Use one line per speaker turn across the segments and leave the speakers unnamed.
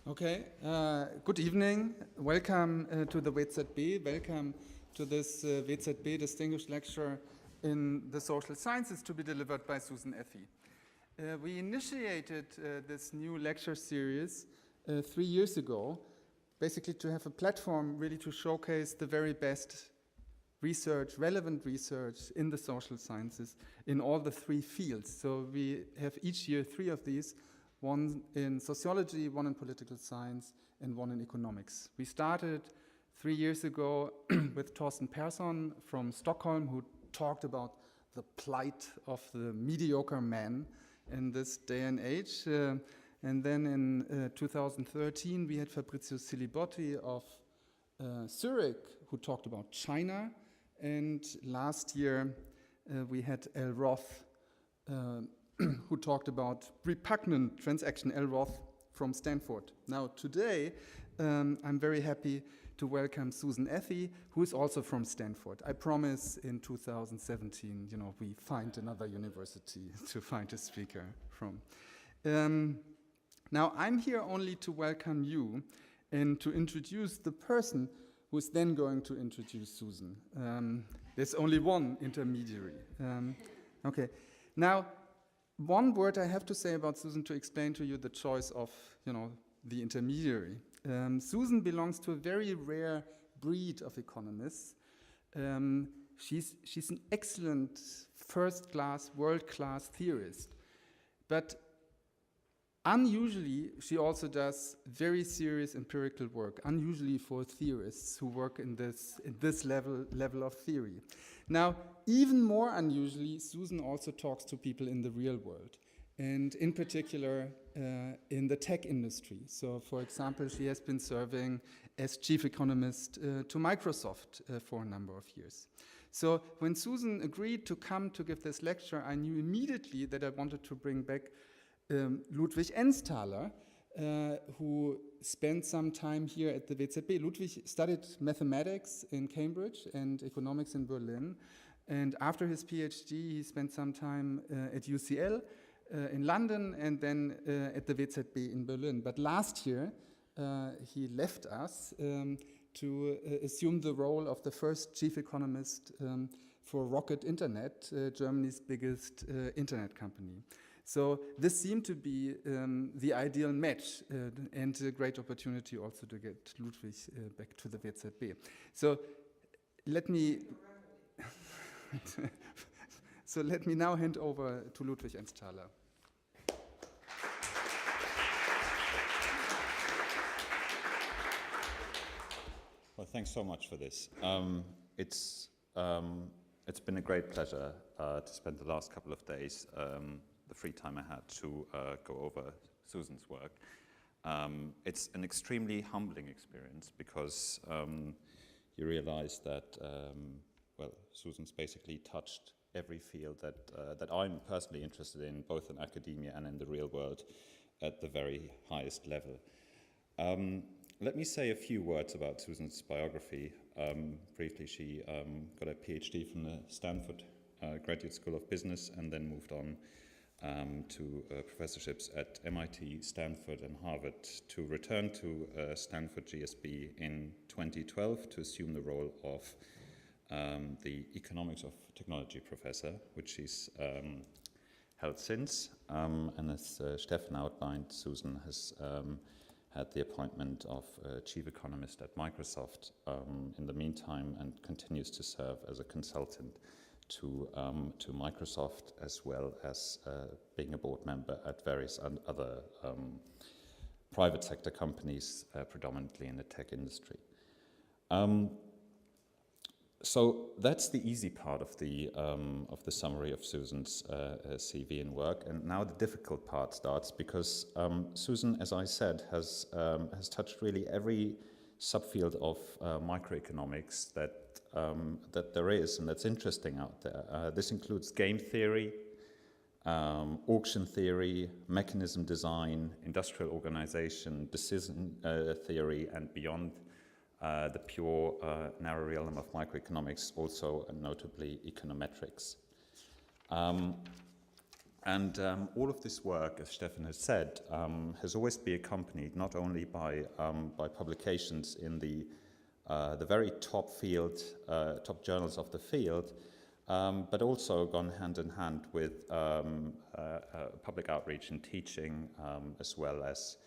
Okay, good evening. Welcome to the WZB. Welcome to this WZB Distinguished Lecture in the Social Sciences to be delivered by Susan Athey. We initiated this new lecture series 3 years ago, basically to have a platform really to showcase the very best research, relevant research in the social sciences in all the 3 fields. So we have each year 3 of these, one in sociology, one in political science, and one in economics. We started 3 years ago with Thorsten Persson from Stockholm, who talked about the plight of the mediocre man in this day and age. And then in 2013, we had Fabrizio Silibotti of Zurich, who talked about China. And last year, we had L. Roth, who talked about repugnant transaction, L. Roth from Stanford. Now, today, I'm very happy to welcome Susan Athey, who is also from Stanford. I promise in 2017, we find another university to find a speaker from. Now, I'm here only to welcome you and to introduce the person who's then going to introduce Susan. There's only one intermediary. Okay. Now, one word I have to say about Susan to explain to you the choice of, the intermediary. Susan belongs to a very rare breed of economists. She's an excellent first-class, world-class theorist. But unusually, she also does very serious empirical work, unusually for theorists who work in this level of theory. Now, even more unusually, Susan also talks to people in the real world, and in particular in the tech industry. So, for example, she has been serving as chief economist to Microsoft for a number of years. So when Susan agreed to come to give this lecture, I knew immediately that I wanted to bring back Ludwig Enztaler, who spent some time here at the WZB. Ludwig studied mathematics in Cambridge and economics in Berlin. And after his PhD, he spent some time at UCL in London and then at the WZB in Berlin. But last year, he left us to assume the role of the first chief economist for Rocket Internet, Germany's biggest internet company. So this seemed to be the ideal match and a great opportunity also to get Ludwig back to the WZB. So let me now hand over to Ludwig Enztaler.
Well, thanks so much for this. It's been a great pleasure to spend the last couple of days the free time I had to go over Susan's work. It's an extremely humbling experience because you realize that, Susan's basically touched every field that I'm personally interested in, both in academia and in the real world, at the very highest level. Let me say a few words about Susan's biography. Briefly, she got a PhD from the Stanford Graduate School of Business and then moved on to professorships at MIT, Stanford, and Harvard, to return to Stanford GSB in 2012 to assume the role of the Economics of Technology professor, which she's held since. And as Stefan outlined, Susan has had the appointment of chief economist at Microsoft in the meantime and continues to serve as a consultant to Microsoft, as well as being a board member at various other private sector companies, predominantly in the tech industry. So that's the easy part of the summary of Susan's CV and work, and now the difficult part starts because Susan, as I said, has touched really every subfield of microeconomics that there is and that's interesting out there. This includes game theory, auction theory, mechanism design, industrial organization, decision theory, and beyond the pure narrow realm of microeconomics, also notably econometrics. And all of this work, as Stefan has said, has always been accompanied not only by publications in the very top journals of the field, but also gone hand in hand with public outreach and teaching, as well as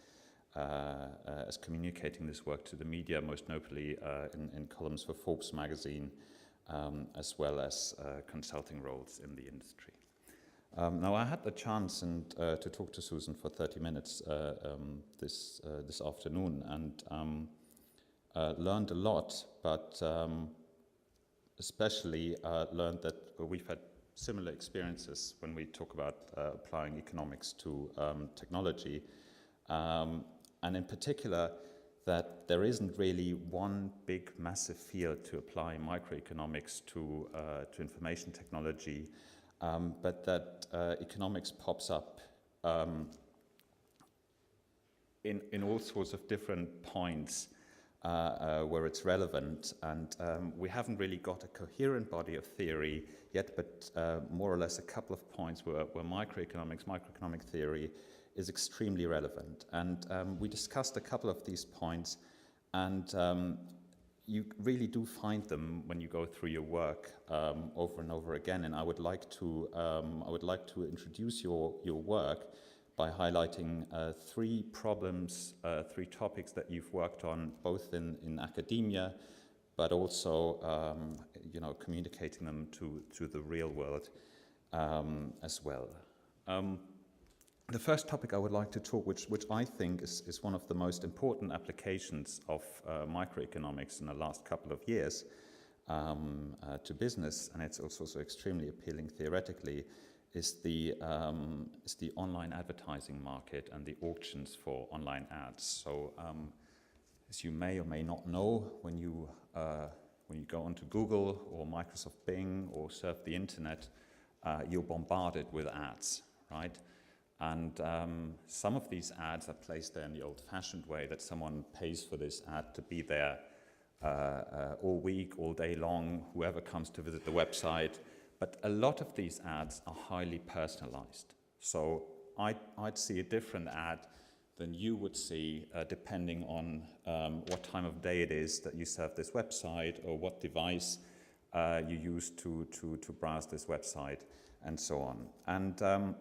communicating this work to the media, most notably in columns for Forbes magazine, as well as consulting roles in the industry. Now, I had the chance to talk to Susan for 30 minutes this afternoon, and learned a lot, but especially learned that we've had similar experiences when we talk about applying economics to technology, and in particular that there isn't really one big massive field to apply microeconomics to information technology, but that economics pops up in all sorts of different points where it's relevant, and we haven't really got a coherent body of theory yet, but more or less a couple of points where microeconomic theory is extremely relevant. And we discussed a couple of these points, and you really do find them when you go through your work over and over again. And I would like to introduce your work by highlighting three problems, three topics that you've worked on, both in academia, but also communicating them to the real world as well. The first topic I would like to talk, which I think is one of the most important applications of microeconomics in the last couple of years to business, and it's also extremely appealing theoretically, is the online advertising market and the auctions for online ads. So, as you may or may not know, when you go onto Google or Microsoft Bing or surf the internet, you're bombarded with ads, right? And some of these ads are placed there in the old-fashioned way, that someone pays for this ad to be there all week, all day long, whoever comes to visit the website. But a lot of these ads are highly personalized. So I'd see a different ad than you would see depending on what time of day it is that you surf this website, or what device you use to browse this website, and so on. And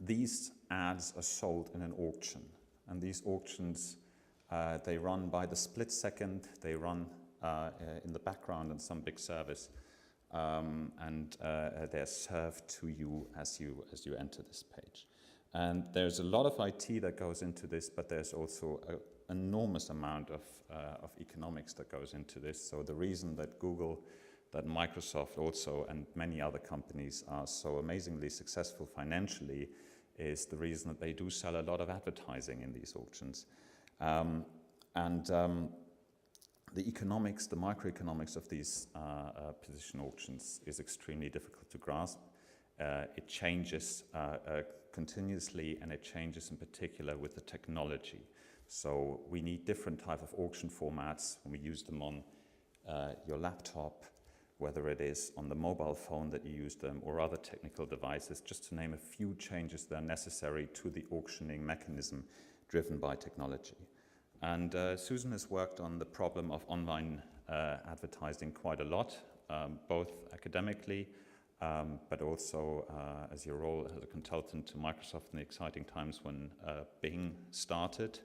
these ads are sold in an auction, and these auctions, they run by the split second, they run in the background in some big service, and they're served to you as you enter this page. And there's a lot of IT that goes into this, but there's also an enormous amount of economics that goes into this. So the reason that Google, that Microsoft also, and many other companies are so amazingly successful financially is the reason that they do sell a lot of advertising in these auctions. The economics, the microeconomics of these position auctions is extremely difficult to grasp. It changes continuously, and it changes in particular with the technology. So we need different type of auction formats when we use them on your laptop, whether it is on the mobile phone that you use them, or other technical devices, just to name a few changes that are necessary to the auctioning mechanism driven by technology. And Susan has worked on the problem of online advertising quite a lot, both academically, but also as your role as a consultant to Microsoft in the exciting times when Bing started,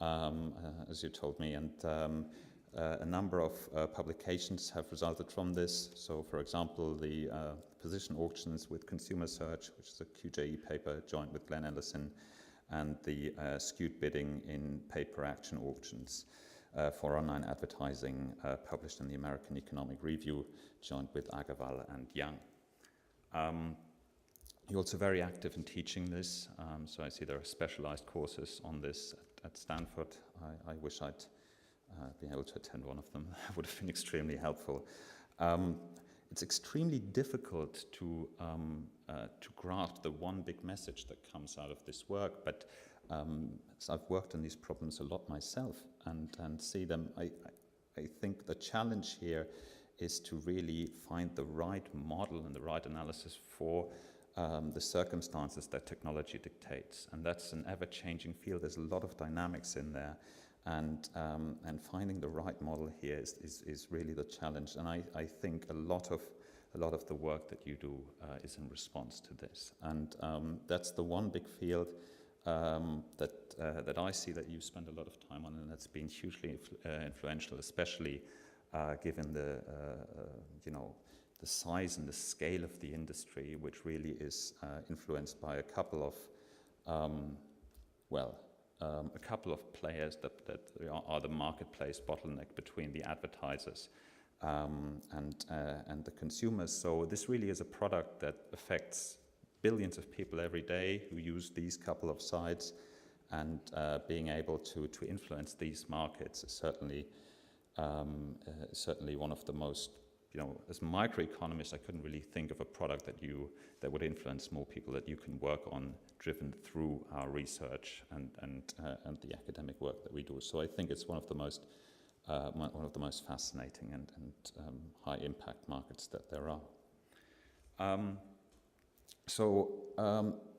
as you told me, and a number of publications have resulted from this. So, for example, the position auctions with Consumer Search, which is a QJE paper joint with Glenn Ellison, and the skewed bidding in paper action auctions for online advertising, published in the American Economic Review, joined with Agarwal and Young. You're also very active in teaching this, so I see there are specialized courses on this at Stanford. I wish I'd been able to attend one of them. That would have been extremely helpful. It's extremely difficult to grasp the one big message that comes out of this work, but so I've worked on these problems a lot myself and see them. I think the challenge here is to really find the right model and the right analysis for the circumstances that technology dictates, and that's an ever-changing field. There's a lot of dynamics in there, and finding the right model here is really the challenge. And I think a lot of the work that you do is in response to this, and that's the one big field that I see that you spend a lot of time on, and that's been hugely influential, especially given the the size and the scale of the industry, which really is influenced by a couple of players that are the marketplace bottleneck between the advertisers and the consumers. So this really is a product that affects billions of people every day who use these couple of sites, and being able to influence these markets is certainly one of the most, as a microeconomist, I couldn't really think of a product that would influence more people that you can work on, driven through our research and the academic work that we do. So I think it's one of the most fascinating and high impact markets that there are. So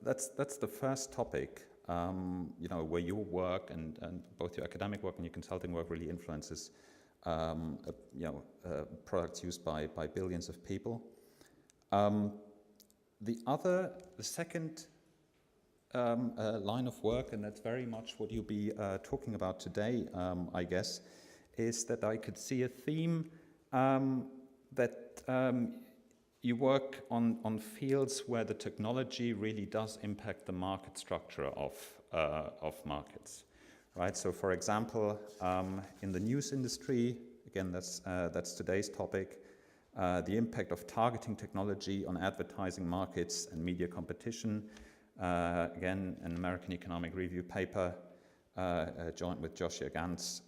that's the first topic. Where your work and both your academic work and your consulting work really influences products used by billions of people. The second line of work, and that's very much what you'll be talking about today, I guess, is that I could see a theme that you work on fields where the technology really does impact the market structure of markets, right? So, for example, in the news industry, again, that's today's topic, the impact of targeting technology on advertising markets and media competition. Again, an American Economic Review paper, joint with Joshua Gantz,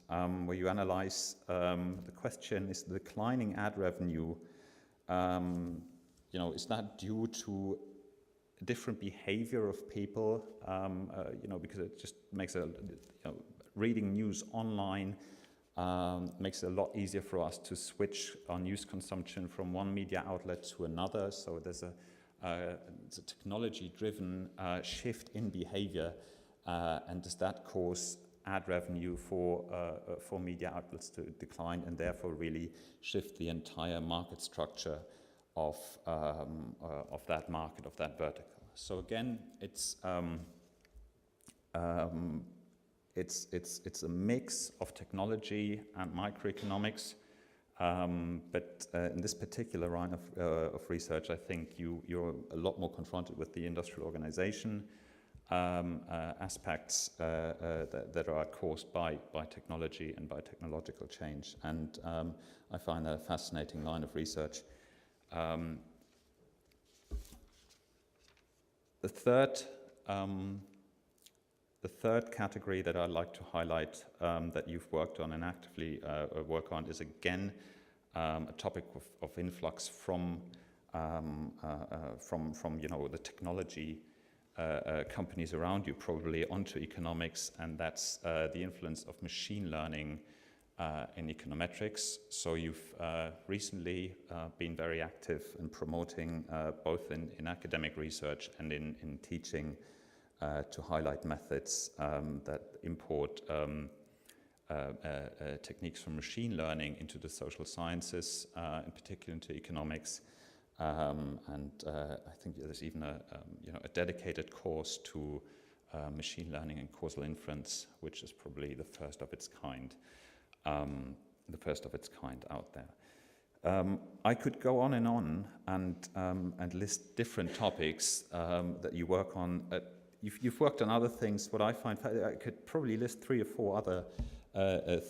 where you analyze the question: is the declining ad revenue is that due to different behavior of people? Because it just makes reading news online makes it a lot easier for us to switch our news consumption from one media outlet to another. So there's a technology-driven shift in behavior, and does that cause ad revenue for media outlets to decline, and therefore really shift the entire market structure of that market, of that vertical? So again, it's a mix of technology and microeconomics, but in this particular line of research, I think you're a lot more confronted with the industrial organization aspects that are caused by technology and by technological change, and I find that a fascinating line of research. The third category that I'd like to highlight that you've worked on and actively work on is again a topic of influx from the technology companies around you, probably onto economics, and that's the influence of machine learning in econometrics. So you've recently been very active in promoting both in academic research and in teaching to highlight methods that import techniques from machine learning into the social sciences, in particular into economics. And I think there's even a dedicated course to machine learning and causal inference, which is probably the first of its kind out there. I could go on and list different topics that you work on. You've worked on other things. What I find, I could probably list 3 or 4 other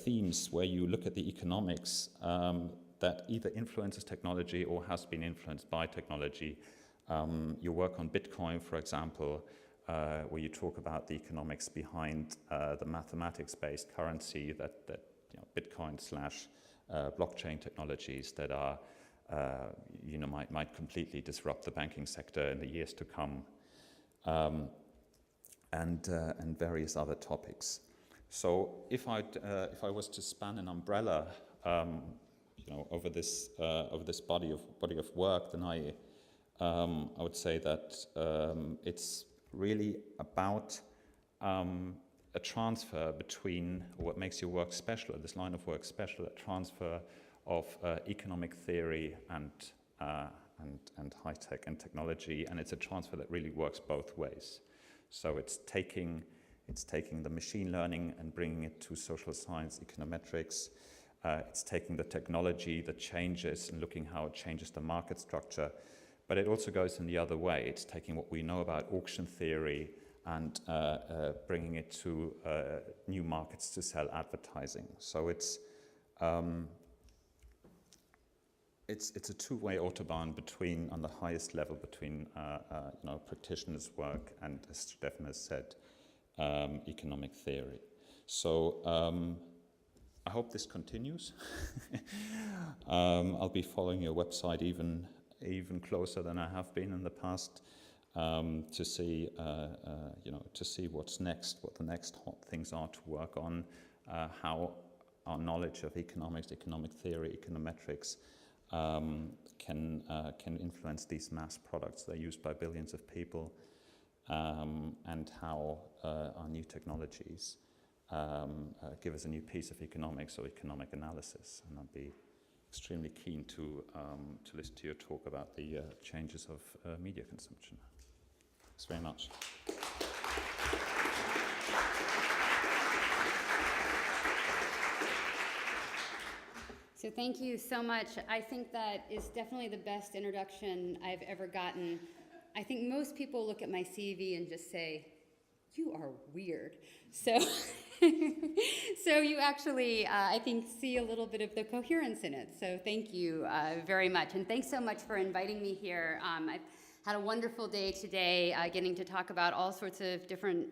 themes where you look at the economics that either influences technology or has been influenced by technology. You work on Bitcoin, for example, where you talk about the economics behind the mathematics-based currency that Bitcoin / blockchain technologies that are, might completely disrupt the banking sector in the years to come, and various other topics. So if I was to span an umbrella, over this body of work, then I would say that it's really about a transfer between what makes your work special, this line of work special, a transfer of economic theory and high-tech and technology, and it's a transfer that really works both ways. So it's taking the machine learning and bringing it to social science, econometrics. It's taking the technology that changes and looking how it changes the market structure. But it also goes in the other way. It's taking what we know about auction theory and bringing it to new markets to sell advertising. So it's a two-way autobahn between, on the highest level, between practitioners' work and, as Stefan has said, economic theory. So I hope this continues. I'll be following your website even closer than I have been in the past, to see what's next, what the next hot things are to work on, how our knowledge of economics, economic theory, econometrics can influence these mass products that are used by billions of people, and how our new technologies give us a new piece of economics or economic analysis. And I'd be extremely keen to listen to your talk about the changes of media consumption. Thanks very much.
So thank you so much. I think that is definitely the best introduction I've ever gotten. I think most people look at my CV and just say, "You are weird." So, so you actually, I think, see a little bit of the coherence in it. So thank you very much. And thanks so much for inviting me here. I've had a wonderful day today, getting to talk about all sorts of different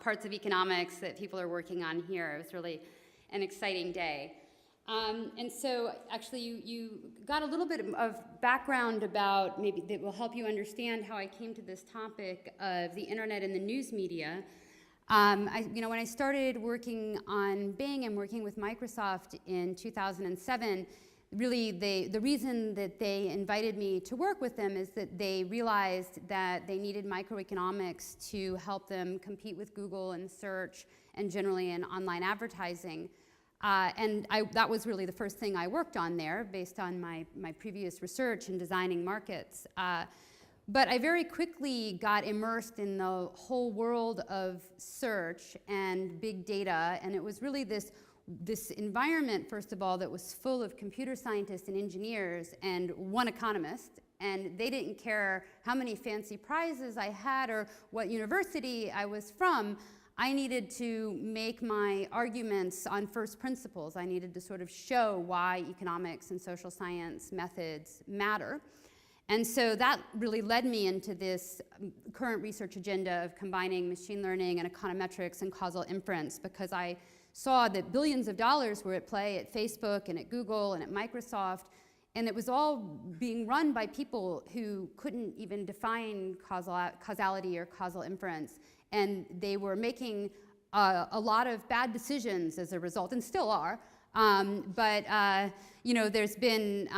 parts of economics that people are working on here. It was really an exciting day. And so actually you got a little bit of background about, maybe that will help you understand how I came to this topic of the internet and the news media. When I started working on Bing and working with Microsoft in 2007, really the reason that they invited me to work with them is that they realized that they needed microeconomics to help them compete with Google and search and generally in online advertising. That was really the first thing I worked on there based on my previous research in designing markets. But I very quickly got immersed in the whole world of search and big data, and it was really this environment, first of all, that was full of computer scientists and engineers and one economist, and they didn't care how many fancy prizes I had or what university I was from. I needed to make my arguments on first principles. I needed to sort of show why economics and social science methods matter. And so that really led me into this current research agenda of combining machine learning and econometrics and causal inference, because I saw that billions of dollars were at play at Facebook and at Google and at Microsoft, and it was all being run by people who couldn't even define causality or causal inference. And they were making a lot of bad decisions as a result, and still are. There's been,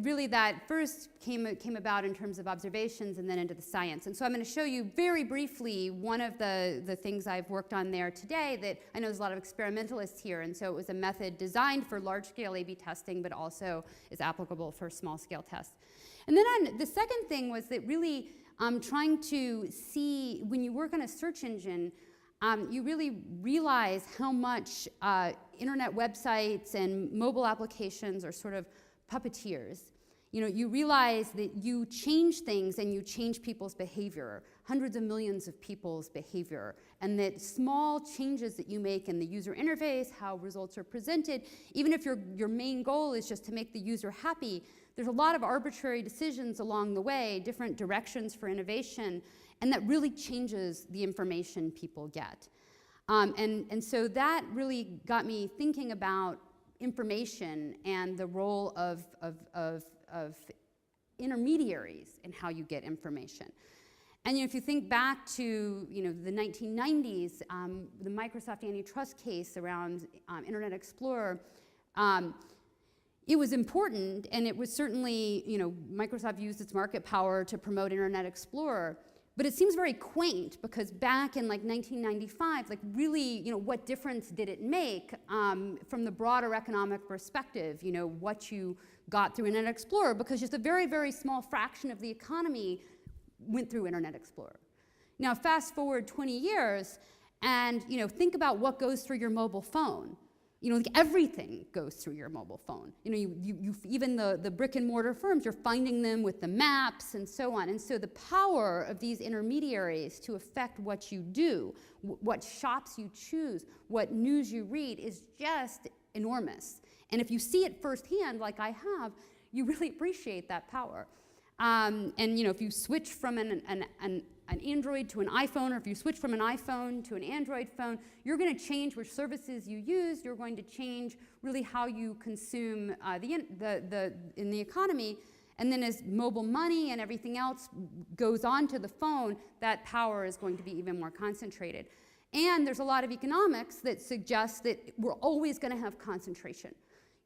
really that first came about in terms of observations and then into the science. And so I'm going to show you very briefly one of the things I've worked on there today that I know there's a lot of experimentalists here. And so it was a method designed for large-scale A/B testing, but also is applicable for small-scale tests. And then the second thing was that really trying to see, when you work on a search engine, you really realize how much internet websites and mobile applications are sort of puppeteers. You realize that you change things and you change people's behavior, hundreds of millions of people's behavior, and that small changes that you make in the user interface, how results are presented, even if your main goal is just to make the user happy, there's a lot of arbitrary decisions along the way, different directions for innovation, and that really changes the information people get. And so that really got me thinking about information and the role of intermediaries in how you get information. And if you think back to the 1990s, the Microsoft antitrust case around Internet Explorer, it was important, and it was certainly, Microsoft used its market power to promote Internet Explorer, but it seems very quaint because back in like 1995, like really, what difference did it make from the broader economic perspective, what you got through Internet Explorer, because just a very, very small fraction of the economy went through Internet Explorer. Now fast forward 20 years and think about what goes through your mobile phone. Like everything goes through your mobile phone. Even the brick and mortar firms, you're finding them with the maps and so on. And so the power of these intermediaries to affect what you do, what shops you choose, what news you read is just enormous. And if you see it firsthand, like I have, you really appreciate that power. And if you switch from an Android to an iPhone, or if you switch from an iPhone to an Android phone, you're going to change which services you use. You're going to change really how you consume in the economy. And then as mobile money and everything else goes onto the phone, that power is going to be even more concentrated. And there's a lot of economics that suggest that we're always going to have concentration.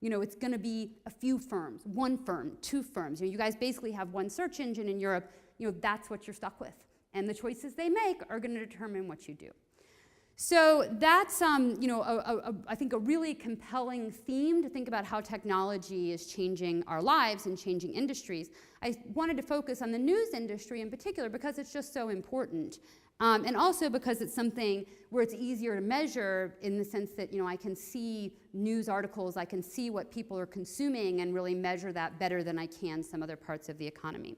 It's going to be a few firms, one firm, two firms. You guys basically have one search engine in Europe. That's what you're stuck with. And the choices they make are going to determine what you do. So that's, I think a really compelling theme to think about how technology is changing our lives and changing industries. I wanted to focus on the news industry in particular because it's just so important. And also because it's something where it's easier to measure in the sense that, I can see news articles, I can see what people are consuming and really measure that better than I can some other parts of the economy.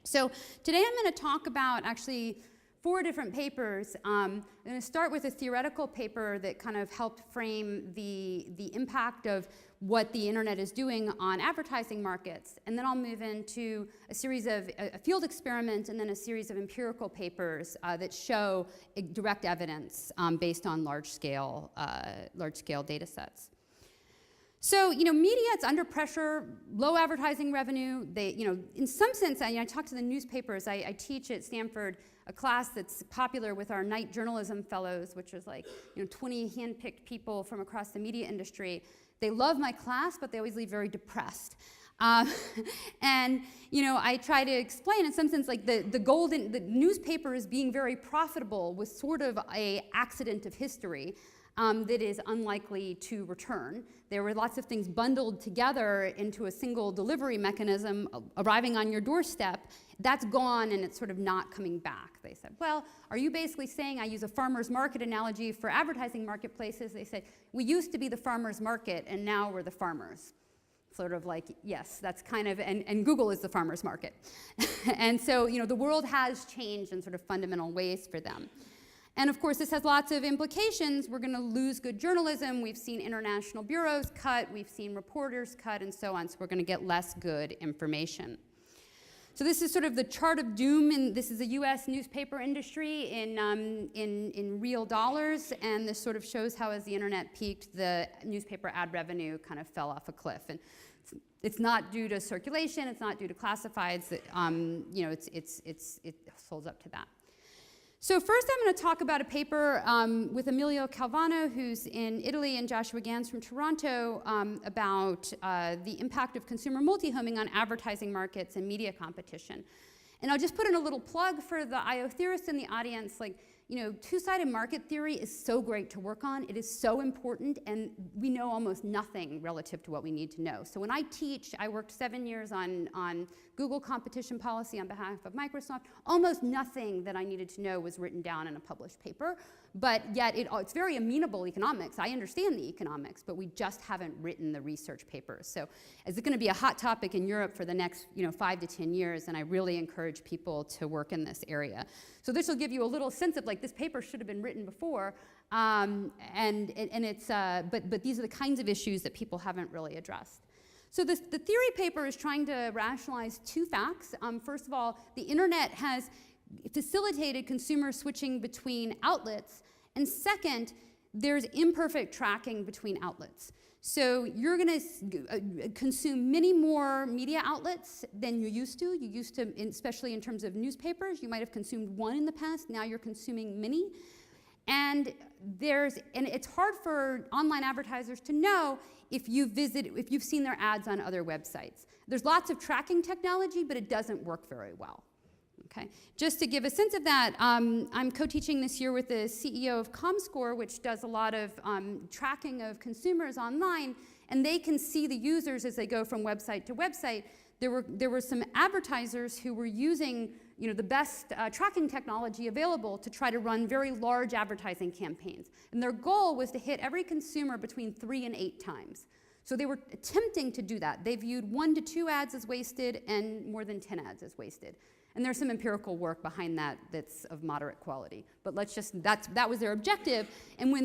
So today I'm going to talk about actually 4 different papers. I'm going to start with a theoretical paper that kind of helped frame the impact of what the internet is doing on advertising markets. And then I'll move into a series of a field experiment and then a series of empirical papers that show direct evidence based on large-scale data sets. So, media, it's under pressure, low advertising revenue. They, in some sense, I talk to the newspapers. I teach at Stanford a class that's popular with our night journalism fellows, which is like, 20 hand-picked people from across the media industry. They love my class, but they always leave very depressed. And, I try to explain in some sense, like the newspaper is being very profitable was sort of an accident of history. That is unlikely to return. There were lots of things bundled together into a single delivery mechanism arriving on your doorstep. That's gone and it's sort of not coming back. They said, well, are you basically saying, I use a farmer's market analogy for advertising marketplaces. They said, we used to be the farmer's market and now we're the farmers. Sort of like, yes, that's kind of, and Google is the farmer's market. And so, the world has changed in sort of fundamental ways for them. And of course, this has lots of implications. We're going to lose good journalism. We've seen international bureaus cut. We've seen reporters cut and so on. So we're going to get less good information. So this is sort of the chart of doom. And this is a U.S. newspaper industry in real dollars. And this sort of shows how as the internet peaked, the newspaper ad revenue kind of fell off a cliff. And it's not due to circulation. It's not due to classifieds. It holds up to that. So first I'm going to talk about a paper with Emilio Calvano, who's in Italy, and Joshua Gans from Toronto, about the impact of consumer multi-homing on advertising markets and media competition. And I'll just put in a little plug for the IO theorists in the audience. Like, two-sided market theory is so great to work on. It is so important, and we know almost nothing relative to what we need to know. So when I teach, I worked 7 years on Google competition policy on behalf of Microsoft. Almost nothing that I needed to know was written down in a published paper, but yet it's very amenable economics. I understand the economics, but we just haven't written the research papers. So is it going to be a hot topic in Europe for the next 5 to 10 years, and I really encourage people to work in this area. So this will give you a little sense of like this paper should have been written before, but these are the kinds of issues that people haven't really addressed. So the theory paper is trying to rationalize 2 facts. First of all, the internet has facilitated consumer switching between outlets, and second, there's imperfect tracking between outlets. So you're going to consume many more media outlets than you used to. You used to, especially in terms of newspapers, you might have consumed 1 in the past. Now you're consuming many. And it's hard for online advertisers to know if you've seen their ads on other websites. There's lots of tracking technology, but it doesn't work very well. Okay. Just to give a sense of that, I'm co-teaching this year with the CEO of ComScore, which does a lot of tracking of consumers online, and they can see the users as they go from website to website. There were some advertisers who were using the best tracking technology available to try to run very large advertising campaigns. And their goal was to hit every consumer between 3 and 8 times. So they were attempting to do that. They viewed 1 to 2 ads as wasted and more than 10 ads as wasted. And there's some empirical work behind that that's of moderate quality. But that was their objective.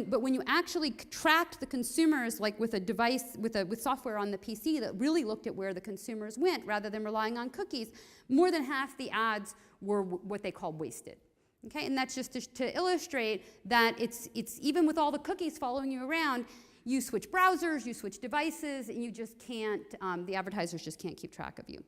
But when you actually tracked the consumers, like with a device, with software on the PC that really looked at where the consumers went rather than relying on cookies, more than half the ads were what they called wasted. Okay, and that's just to illustrate that it's even with all the cookies following you around, you switch browsers, you switch devices, and you just can't, the advertisers just can't keep track of you.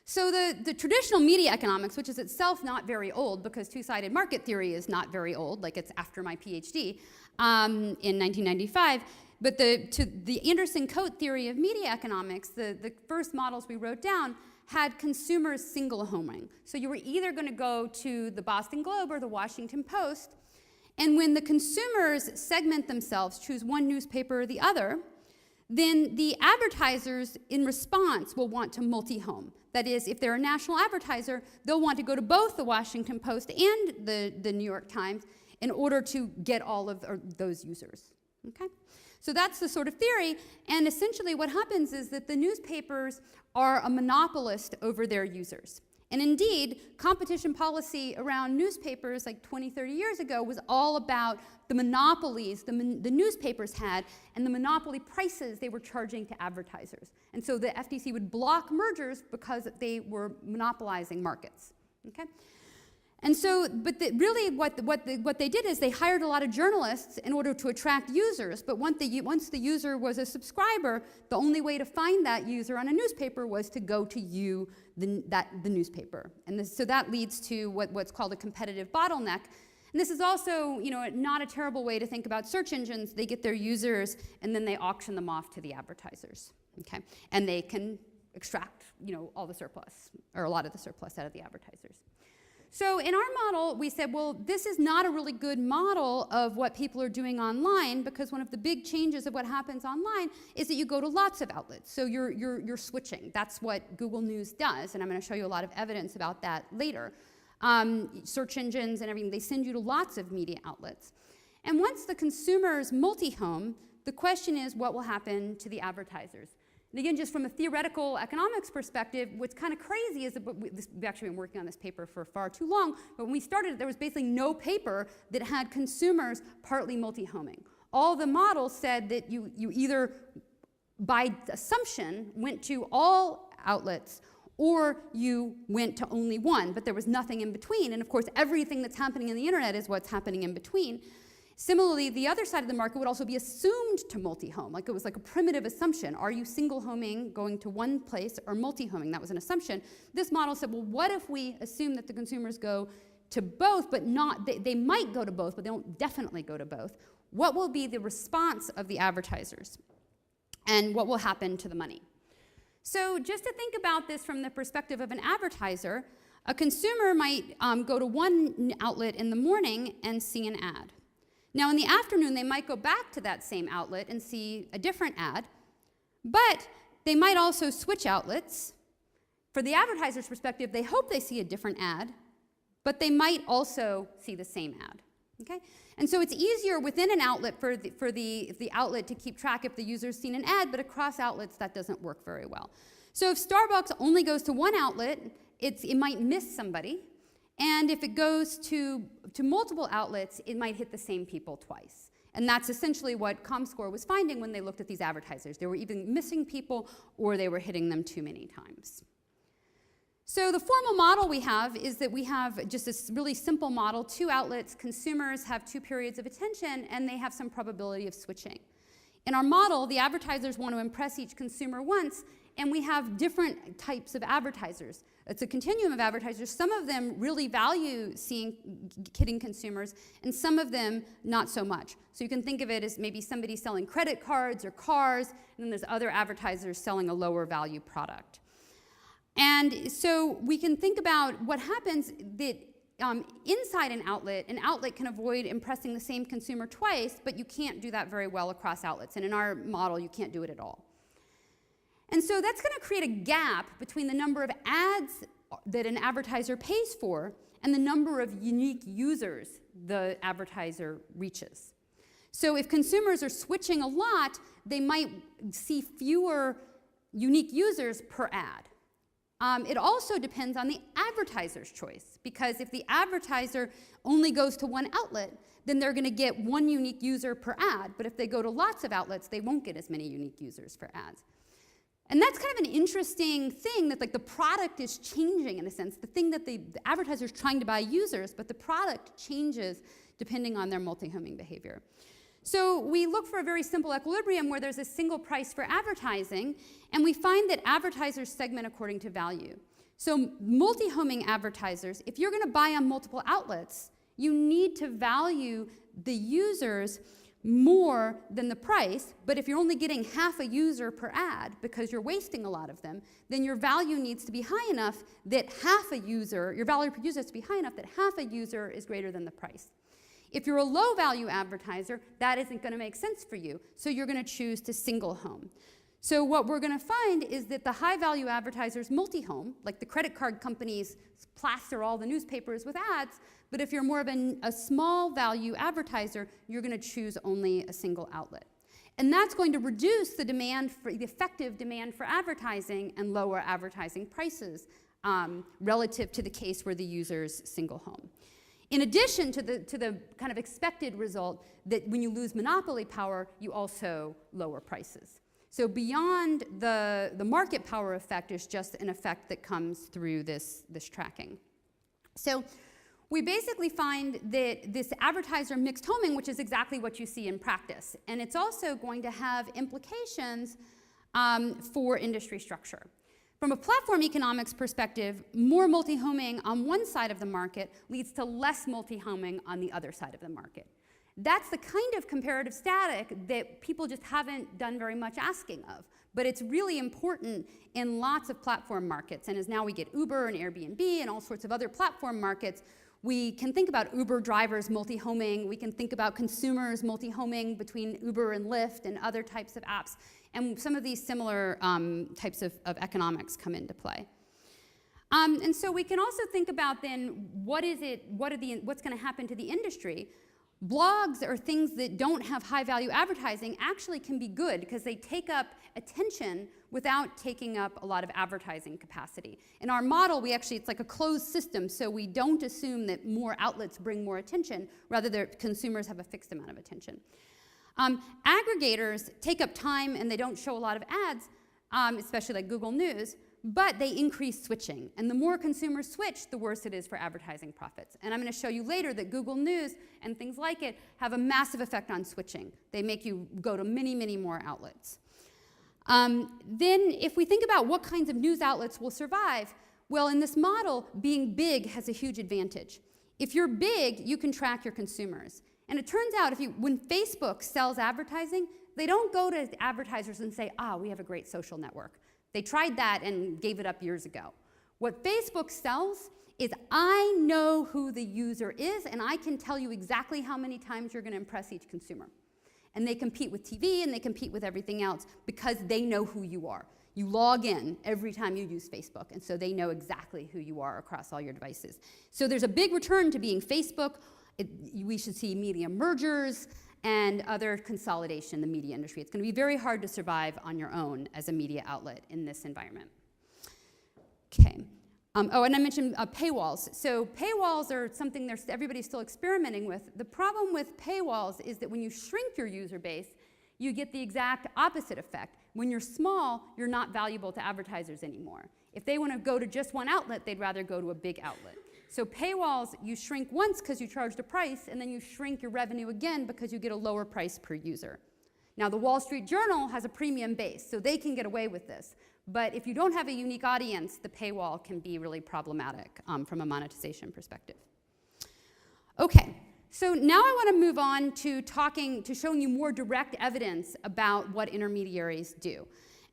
So the traditional media economics, which is itself not very old because two-sided market theory is not very old, like it's after my PhD in 1995, but the Anderson-Coate theory of media economics, the first models we wrote down had consumers single homing. So you were either going to go to the Boston Globe or the Washington Post, and when the consumers segment themselves, choose one newspaper or the other, then the advertisers in response will want to multi-home. That is, if they're a national advertiser, they'll want to go to both the Washington Post and the New York Times in order to get all of those users. Okay? So that's the sort of theory, and essentially what happens is that the newspapers are a monopolist over their users. And indeed, competition policy around newspapers like 20, 30 years ago was all about the monopolies the newspapers had and the monopoly prices they were charging to advertisers. And so the FTC would block mergers because they were monopolizing markets. Okay? And so, but really what they did is they hired a lot of journalists in order to attract users, but once the user was a subscriber, the only way to find that user on a newspaper was to go to the newspaper. And so that leads to what's called a competitive bottleneck. And this is also, not a terrible way to think about search engines. They get their users and then they auction them off to the advertisers, okay? And they can extract, all the surplus, or a lot of the surplus out of the advertisers. So in our model, we said, well, this is not a really good model of what people are doing online, because one of the big changes of what happens online is that you go to lots of outlets. So you're switching. That's what Google News does, and I'm going to show you a lot of evidence about that later. Search engines and everything, they send you to lots of media outlets. And once the consumers multi-home, the question is what will happen to the advertisers? And again, just from a theoretical economics perspective, what's kind of crazy is that we've actually been working on this paper for far too long, but when we started, there was basically no paper that had consumers partly multi-homing. All the models said that you either, by assumption, went to all outlets or you went to only one, but there was nothing in between. And of course, everything that's happening in the internet is what's happening in between. Similarly, the other side of the market would also be assumed to multi-home, like it was like a primitive assumption. Are you single-homing, going to one place, or multi-homing? That was an assumption. This model said, well, what if we assume that the consumers go to both, but not, they might go to both, but they don't definitely go to both. What will be the response of the advertisers? And what will happen to the money? So just to think about this from the perspective of an advertiser, a consumer might go to one outlet in the morning and see an ad. Now, in the afternoon, they might go back to that same outlet and see a different ad, but they might also switch outlets. For the advertiser's perspective, they hope they see a different ad, but they might also see the same ad. Okay? And so it's easier within an outlet for the outlet to keep track if the user's seen an ad, but across outlets, that doesn't work very well. So if Starbucks only goes to one outlet, it might miss somebody. And if it goes to multiple outlets, it might hit the same people twice. And that's essentially what ComScore was finding when they looked at these advertisers. They were either missing people or they were hitting them too many times. So the formal model we have is that we have just this really simple model, 2 outlets, consumers have 2 periods of attention, and they have some probability of switching. In our model, the advertisers want to impress each consumer once, and we have different types of advertisers. It's a continuum of advertisers. Some of them really value hitting consumers, and some of them not so much. So you can think of it as maybe somebody selling credit cards or cars, and then there's other advertisers selling a lower value product. And so we can think about what happens that inside an outlet can avoid impressing the same consumer twice, but you can't do that very well across outlets. And in our model, you can't do it at all. And so that's going to create a gap between the number of ads that an advertiser pays for and the number of unique users the advertiser reaches. So if consumers are switching a lot, they might see fewer unique users per ad. It also depends on the advertiser's choice, because if the advertiser only goes to one outlet, then they're going to get one unique user per ad. But if they go to lots of outlets, they won't get as many unique users for ads. And that's kind of an interesting thing, that like the product is changing in a sense. The thing that the advertiser is trying to buy users, but the product changes depending on their multi-homing behavior. So we look for a very simple equilibrium where there's a single price for advertising, and we find that advertisers segment according to value. So multi-homing advertisers, if you're going to buy on multiple outlets, you need to value the users more than the price, but if you're only getting half a user per ad because you're wasting a lot of them, then your value needs to be high enough that your value per user has to be high enough that half a user is greater than the price. If you're a low value advertiser, that isn't going to make sense for you, so you're going to choose to single home. So what we're going to find is that the high value advertisers multi-home, like the credit card companies plaster all the newspapers with ads, but if you're more of a small value advertiser, you're going to choose only a single outlet. And that's going to reduce the effective demand for advertising and lower advertising prices relative to the case where the users single home. In addition to the kind of expected result that when you lose monopoly power, you also lower prices. So beyond the market power effect is just an effect that comes through this tracking. So we basically find that this advertiser mixed homing, which is exactly what you see in practice, and it's also going to have implications for industry structure. From a platform economics perspective, more multi-homing on one side of the market leads to less multi-homing on the other side of the market. That's the kind of comparative static that people just haven't done very much asking of. But it's really important in lots of platform markets. And as now we get Uber and Airbnb and all sorts of other platform markets, we can think about Uber drivers multi-homing. We can think about consumers multi-homing between Uber and Lyft and other types of apps. And some of these similar types of economics come into play. And so we can also think about then what's going to happen to the industry. Blogs or things that don't have high-value advertising actually can be good because they take up attention without taking up a lot of advertising capacity. In our model, it's like a closed system, so we don't assume that more outlets bring more attention, rather that consumers have a fixed amount of attention. Aggregators take up time and they don't show a lot of ads, especially like Google News, but they increase switching. And the more consumers switch, the worse it is for advertising profits. And I'm going to show you later that Google News and things like it have a massive effect on switching. They make you go to many, many more outlets. Then if we think about what kinds of news outlets will survive, well, in this model, being big has a huge advantage. If you're big, you can track your consumers. And it turns out when Facebook sells advertising, they don't go to advertisers and say, we have a great social network. They tried that and gave it up years ago. What Facebook sells is I know who the user is, and I can tell you exactly how many times you're going to impress each consumer. And they compete with TV, and they compete with everything else because they know who you are. You log in every time you use Facebook, and so they know exactly who you are across all your devices. So there's a big return to being Facebook. We should see media mergers and other consolidation in the media industry. It's going to be very hard to survive on your own as a media outlet in this environment. Okay. And I mentioned paywalls. So paywalls are something everybody's still experimenting with. The problem with paywalls is that when you shrink your user base, you get the exact opposite effect. When you're small, you're not valuable to advertisers anymore. If they want to go to just one outlet, they'd rather go to a big outlet. So paywalls, you shrink once because you charged a price, and then you shrink your revenue again because you get a lower price per user. Now, the Wall Street Journal has a premium base, so they can get away with this. But if you don't have a unique audience, the paywall can be really problematic from a monetization perspective. Okay, so now I want to move on to showing you more direct evidence about what intermediaries do.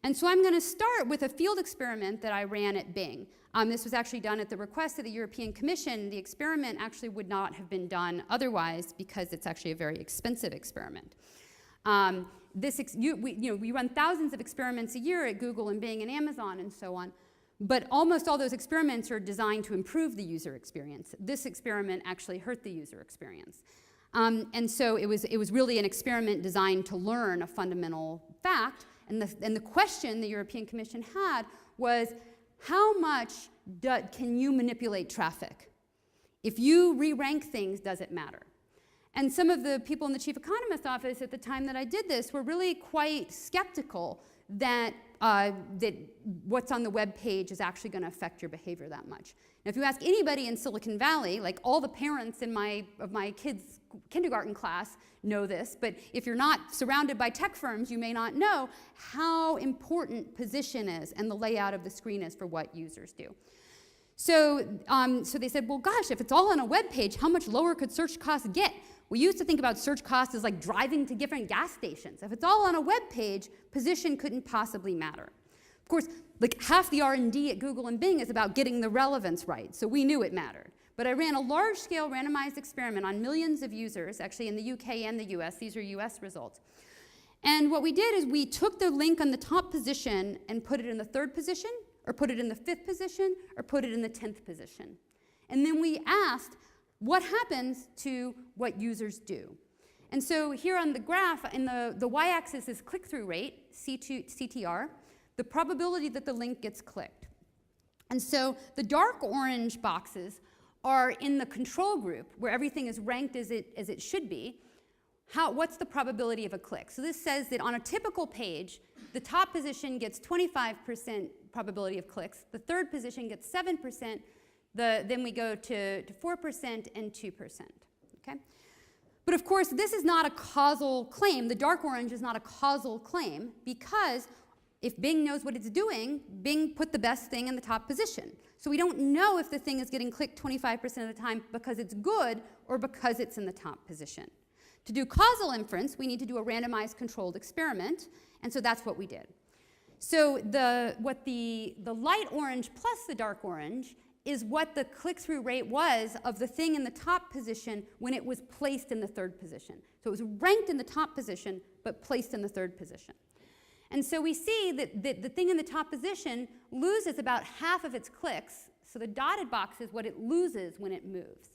And so I'm going to start with a field experiment that I ran at Bing. This was actually done at the request of the European Commission. The experiment actually would not have been done otherwise because it's actually a very expensive experiment. We run thousands of experiments a year at Google and Bing and Amazon and so on, but almost all those experiments are designed to improve the user experience. This experiment actually hurt the user experience. And so it was really an experiment designed to learn a fundamental fact. And the question the European Commission had was, how much can you manipulate traffic? If you re-rank things, does it matter? And some of the people in the chief economist's office at the time that I did this were really quite skeptical that what's on the web page is actually going to affect your behavior that much. Now, if you ask anybody in Silicon Valley, like all the parents of my kids' kindergarten class know this, but if you're not surrounded by tech firms, you may not know how important position is and the layout of the screen is for what users do. So they said, well, gosh, if it's all on a web page, how much lower could search costs get? We used to think about search costs as like driving to different gas stations. If it's all on a web page, position couldn't possibly matter. Of course, like half the R&D at Google and Bing is about getting the relevance right, so we knew it mattered. But I ran a large-scale randomized experiment on millions of users, actually in the UK and the US. These are US results. And what we did is we took the link on the top position and put it in the 3rd position, or put it in the 5th position, or put it in the 10th position. And then we asked, what happens to what users do? And so here on the graph, in the y-axis is click-through rate, CTR, the probability that the link gets clicked. And so the dark orange boxes are in the control group, where everything is ranked as it should be. What's the probability of a click? So this says that on a typical page, the top position gets 25% probability of clicks, the 3rd position gets 7%, then we go to 4% and 2%, okay? But of course, this is not a causal claim. The dark orange is not a causal claim, because if Bing knows what it's doing, Bing put the best thing in the top position. So we don't know if the thing is getting clicked 25% of the time because it's good or because it's in the top position. To do causal inference, we need to do a randomized controlled experiment, and so that's what we did. So what the light orange plus the dark orange is what the click-through rate was of the thing in the top position when it was placed in the 3rd position. So it was ranked in the top position, but placed in the 3rd position. And so we see that the thing in the top position loses about half of its clicks. So the dotted box is what it loses when it moves.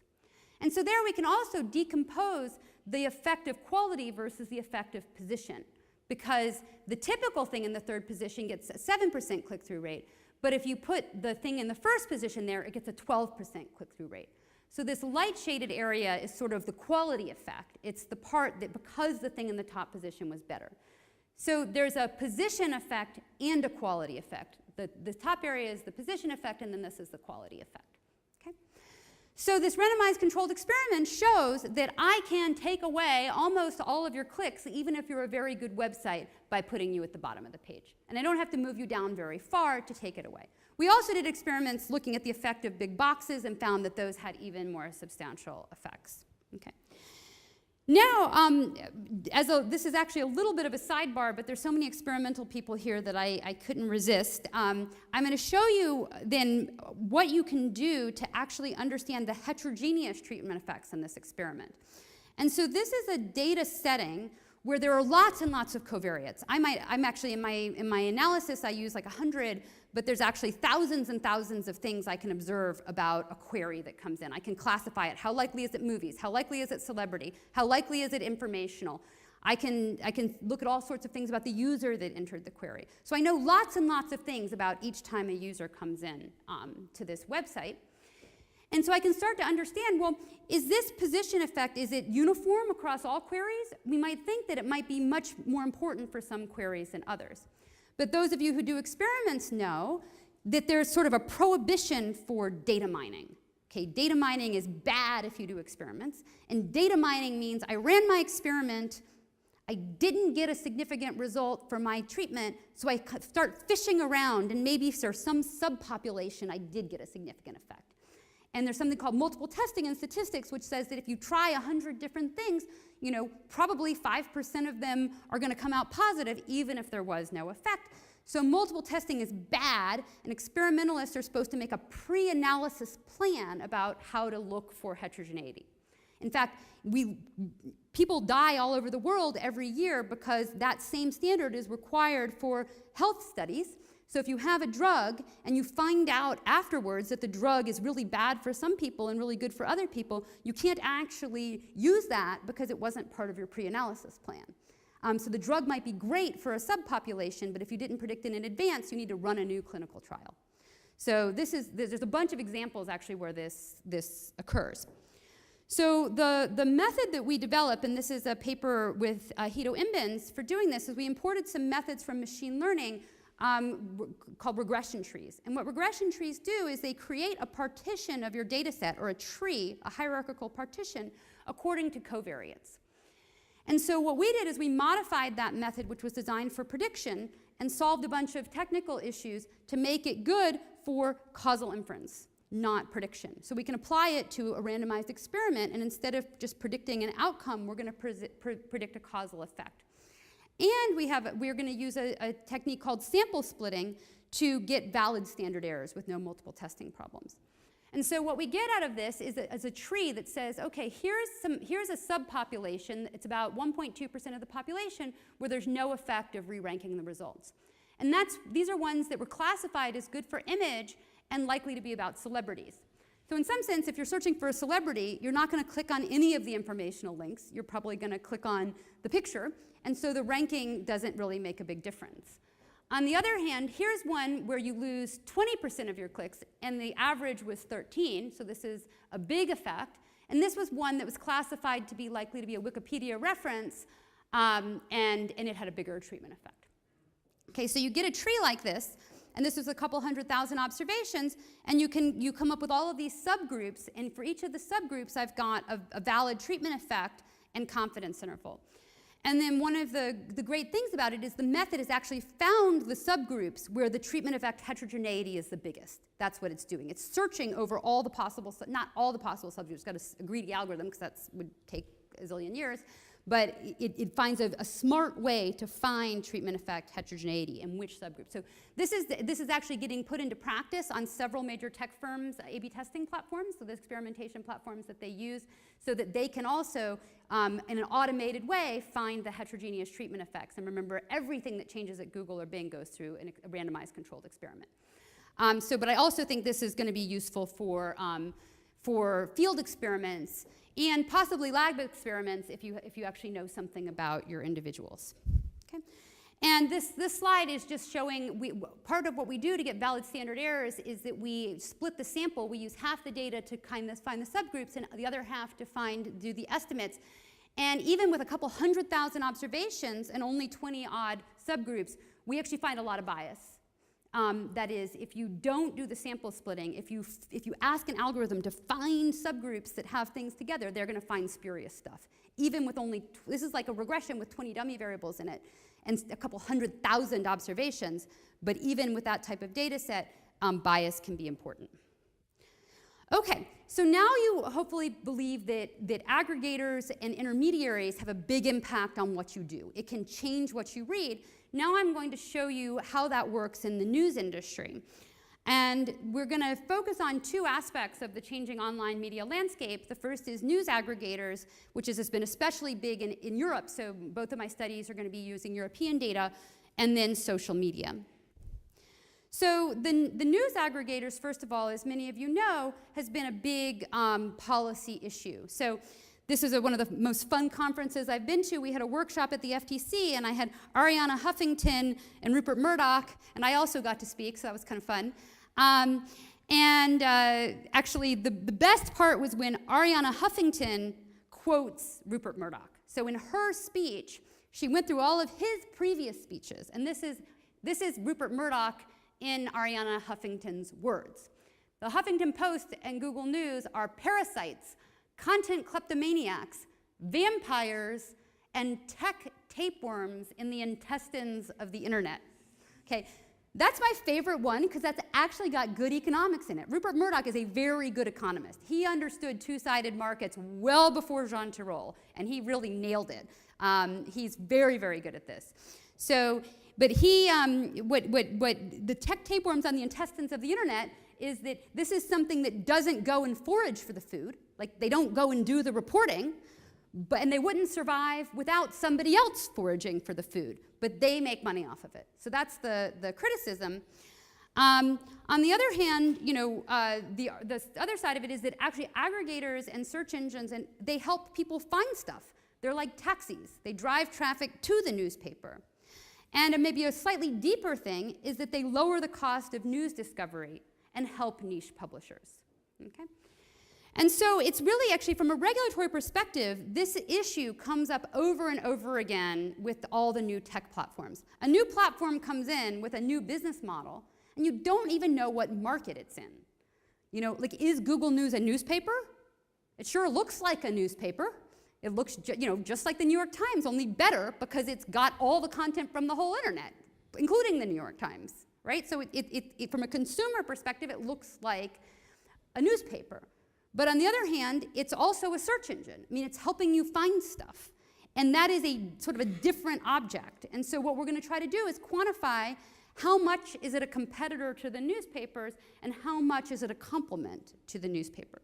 And so there we can also decompose the effective quality versus the effective position, because the typical thing in the 3rd position gets a 7% click-through rate, but if you put the thing in the 1st position there, it gets a 12% click-through rate. So this light shaded area is sort of the quality effect. It's the part that because the thing in the top position was better. So there's a position effect and a quality effect. The top area is the position effect, and then this is the quality effect. Okay? So this randomized controlled experiment shows that I can take away almost all of your clicks, even if you're a very good website, by putting you at the bottom of the page. And I don't have to move you down very far to take it away. We also did experiments looking at the effect of big boxes and found that those had even more substantial effects. Okay. Now, this is actually a little bit of a sidebar, but there's so many experimental people here that I couldn't resist. I'm going to show you then what you can do to actually understand the heterogeneous treatment effects in this experiment. And so this is a data setting where there are lots and lots of covariates. I'm actually, in my analysis, I use like 100, but there's actually thousands and thousands of things I can observe about a query that comes in. I can classify it. How likely is it movies? How likely is it celebrity? How likely is it informational? I can look at all sorts of things about the user that entered the query. So I know lots and lots of things about each time a user comes in to this website. And so I can start to understand, well, is this position effect, is it uniform across all queries? We might think that it might be much more important for some queries than others. But those of you who do experiments know that there's sort of a prohibition for data mining. Okay, data mining is bad if you do experiments. And data mining means I ran my experiment, I didn't get a significant result for my treatment, so I start fishing around, and maybe there's some subpopulation I did get a significant effect. And there's something called multiple testing in statistics, which says that if you try 100 different things, probably 5% of them are going to come out positive, even if there was no effect. So multiple testing is bad, and experimentalists are supposed to make a pre-analysis plan about how to look for heterogeneity. In fact, people die all over the world every year because that same standard is required for health studies. So if you have a drug and you find out afterwards that the drug is really bad for some people and really good for other people, you can't actually use that because it wasn't part of your pre-analysis plan. So the drug might be great for a subpopulation, but if you didn't predict it in advance, you need to run a new clinical trial. So there's a bunch of examples actually where this occurs. So the method that we develop, and this is a paper with Hito Imbens for doing this, is we imported some methods from machine learning called regression trees. And what regression trees do is they create a partition of your data set, or a tree, a hierarchical partition, according to covariance. And so what we did is we modified that method, which was designed for prediction, and solved a bunch of technical issues to make it good for causal inference, not prediction. So we can apply it to a randomized experiment, and instead of just predicting an outcome, we're going to predict a causal effect. And we're going to use a technique called sample splitting to get valid standard errors with no multiple testing problems. And so what we get out of this is a tree that says, okay, here's a subpopulation. It's about 1.2% of the population where there's no effect of re-ranking the results. And these are ones that were classified as good for image and likely to be about celebrities. So in some sense, if you're searching for a celebrity, you're not going to click on any of the informational links. You're probably going to click on the picture. And so the ranking doesn't really make a big difference. On the other hand, here's one where you lose 20% of your clicks, and the average was 13. So this is a big effect. And this was one that was classified to be likely to be a Wikipedia reference, and it had a bigger treatment effect. Okay, so you get a tree like this. And this was a couple 100,000 observations, and you come up with all of these subgroups, and for each of the subgroups, I've got a valid treatment effect and confidence interval. And then one of the great things about it is the method has actually found the subgroups where the treatment effect heterogeneity is the biggest. That's what it's doing. It's searching over all the possible, not all the possible subgroups, it's got a greedy algorithm, because that would take a zillion years. But it finds a smart way to find treatment effect heterogeneity in which subgroup. So this is actually getting put into practice on several major tech firms' A/B testing platforms, so the experimentation platforms that they use, so that they can also, in an automated way, find the heterogeneous treatment effects. And remember, everything that changes at Google or Bing goes through a randomized controlled experiment. But I also think this is going to be useful for field experiments and possibly lab experiments if you actually know something about your individuals. Okay? And this slide is just showing part of what we do to get valid standard errors is that we split the sample. We use half the data to kind of find the subgroups and the other half to do the estimates. And even with a couple 100,000 observations and only 20-odd subgroups, we actually find a lot of bias. That is, if you don't do the sample splitting, if you ask an algorithm to find subgroups that have things together, they're going to find spurious stuff. Even with this is like a regression with 20 dummy variables in it and a couple 100,000 observations, but even with that type of data set, bias can be important. Okay, so now you hopefully believe that aggregators and intermediaries have a big impact on what you do. It can change what you read. Now I'm going to show you how that works in the news industry. And we're going to focus on two aspects of the changing online media landscape. The first is news aggregators, which has been especially big in Europe. So both of my studies are going to be using European data, and then social media. So the news aggregators, first of all, as many of you know, has been a big policy issue. So this is one of the most fun conferences I've been to. We had a workshop at the FTC, and I had Arianna Huffington and Rupert Murdoch, and I also got to speak, so that was kind of fun. Actually, the best part was when Arianna Huffington quotes Rupert Murdoch. So in her speech, she went through all of his previous speeches, and this is Rupert Murdoch in Arianna Huffington's words. The Huffington Post and Google News are parasites, content kleptomaniacs, vampires, and tech tapeworms in the intestines of the internet. Okay, that's my favorite one because that's actually got good economics in it. Rupert Murdoch is a very good economist. He understood two-sided markets well before Jean Tirole, and he really nailed it. He's very, very good at this. So, but he, what the tech tapeworms on the intestines of the internet is that this is something that doesn't go and forage for the food. Like, they don't go and do the reporting, and they wouldn't survive without somebody else foraging for the food, but they make money off of it. So that's the criticism. On the other hand, you know, the other side of it is that actually aggregators and search engines, and they help people find stuff. They're like taxis. They drive traffic to the newspaper. And maybe a slightly deeper thing is that they lower the cost of news discovery and help niche publishers. Okay? And so it's really actually, from a regulatory perspective, this issue comes up over and over again with all the new tech platforms. A new platform comes in with a new business model, and you don't even know what market it's in. You know, like, is Google News a newspaper? It sure looks like a newspaper. It looks, you know, just like the New York Times, only better because it's got all the content from the whole internet, including the New York Times, right? So it from a consumer perspective, it looks like a newspaper. But on the other hand, it's also a search engine. I mean, it's helping you find stuff. And that is a sort of a different object. And so what we're going to try to do is quantify how much is it a competitor to the newspapers and how much is it a complement to the newspapers.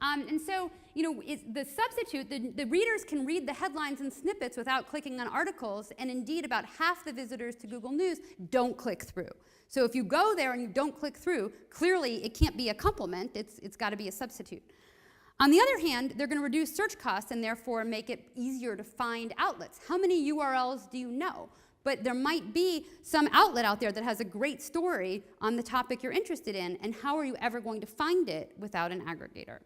And so, you know, the substitute, the readers can read the headlines and snippets without clicking on articles, and indeed about half the visitors to Google News don't click through. So if you go there and you don't click through, clearly it can't be a complement, it's got to be a substitute. On the other hand, they're going to reduce search costs and therefore make it easier to find outlets. How many URLs do you know? But there might be some outlet out there that has a great story on the topic you're interested in, and how are you ever going to find it without an aggregator?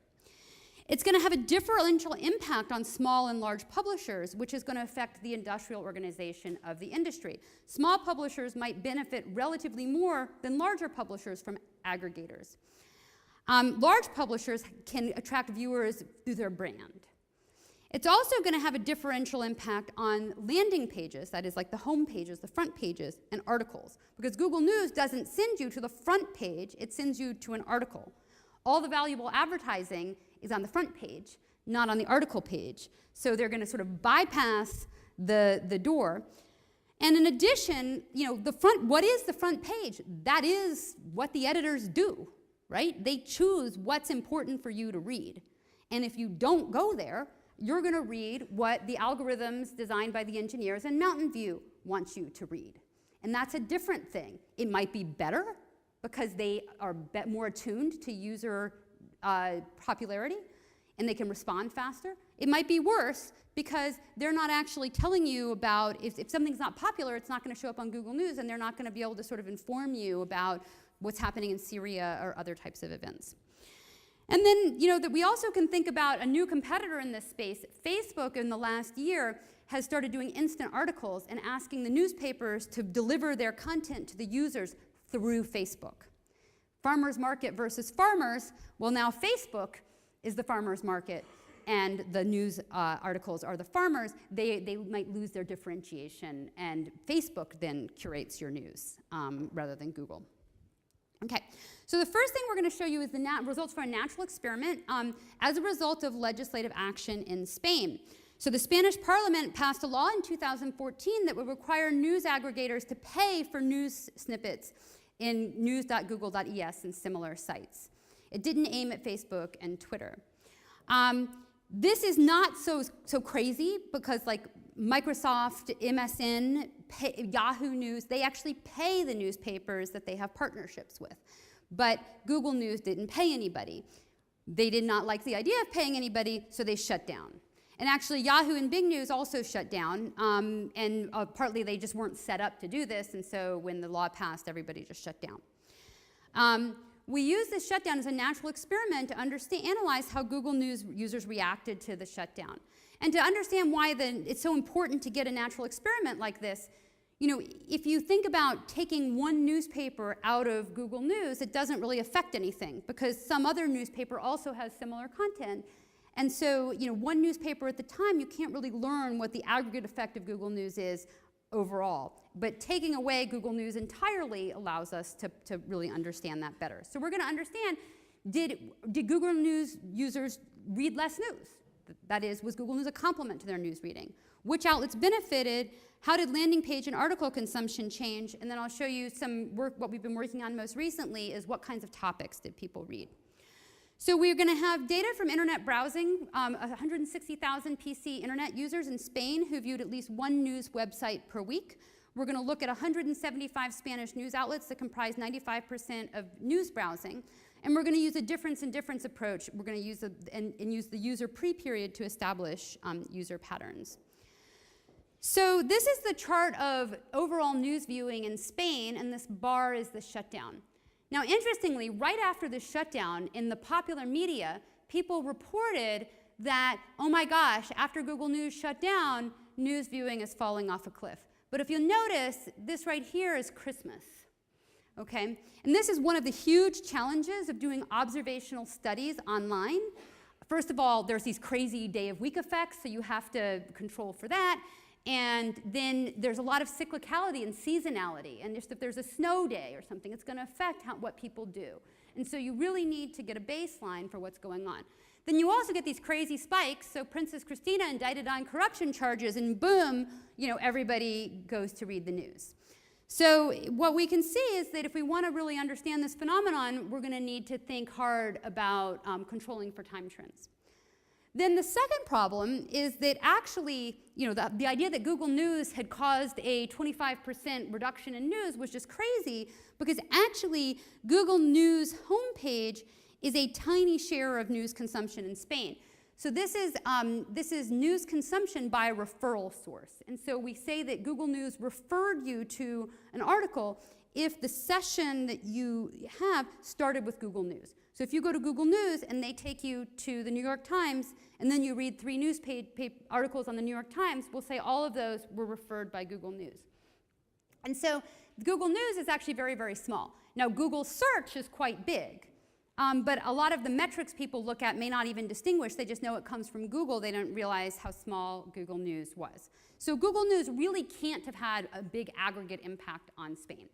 It's going to have a differential impact on small and large publishers, which is going to affect the industrial organization of the industry. Small publishers might benefit relatively more than larger publishers from aggregators. Large publishers can attract viewers through their brand. It's also going to have a differential impact on landing pages, that is like the home pages, the front pages, and articles. Because Google News doesn't send you to the front page, it sends you to an article. All the valuable advertising is on the front page, not on the article page. So they're going to sort of bypass the door. And in addition, you know, what is the front page? That is what the editors do, right? They choose what's important for you to read. And if you don't go there, you're going to read what the algorithms designed by the engineers in Mountain View want you to read. And that's a different thing. It might be better because they are more attuned to user popularity and they can respond faster. It might be worse because they're not actually telling you about, if something's not popular, it's not going to show up on Google News, and they're not going to be able to sort of inform you about what's happening in Syria or other types of events. And then, you know, that we also can think about a new competitor in this space. Facebook in the last year has started doing instant articles and asking the newspapers to deliver their content to the users through Facebook. Farmers market versus farmers, well, now Facebook is the farmers market and the news articles are the farmers. They might lose their differentiation, and Facebook then curates your news rather than Google. Okay, so the first thing we're going to show you is the results for a natural experiment as a result of legislative action in Spain. So the Spanish Parliament passed a law in 2014 that would require news aggregators to pay for news snippets in news.google.es and similar sites. It didn't aim at Facebook and Twitter. This is not so crazy because, like, Microsoft, MSN, Yahoo News, they actually pay the newspapers that they have partnerships with. But Google News didn't pay anybody. They did not like the idea of paying anybody, so they shut down. And actually, Yahoo and Bing News also shut down, and partly they just weren't set up to do this, and so when the law passed, everybody just shut down. We use this shutdown as a natural experiment to analyze how Google News users reacted to the shutdown. And to understand why it's so important to get a natural experiment like this, you know, if you think about taking one newspaper out of Google News, it doesn't really affect anything because some other newspaper also has similar content. And so, one newspaper at the time, you can't really learn what the aggregate effect of Google News is overall. But taking away Google News entirely allows us to really understand that better. So we're going to understand, did Google News users read less news? That is, was Google News a complement to their news reading? Which outlets benefited? How did landing page and article consumption change? And then I'll show you some work, what we've been working on most recently is what kinds of topics did people read? So we're going to have data from internet browsing, 160,000 PC internet users in Spain who viewed at least one news website per week. We're going to look at 175 Spanish news outlets that comprise 95% of news browsing. And we're going to use a difference in difference approach. We're going to use use the user pre-period to establish user patterns. So this is the chart of overall news viewing in Spain, and this bar is the shutdown. Now, interestingly, right after the shutdown, in the popular media, people reported that, oh my gosh, after Google News shut down, news viewing is falling off a cliff. But if you'll notice, this right here is Christmas, okay? And this is one of the huge challenges of doing observational studies online. First of all, there's these crazy day of week effects, so you have to control for that. And then there's a lot of cyclicality and seasonality. And just if there's a snow day or something, it's going to affect what people do. And so you really need to get a baseline for what's going on. Then you also get these crazy spikes. So Princess Christina indicted on corruption charges, and boom, everybody goes to read the news. So what we can see is that if we want to really understand this phenomenon, we're going to need to think hard about controlling for time trends. Then the second problem is that actually, the idea that Google News had caused a 25% reduction in news was just crazy, because actually Google News homepage is a tiny share of news consumption in Spain. So this is news consumption by a referral source. And so we say that Google News referred you to an article if the session that you have started with Google News. So if you go to Google News and they take you to the New York Times, and then you read 3 news articles on the New York Times, we'll say all of those were referred by Google News. And so Google News is actually very, very small. Now, Google search is quite big, but a lot of the metrics people look at may not even distinguish. They just know it comes from Google. They don't realize how small Google News was. So Google News really can't have had a big aggregate impact on Spain.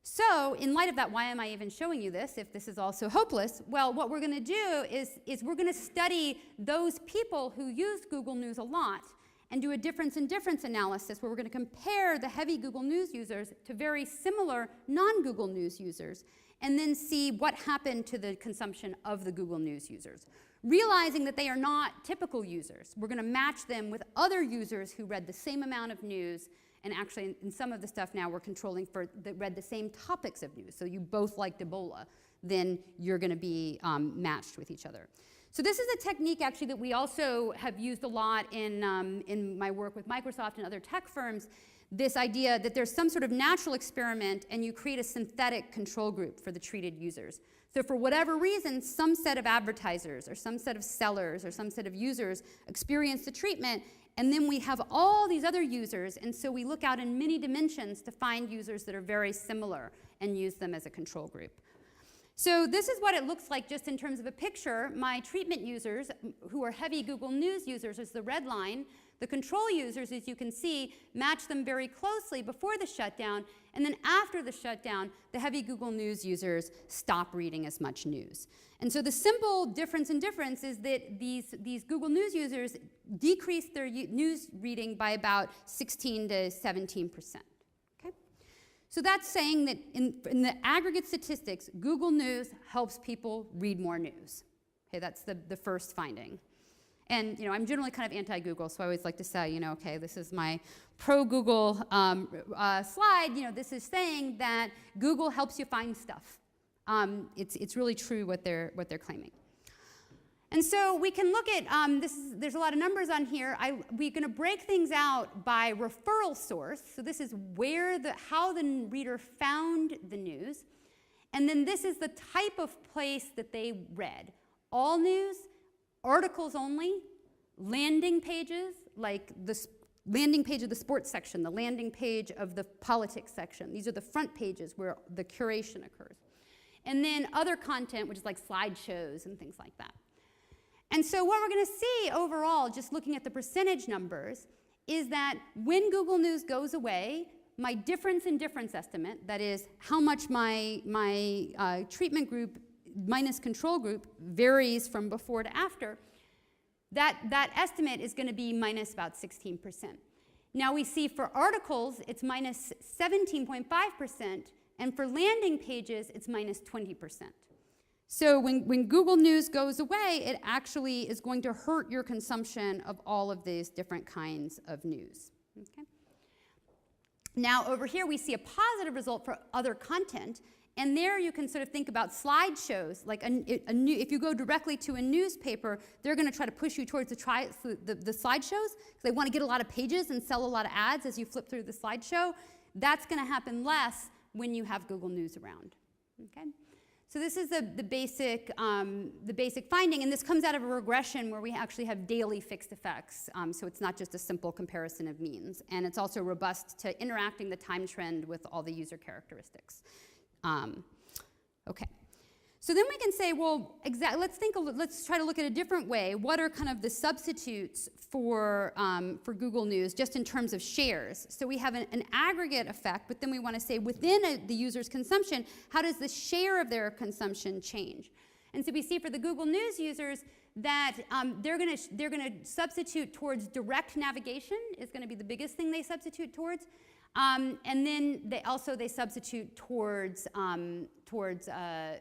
So in light of that, why am I even showing you this if this is all so hopeless? Well, what we're going to do is we're going to study those people who use Google News a lot and do a difference in difference analysis where we're going to compare the heavy Google News users to very similar non-Google News users and then see what happened to the consumption of the Google News users. Realizing that they are not typical users, we're going to match them with other users who read the same amount of news. And actually, in some of the stuff now, we're controlling for that read the same topics of news. So you both liked Ebola, then you're going to be matched with each other. So this is a technique, actually, that we also have used a lot in my work with Microsoft and other tech firms, this idea that there's some sort of natural experiment, and you create a synthetic control group for the treated users. So for whatever reason, some set of advertisers, or some set of sellers, or some set of users experience the treatment, and then we have all these other users, and so we look out in many dimensions to find users that are very similar and use them as a control group. So this is what it looks like just in terms of a picture. My treatment users, who are heavy Google News users, is the red line. The control users, as you can see, match them very closely before the shutdown, and then after the shutdown, the heavy Google News users stop reading as much news. And so the simple difference in difference is that these Google News users decrease their news reading by about 16 to 17%. Okay? So that's saying that in the aggregate statistics, Google News helps people read more news. Okay, that's the first finding. And I'm generally kind of anti-Google, so I always like to say, okay, this is my pro-Google slide. This is saying that Google helps you find stuff. It's really true what they're claiming. And so we can look at there's a lot of numbers on here. We're going to break things out by referral source. So this is how the reader found the news, and then this is the type of place that they read: all news, articles only, landing pages, like the landing page of the sports section, the landing page of the politics section. These are the front pages where the curation occurs. And then other content, which is like slideshows and things like that. And so what we're going to see overall, just looking at the percentage numbers, is that when Google News goes away, my difference in difference estimate, that is how much my treatment group minus control group varies from before to after, that estimate is going to be minus about 16%. Now we see for articles, it's minus 17.5%, and for landing pages, it's minus 20%. So when Google News goes away, it actually is going to hurt your consumption of all of these different kinds of news. Okay? Now over here, we see a positive result for other content, and there you can sort of think about slideshows. Like if you go directly to a newspaper, they're going to try to push you towards the slideshows because they want to get a lot of pages and sell a lot of ads as you flip through the slideshow. That's going to happen less when you have Google News around. Okay? So this is the basic finding, and this comes out of a regression where we actually have daily fixed effects. So it's not just a simple comparison of means, and it's also robust to interacting the time trend with all the user characteristics. Okay, so then we can say, well, let's try to look at a different way. What are kind of the substitutes for Google News, just in terms of shares? So we have an aggregate effect, but then we want to say within the user's consumption, how does the share of their consumption change? And so we see for the Google News users that they're going to substitute towards direct navigation is going to be the biggest thing they substitute towards. And then they substitute towards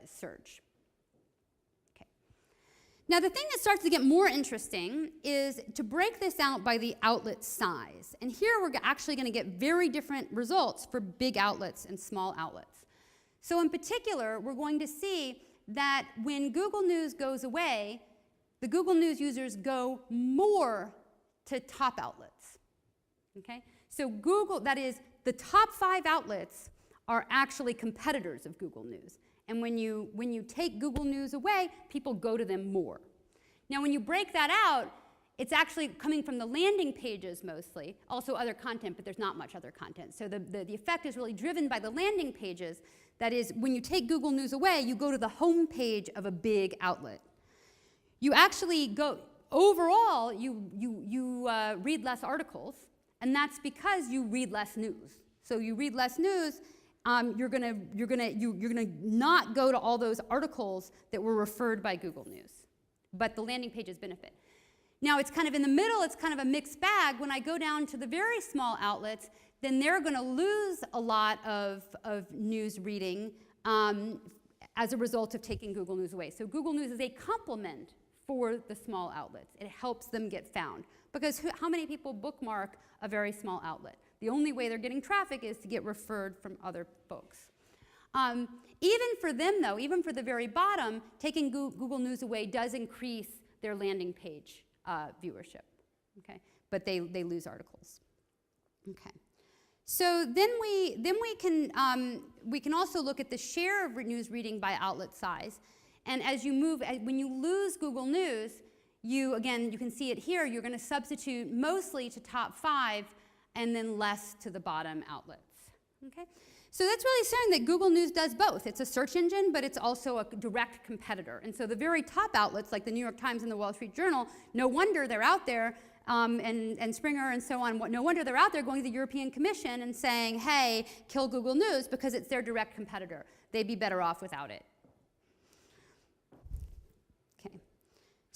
search. Okay. Now the thing that starts to get more interesting is to break this out by the outlet size. And here we're actually going to get very different results for big outlets and small outlets. So in particular, we're going to see that when Google News goes away, the Google News users go more to top outlets. Okay? So Google, that is, the top 5 outlets are actually competitors of Google News. And when you take Google News away, people go to them more. Now when you break that out, it's actually coming from the landing pages mostly, also other content, but there's not much other content. So the effect is really driven by the landing pages. That is, when you take Google News away, you go to the home page of a big outlet. You actually go, overall, you read less articles, and that's because you read less news. So you read less news, you're gonna not go to all those articles that were referred by Google News. But the landing pages benefit. Now it's kind of in the middle, it's kind of a mixed bag. When I go down to the very small outlets, then they're gonna lose a lot of news reading as a result of taking Google News away. So Google News is a complement for the small outlets. It helps them get found. Because how many people bookmark a very small outlet? The only way they're getting traffic is to get referred from other folks. Even for them, though, even for the very bottom, taking Google News away does increase their landing page viewership. Okay? But they lose articles. Okay. So then we can also look at the share of news reading by outlet size. And as you move, when you lose Google News, you can see it here, you're going to substitute mostly to top 5 and then less to the bottom outlets. Okay? So that's really saying that Google News does both. It's a search engine, but it's also a direct competitor. And so the very top outlets, like the New York Times and the Wall Street Journal, no wonder they're out there, and Springer and so on, no wonder they're out there going to the European Commission and saying, hey, kill Google News, because it's their direct competitor. They'd be better off without it.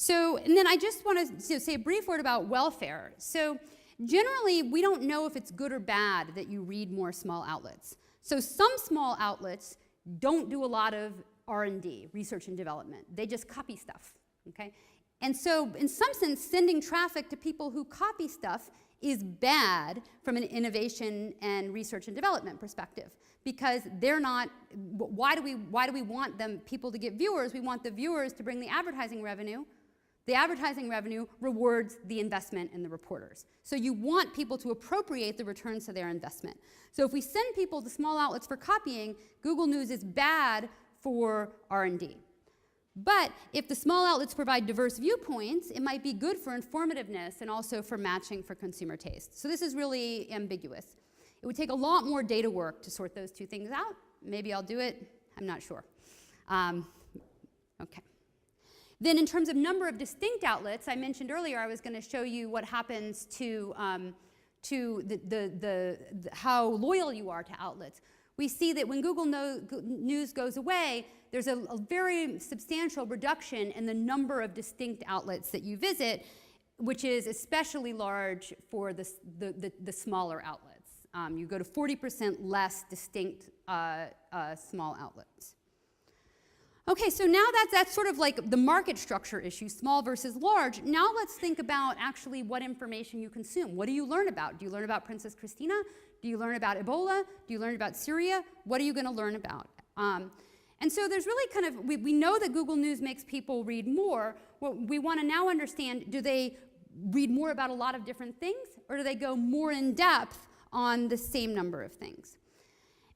So, and then I just want to say a brief word about welfare. So generally, we don't know if it's good or bad that you read more small outlets. So some small outlets don't do a lot of R&D, research and development. They just copy stuff, okay? And so in some sense, sending traffic to people who copy stuff is bad from an innovation and research and development perspective, because they're not, why do we want people to get viewers? We want the viewers to bring the advertising revenue. The advertising revenue rewards the investment in the reporters. So you want people to appropriate the returns to their investment. So if we send people to small outlets for copying, Google News is bad for R&D. But if the small outlets provide diverse viewpoints, it might be good for informativeness and also for matching for consumer taste. So this is really ambiguous. It would take a lot more data work to sort those two things out. Maybe I'll do it. I'm not sure. Okay. Then in terms of number of distinct outlets, I mentioned earlier I was going to show you what happens to how loyal you are to outlets. We see that when Google News goes away, there's a very substantial reduction in the number of distinct outlets that you visit, which is especially large for the smaller outlets. You go to 40% less distinct small outlets. Okay, so now that's sort of like the market structure issue, small versus large. Now let's think about actually what information you consume. What do you learn about? Do you learn about Princess Christina? Do you learn about Ebola? Do you learn about Syria? What are you going to learn about? And so there's really kind of, we know that Google News makes people read more. What we want to now understand, do they read more about a lot of different things, or do they go more in depth on the same number of things?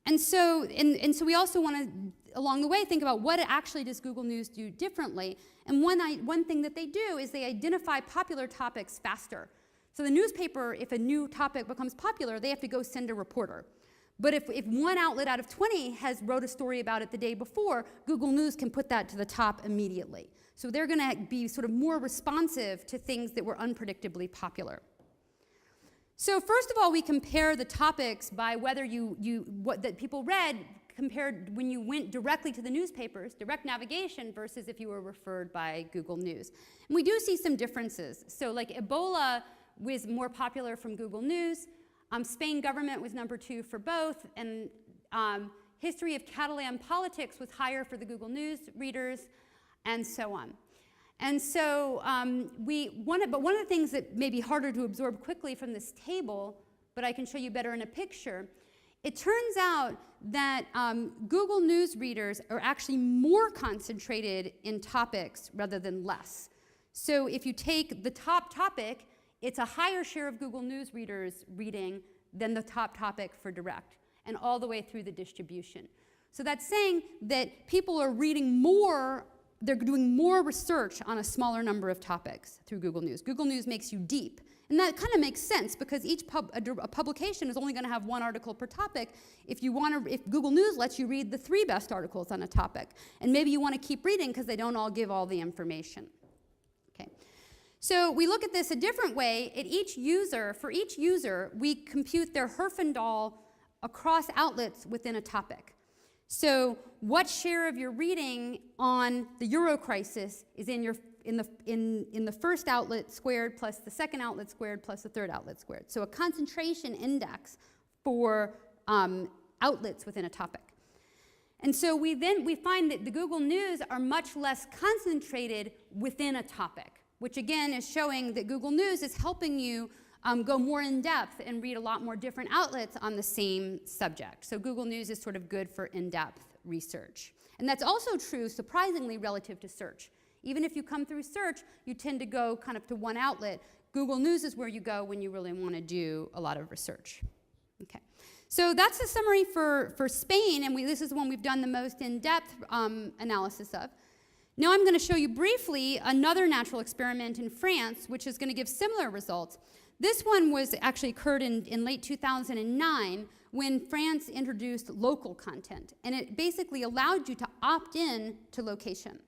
And so we also want to, along the way, think about what actually does Google News do differently. And one thing that they do is they identify popular topics faster. So the newspaper, if a new topic becomes popular, they have to go send a reporter. But if one outlet out of 20 has wrote a story about it the day before, Google News can put that to the top immediately. So they're going to be sort of more responsive to things that were unpredictably popular. So first of all, we compare the topics by whether what that people read compared when you went directly to the newspapers, direct navigation, versus if you were referred by Google News. And we do see some differences. So like Ebola was more popular from Google News. Spain government was number 2 for both. And history of Catalan politics was higher for the Google News readers, and so on. And so one of the things that may be harder to absorb quickly from this table, but I can show you better in a picture, it turns out that Google News readers are actually more concentrated in topics rather than less. So if you take the top topic, it's a higher share of Google News readers reading than the top topic for direct, and all the way through the distribution. So that's saying that people are reading more. They're doing more research on a smaller number of topics through Google News. Google News makes you deep. And that kind of makes sense because each a publication is only going to have one article per topic. If Google News lets you read the 3 best articles on a topic, and maybe you want to keep reading because they don't all give all the information. Okay. So we look at this a different way. For each user, we compute their Herfindahl across outlets within a topic. So what share of your reading on the Euro crisis is in the first outlet squared plus the second outlet squared plus the third outlet squared? So a concentration index for outlets within a topic. And so we find that the Google News are much less concentrated within a topic, which again is showing that Google News is helping you go more in depth and read a lot more different outlets on the same subject. So Google News is sort of good for in-depth research. And that's also true, surprisingly, relative to search. Even if you come through search, you tend to go kind of to one outlet. Google News is where you go when you really want to do a lot of research. Okay. So that's the summary for Spain, and this is the one we've done the most in-depth analysis of. Now I'm going to show you briefly another natural experiment in France, which is going to give similar results. This one was actually occurred in late 2009 when France introduced local content, and it basically allowed you to opt in to location.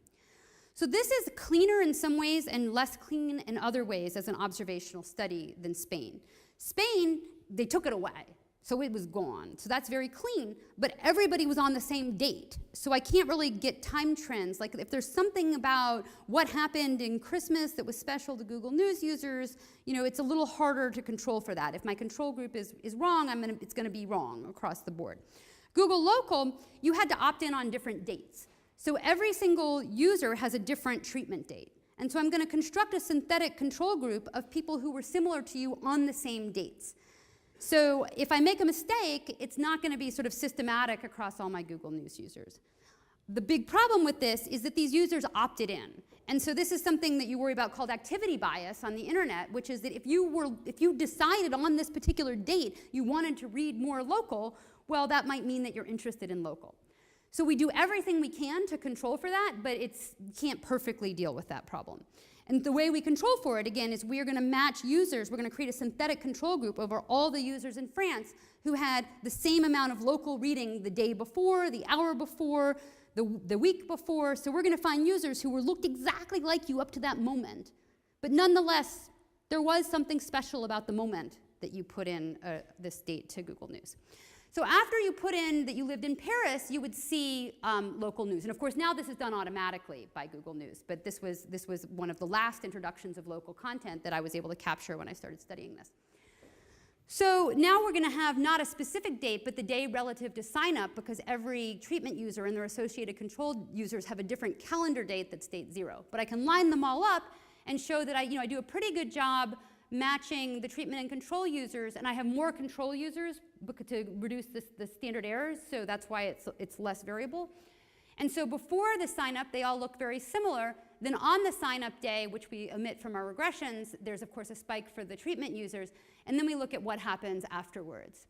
So this is cleaner in some ways and less clean in other ways as an observational study than Spain. Spain, they took it away, so it was gone. So that's very clean, but everybody was on the same date. So I can't really get time trends. Like if there's something about what happened in Christmas that was special to Google News users, it's a little harder to control for that. If my control group is wrong, it's going to be wrong across the board. Google Local, you had to opt in on different dates. So every single user has a different treatment date. And so I'm going to construct a synthetic control group of people who were similar to you on the same dates. So if I make a mistake, it's not going to be sort of systematic across all my Google News users. The big problem with this is that these users opted in. And so this is something that you worry about called activity bias on the internet, which is that if you decided on this particular date you wanted to read more local, well, that might mean that you're interested in local. So we do everything we can to control for that, but you can't perfectly deal with that problem. And the way we control for it, again, is we're going to match users. We're going to create a synthetic control group over all the users in France who had the same amount of local reading the day before, the hour before, the week before. So we're going to find users who looked exactly like you up to that moment. But nonetheless, there was something special about the moment that you put in this date to Google News. So after you put in that you lived in Paris, you would see local news. And of course, now this is done automatically by Google News. But this was one of the last introductions of local content that I was able to capture when I started studying this. So now we're going to have not a specific date, but the day relative to sign up, because every treatment user and their associated control users have a different calendar date that's date 0. But I can line them all up and show that I do a pretty good job matching the treatment and control users, and I have more control users to reduce the standard errors, so that's why it's less variable. And so before the sign up, they all look very similar. Then on the sign up day, which we omit from our regressions, there's of course a spike for the treatment users, and then we look at what happens afterwards.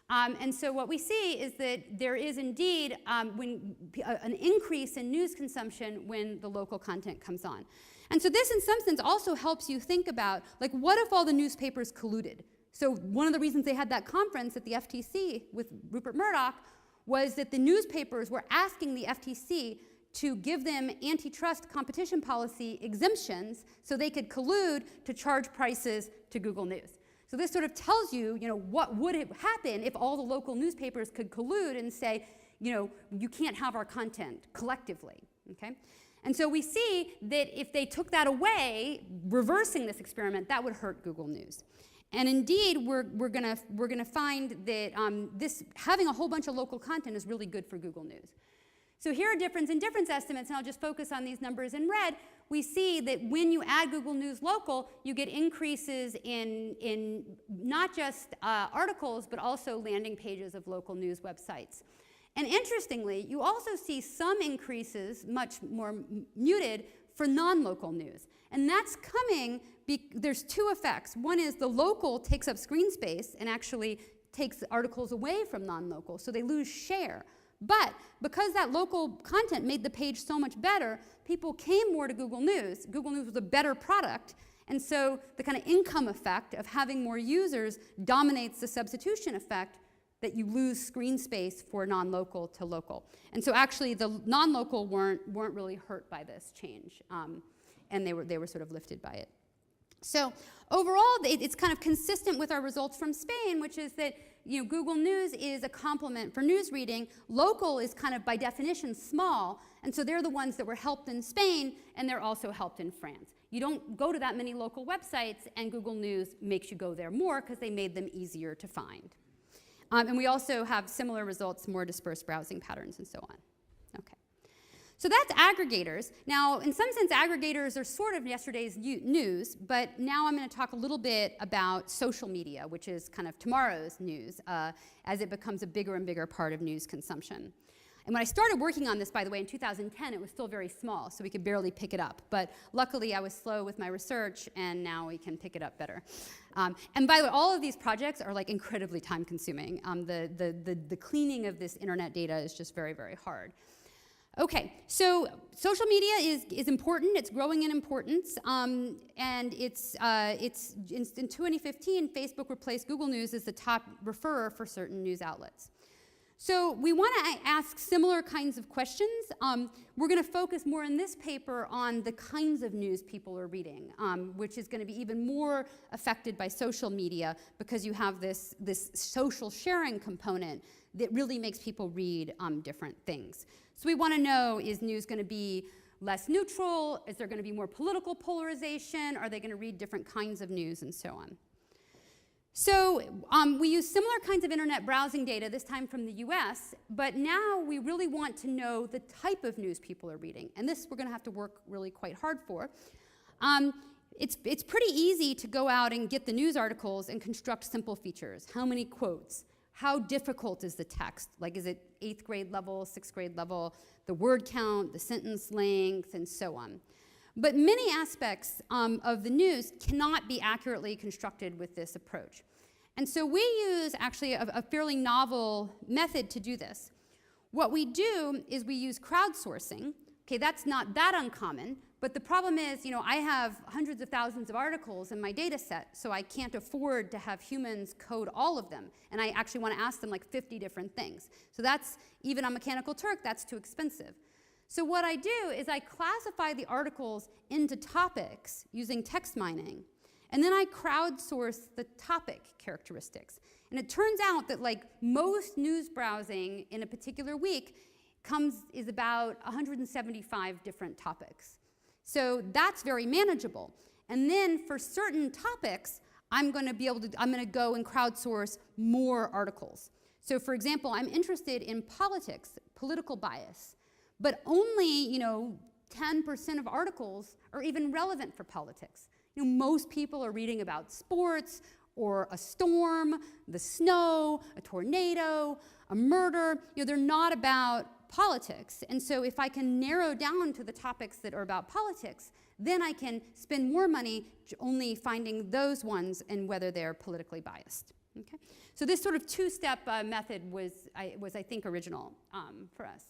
And so what we see is that there is indeed an increase in news consumption when the local content comes on. And so this, in some sense, also helps you think about, like, what if all the newspapers colluded? So one of the reasons they had that conference at the FTC with Rupert Murdoch was that the newspapers were asking the FTC to give them antitrust competition policy exemptions so they could collude to charge prices to Google News. So this sort of tells you, what would happen if all the local newspapers could collude and say, you can't have our content collectively, okay? And so we see that if they took that away, reversing this experiment, that would hurt Google News. And indeed, we're gonna find that this having a whole bunch of local content is really good for Google News. So here are difference in difference estimates, and I'll just focus on these numbers in red. We see that when you add Google News Local, you get increases in not just articles, but also landing pages of local news websites. And interestingly, you also see some increases, much more muted, for non-local news. And that's coming, there's two effects. One is the local takes up screen space and actually takes articles away from non-local, so they lose share. But because that local content made the page so much better, people came more to Google News. Google News was a better product, and so the kind of income effect of having more users dominates the substitution effect that you lose screen space for non-local to local. And so actually the non-local weren't really hurt by this change, and they were sort of lifted by it. So overall, it's kind of consistent with our results from Spain, which is that Google News is a complement for news reading. Local is kind of by definition small, and so they're the ones that were helped in Spain, and they're also helped in France. You don't go to that many local websites, and Google News makes you go there more because they made them easier to find. And we also have similar results, more dispersed browsing patterns and so on. Okay. So that's aggregators. Now, in some sense, aggregators are sort of yesterday's news, but now I'm going to talk a little bit about social media, which is kind of tomorrow's news, as it becomes a bigger and bigger part of news consumption. And when I started working on this, by the way, in 2010, it was still very small, so we could barely pick it up. But luckily, I was slow with my research, and now we can pick it up better. And by the way, all of these projects are like incredibly time-consuming. The cleaning of this internet data is just very, very hard. Okay, so social media is important. It's growing in importance, and in 2015, Facebook replaced Google News as the top referrer for certain news outlets. So we want to ask similar kinds of questions. We're going to focus more in this paper on the kinds of news people are reading, which is going to be even more affected by social media because you have this social sharing component that really makes people read different things. So we want to know, is news going to be less neutral? Is there going to be more political polarization? Are they going to read different kinds of news and so on? So we use similar kinds of internet browsing data, this time from the US, but now we really want to know the type of news people are reading. And this we're going to have to work really quite hard for. It's pretty easy to go out and get the news articles and construct simple features. How many quotes? How difficult is the text? Like, is it 8th grade level, 6th grade level? The word count, the sentence length, and so on. But many aspects of the news cannot be accurately constructed with this approach. And so we use actually a fairly novel method to do this. What we do is we use crowdsourcing. Okay, that's not that uncommon, but the problem is, I have hundreds of thousands of articles in my data set, so I can't afford to have humans code all of them. And I actually want to ask them like 50 different things. So that's, even on Mechanical Turk, that's too expensive. So what I do is I classify the articles into topics using text mining, and then I crowdsource the topic characteristics. And it turns out that like most news browsing in a particular week is about 175 different topics. So that's very manageable. And then for certain topics, I'm going to go and crowdsource more articles. So for example, I'm interested in politics, political bias, but only 10% of articles are even relevant for politics. Most people are reading about sports or a storm, the snow, a tornado, a murder. They're not about politics. And so if I can narrow down to the topics that are about politics, then I can spend more money only finding those ones and whether they're politically biased. Okay? So this sort of two-step method was, I think, original for us.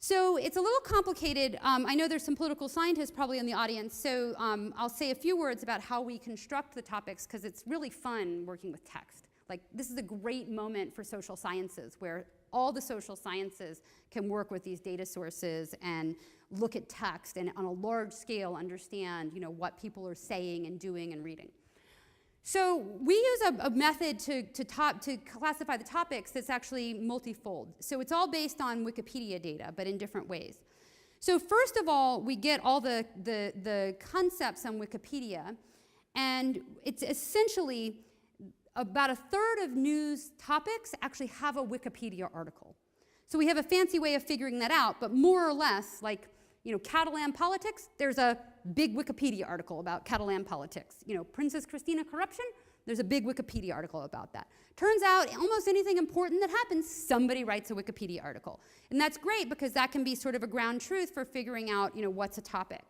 So it's a little complicated. I know there's some political scientists probably in the audience, so I'll say a few words about how we construct the topics, because it's really fun working with text. Like, this is a great moment for social sciences, where all the social sciences can work with these data sources and look at text and on a large scale understand what people are saying and doing and reading. So we use a method to classify the topics that's actually multifold. So it's all based on Wikipedia data, but in different ways. So first of all, we get all the concepts on Wikipedia, and it's essentially about a third of news topics actually have a Wikipedia article. So we have a fancy way of figuring that out, but more or less, like, Catalan politics, there's a big Wikipedia article about Catalan politics. Princess Christina corruption, there's a big Wikipedia article about that. Turns out almost anything important that happens, somebody writes a Wikipedia article. And that's great because that can be sort of a ground truth for figuring out, what's a topic.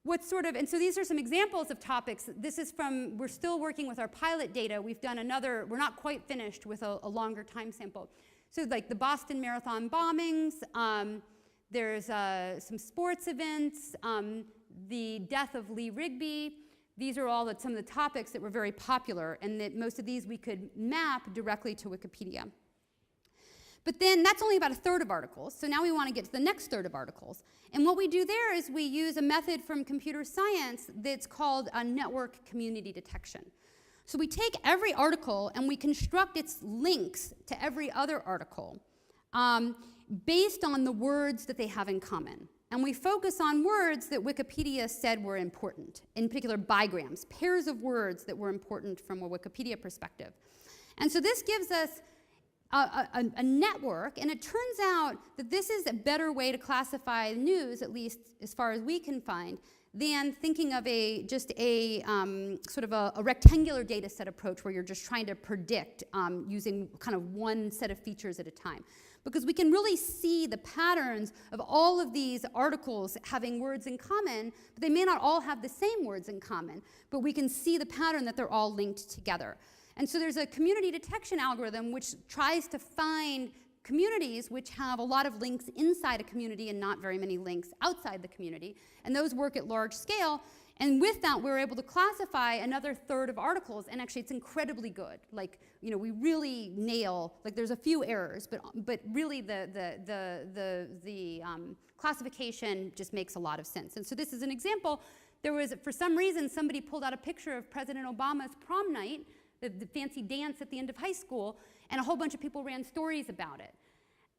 And so these are some examples of topics. This is we're still working with our pilot data. We've done we're not quite finished with a longer time sample. So like the Boston Marathon bombings, there's some sports events, the death of Lee Rigby. These are all some of the topics that were very popular, and that most of these we could map directly to Wikipedia. But then that's only about a third of articles, so now we want to get to the next third of articles. And what we do there is we use a method from computer science that's called a network community detection. So we take every article and we construct its links to every other article based on the words that they have in common. And we focus on words that Wikipedia said were important, in particular bigrams, pairs of words that were important from a Wikipedia perspective. And so this gives us a network, and it turns out that this is a better way to classify news, at least as far as we can find, than thinking of just a sort of a rectangular data set approach where you're just trying to predict using kind of one set of features at a time. Because we can really see the patterns of all of these articles having words in common, but they may not all have the same words in common, but we can see the pattern that they're all linked together. And so there's a community detection algorithm which tries to find communities which have a lot of links inside a community and not very many links outside the community, and those work at large scale. And with that, we're able to classify another third of articles, and actually it's incredibly good. Like, we really nail, like there's a few errors, but really the classification just makes a lot of sense. And so this is an example. There was, for some reason, somebody pulled out a picture of President Obama's prom night, the fancy dance at the end of high school, and a whole bunch of people ran stories about it.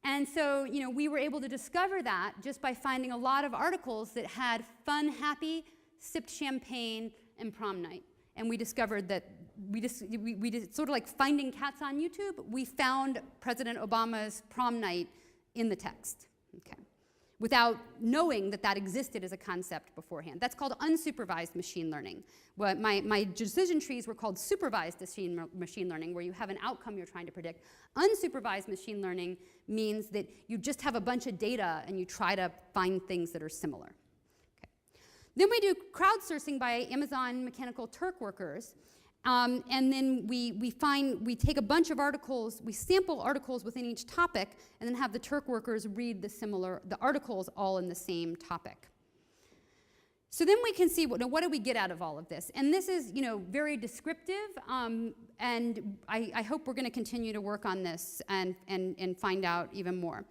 And so, we were able to discover that just by finding a lot of articles that had fun, happy, sipped champagne, and prom night. And we discovered that we did sort of like finding cats on YouTube. We found President Obama's prom night in the text, okay, without knowing that existed as a concept beforehand. That's called unsupervised machine learning. Well, my decision trees were called supervised machine learning, where you have an outcome you're trying to predict. Unsupervised machine learning means that you just have a bunch of data and you try to find things that are similar. Then we do crowdsourcing by Amazon Mechanical Turk workers, and then we take a bunch of articles, we sample articles within each topic, and then have the Turk workers read the articles all in the same topic. So then we can see, what do we get out of all of this? And this is, very descriptive, and I hope we're going to continue to work on this and find out even more.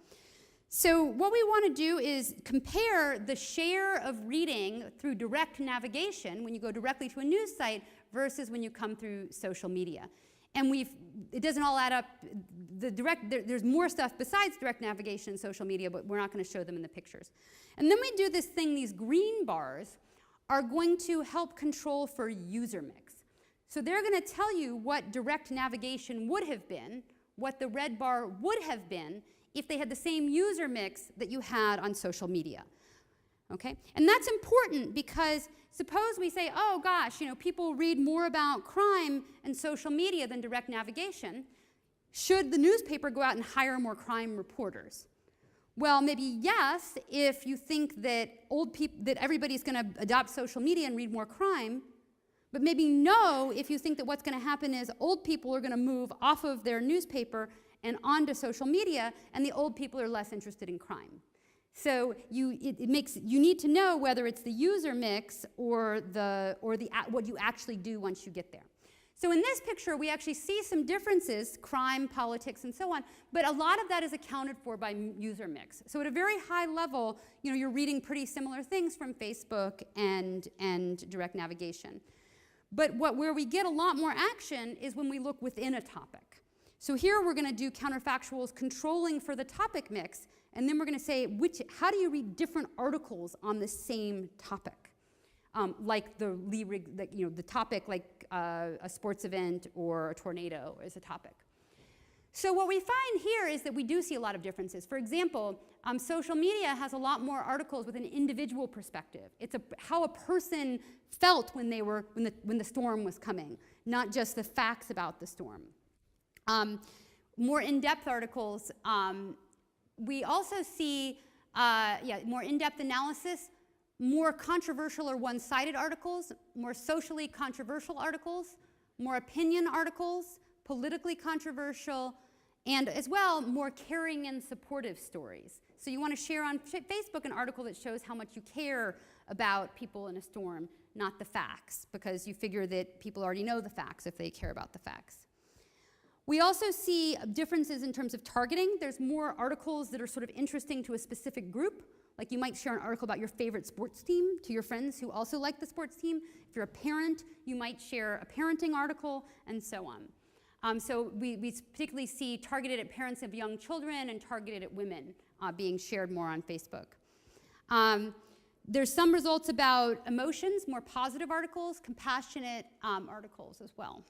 So what we want to do is compare the share of reading through direct navigation when you go directly to a news site versus when you come through social media. And it doesn't all add up. There's more stuff besides direct navigation and social media, but we're not going to show them in the pictures. And then we do this thing, these green bars are going to help control for user mix. So they're going to tell you what direct navigation would have been, what the red bar would have been, if they had the same user mix that you had on social media. Okay? And that's important because suppose we say, oh gosh, people read more about crime and social media than direct navigation. Should the newspaper go out and hire more crime reporters? Well, maybe yes, if you think that that everybody's going to adopt social media and read more crime, but maybe no if you think that what's going to happen is old people are going to move off of their newspaper and onto social media, and the old people are less interested in crime. So you need to know whether it's the user mix or what you actually do once you get there. So in this picture, we actually see some differences, crime, politics, and so on, but a lot of that is accounted for by user mix. So at a very high level, you're reading pretty similar things from Facebook and direct navigation. But where we get a lot more action is when we look within a topic. So here we're going to do counterfactuals controlling for the topic mix, and then we're going to say how do you read different articles on the same topic, like the topic like a sports event or a tornado is a topic. So what we find here is that we do see a lot of differences. For example, social media has a lot more articles with an individual perspective. It's how a person felt when the storm was coming, not just the facts about the storm. More in-depth articles. We also see more in-depth analysis, more controversial or one-sided articles, more socially controversial articles, more opinion articles, politically controversial, and as well, more caring and supportive stories. So you want to share on Facebook an article that shows how much you care about people in a storm, not the facts, because you figure that people already know the facts if they care about the facts. We also see differences in terms of targeting. There's more articles that are sort of interesting to a specific group. Like you might share an article about your favorite sports team to your friends who also like the sports team. If you're a parent, you might share a parenting article, and so on. So we particularly see targeted at parents of young children and targeted at women being shared more on Facebook. There's some results about emotions, more positive articles, compassionate articles as well.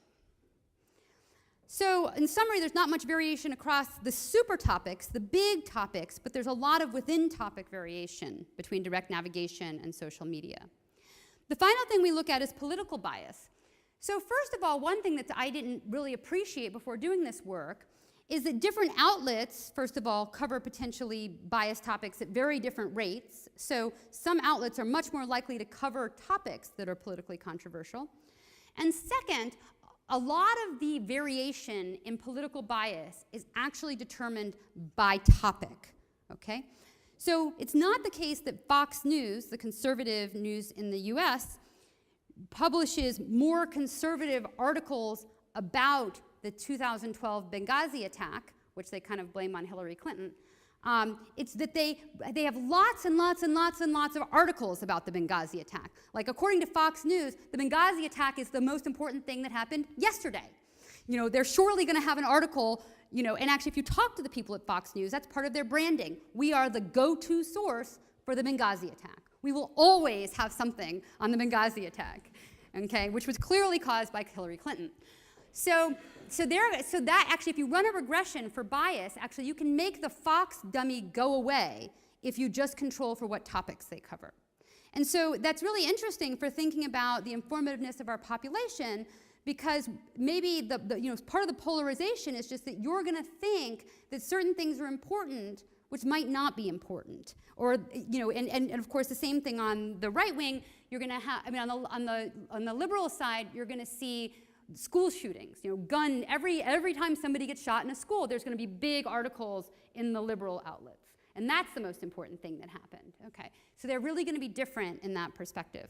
So in summary, there's not much variation across the super topics, the big topics, but there's a lot of within topic variation between direct navigation and social media. The final thing we look at is political bias. So first of all, one thing that I didn't really appreciate before doing this work is that different outlets, first of all, cover potentially biased topics at very different rates. So some outlets are much more likely to cover topics that are politically controversial. And second, a lot of the variation in political bias is actually determined by topic, okay? So it's not the case that Fox News, the conservative news in the US, publishes more conservative articles about the 2012 Benghazi attack, which they kind of blame on Hillary Clinton. It's that they have lots and lots and lots and lots of articles about the Benghazi attack. Like according to Fox News, the Benghazi attack is the most important thing that happened yesterday. They're surely going to have an article, and actually if you talk to the people at Fox News, that's part of their branding. We are the go-to source for the Benghazi attack. We will always have something on the Benghazi attack, okay, which was clearly caused by Hillary Clinton. So that actually, if you run a regression for bias, actually you can make the Fox dummy go away if you just control for what topics they cover. And so that's really interesting for thinking about the informativeness of our population, because maybe part of the polarization is just that you're going to think that certain things are important which might not be important. Or, and of course the same thing on the right wing, you're going to have, on the liberal side, you're going to see school shootings, every time somebody gets shot in a school, there's going to be big articles in the liberal outlets. And that's the most important thing that happened. Okay, so they're really going to be different in that perspective.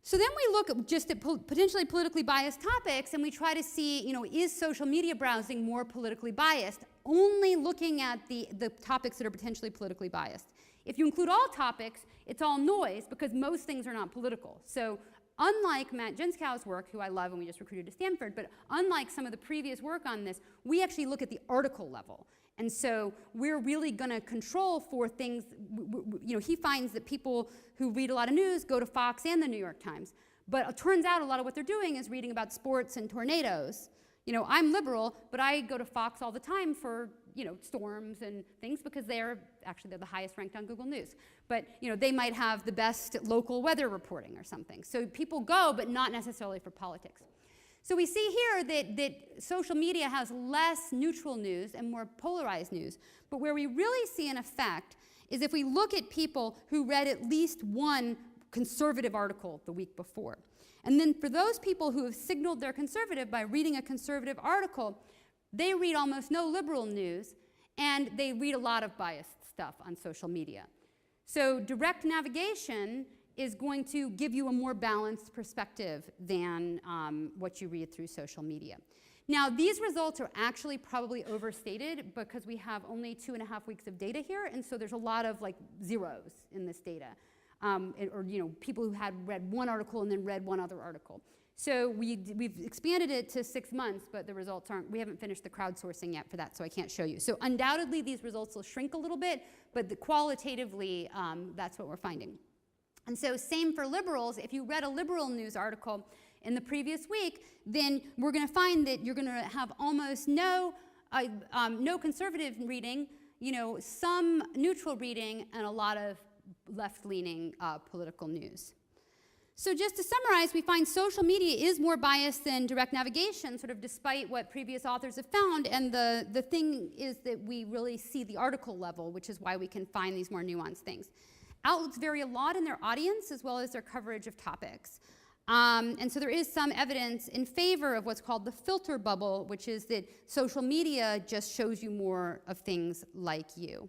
So then we look just at potentially politically biased topics, and we try to see, is social media browsing more politically biased? Only looking at the topics that are potentially politically biased. If you include all topics, it's all noise because most things are not political. So unlike Matt Jenskow's work, who I love and we just recruited to Stanford, but unlike some of the previous work on this, we actually look at the article level. And so we're really going to control for things, he finds that people who read a lot of news go to Fox and the New York Times. But it turns out a lot of what they're doing is reading about sports and tornadoes. I'm liberal, but I go to Fox all the time for, storms and things because they're the highest ranked on Google News. But, they might have the best local weather reporting or something. So people go, but not necessarily for politics. So we see here that social media has less neutral news and more polarized news. But where we really see an effect is if we look at people who read at least one conservative article the week before. And then for those people who have signaled they're conservative by reading a conservative article, they read almost no liberal news, and they read a lot of biased stuff on social media. So direct navigation is going to give you a more balanced perspective than what you read through social media. Now, these results are actually probably overstated because we have only 2.5 weeks of data here, and so there's a lot of zeros in this data, or people who had read one article and then read one other article. So we've expanded it to 6 months, but the results we haven't finished the crowdsourcing yet for that, so I can't show you. So undoubtedly, these results will shrink a little bit, but qualitatively, that's what we're finding. And so same for liberals. If you read a liberal news article in the previous week, then we're going to find that you're going to have almost no conservative reading, some neutral reading, and a lot of left-leaning political news. So just to summarize, we find social media is more biased than direct navigation, sort of despite what previous authors have found. And the thing is that we really see the article level, which is why we can find these more nuanced things. Outlets vary a lot in their audience as well as their coverage of topics. And so there is some evidence in favor of what's called the filter bubble, which is that social media just shows you more of things like you.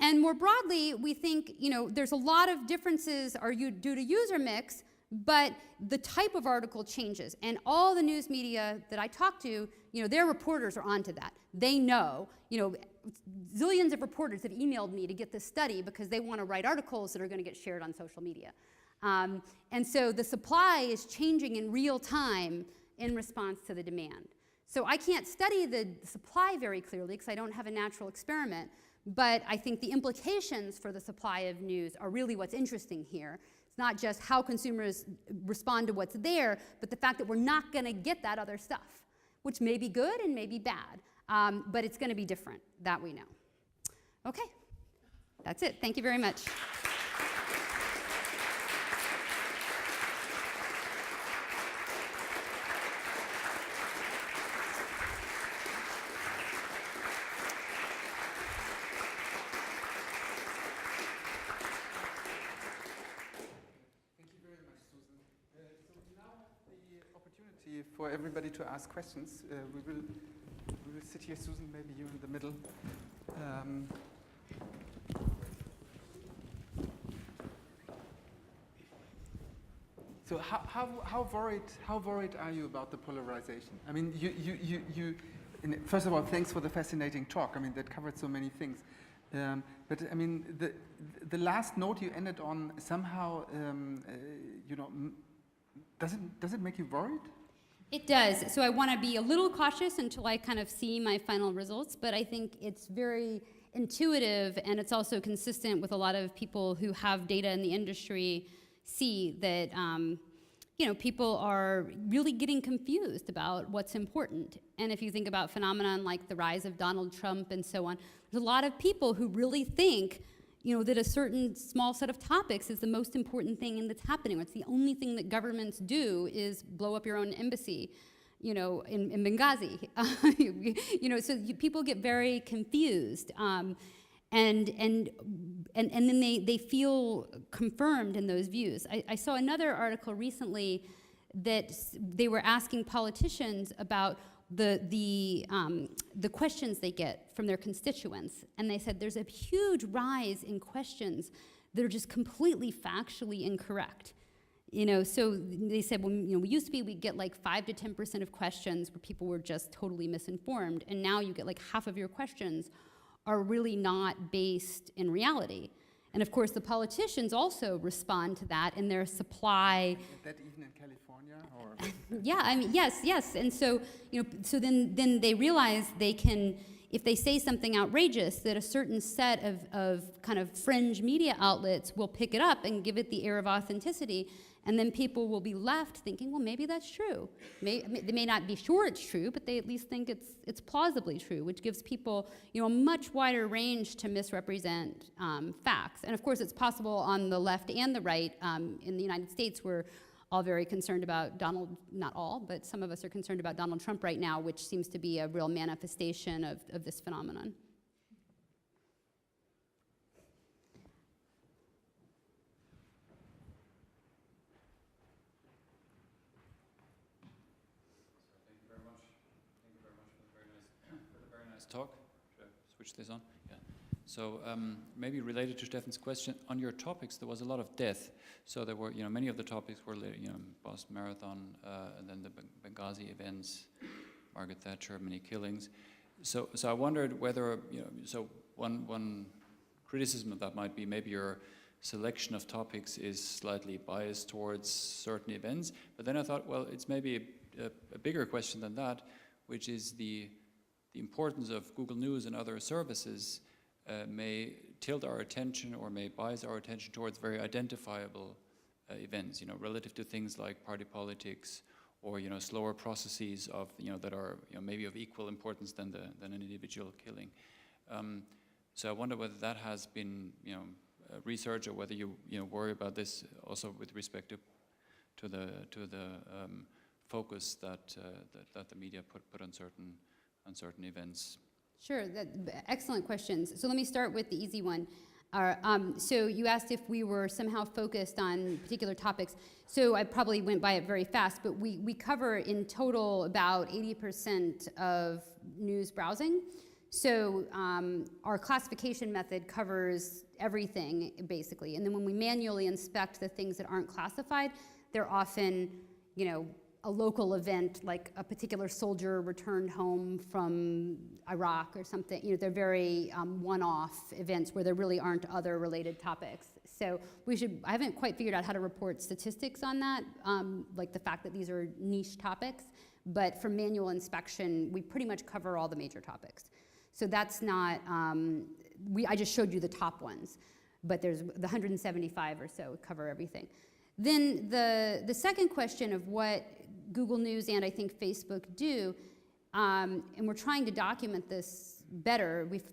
And more broadly, we think, there's a lot of differences due to user mix, but the type of article changes. And all the news media that I talk to, their reporters are onto that. They know, zillions of reporters have emailed me to get this study because they want to write articles that are going to get shared on social media. And so the supply is changing in real time in response to the demand. So I can't study the supply very clearly because I don't have a natural experiment, but I think the implications for the supply of news are really what's interesting here. It's not just how consumers respond to what's there, but the fact that we're not going to get that other stuff, which may be good and may be bad, but it's going to be different, that we know. Okay, that's it. Thank you very much.
For everybody to ask questions. We will sit here, Susan, maybe you in the middle. So how worried are you about the polarization? I mean, first of all, thanks for the fascinating talk. I mean, that covered so many things. But I mean, the last note you ended on somehow, does it make you worried?
It does. So I want to be a little cautious until I kind of see my final results, but I think it's very intuitive, and it's also consistent with a lot of people who have data in the industry see that people are really getting confused about what's important. And if you think about phenomenon like the rise of Donald Trump and so on, there's a lot of people who really think that a certain small set of topics is the most important thing that's happening. It's the only thing that governments do is blow up your own embassy, in Benghazi. So people get very confused, and then they feel confirmed in those views. I saw another article recently that they were asking politicians about the questions they get from their constituents, and they said there's a huge rise in questions that are just completely factually incorrect. So they said, well, we used to be, we'd get like 5 to 10% of questions where people were just totally misinformed, and now you get like half of your questions are really not based in reality. And of course, the politicians also respond to that in their supply.
Is that even in California, or?
Yeah, I mean, yes. And so, so then they realize they can, if they say something outrageous, that a certain set of kind of fringe media outlets will pick it up and give it the air of authenticity. And then people will be left thinking, well, maybe that's true. They may not be sure it's true, but they at least think it's plausibly true, which gives people a much wider range to misrepresent facts. And of course, it's possible on the left and the right. In the United States, we're all very concerned about not all, but some of us are concerned about Donald Trump right now, which seems to be a real manifestation of this phenomenon.
Talk. Should I switch this on? Yeah. So maybe related to Stefan's question, on your topics there was a lot of death. So there were, many of the topics were, Boston Marathon, and then the Benghazi events, Margaret Thatcher, many killings. So I wondered whether, so one criticism of that might be maybe your selection of topics is slightly biased towards certain events. But then I thought, well, it's maybe a bigger question than that, which is the importance of Google News and other services may tilt our attention or may bias our attention towards very identifiable events, relative to things like party politics or slower processes of that are maybe of equal importance than an individual killing. So I wonder whether that has been research, or whether you worry about this also with respect to the focus that the media put on certain events.
Sure, excellent questions. So let me start with the easy one. So you asked if we were somehow focused on particular topics. So I probably went by it very fast, but we cover in total about 80% of news browsing. So our classification method covers everything, basically. And then when we manually inspect the things that aren't classified, they're often, a local event, like a particular soldier returned home from Iraq or something. They're very one-off events where there really aren't other related topics. So I haven't quite figured out how to report statistics on that, like the fact that these are niche topics, but for manual inspection, we pretty much cover all the major topics. So that's not, I just showed you the top ones, but there's the 175 or so cover everything. Then the second question of what Google News and I think Facebook do, and we're trying to document this better. We've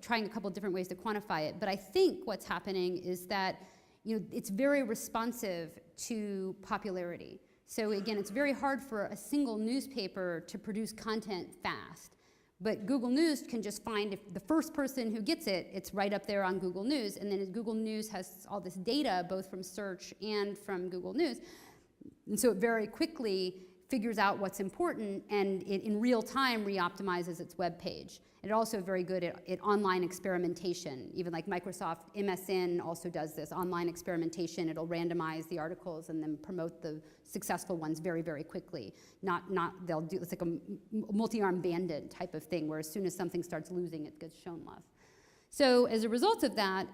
trying a couple of different ways to quantify it, but I think what's happening is that it's very responsive to popularity. So again, it's very hard for a single newspaper to produce content fast. But Google News can just find if the first person who gets it, it's right up there on Google News. And then Google News has all this data, both from search and from Google News. And so it very quickly figures out what's important, and it in real time re-optimizes its web page. It's also very good at online experimentation. Even like Microsoft MSN also does this online experimentation. It'll randomize the articles and then promote the successful ones very, very quickly. They'll do, it's like a multi-armed bandit type of thing, where as soon as something starts losing, it gets shown less. So as a result of that,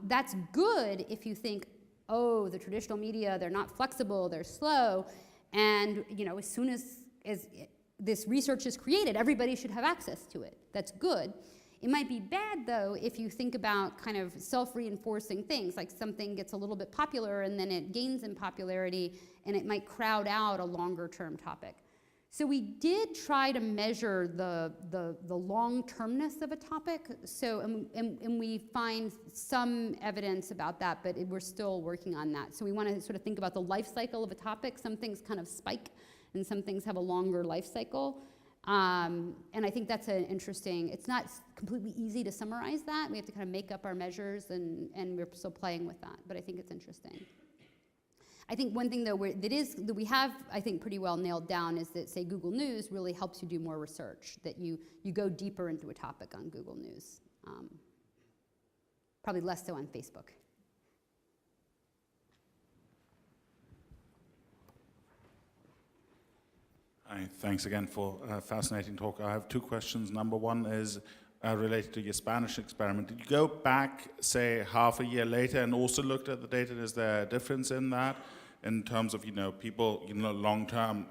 that's good if you think, oh, the traditional media, they're not flexible, they're slow, and as soon as this research is created, everybody should have access to it. That's good. It might be bad, though, if you think about kind of self-reinforcing things, like something gets a little bit popular and then it gains in popularity, and it might crowd out a longer-term topic. So we did try to measure the long-termness of a topic, and we find some evidence about that, but we're still working on that. So we want to sort of think about the life cycle of a topic. Some things kind of spike, and some things have a longer life cycle. And I think that's an interesting, it's not completely easy to summarize that. We have to kind of make up our measures, and we're still playing with that, but I think it's interesting. I think one thing, though, that we have, I think, pretty well nailed down is that, say, Google News really helps you do more research, that you go deeper into a topic on Google News. Probably less so on Facebook.
Thanks again for a fascinating talk. I have two questions. Number one is related to your Spanish experiment. Did you go back, say, half a year later and also looked at the data? Is there a difference in that in terms of, people, long-term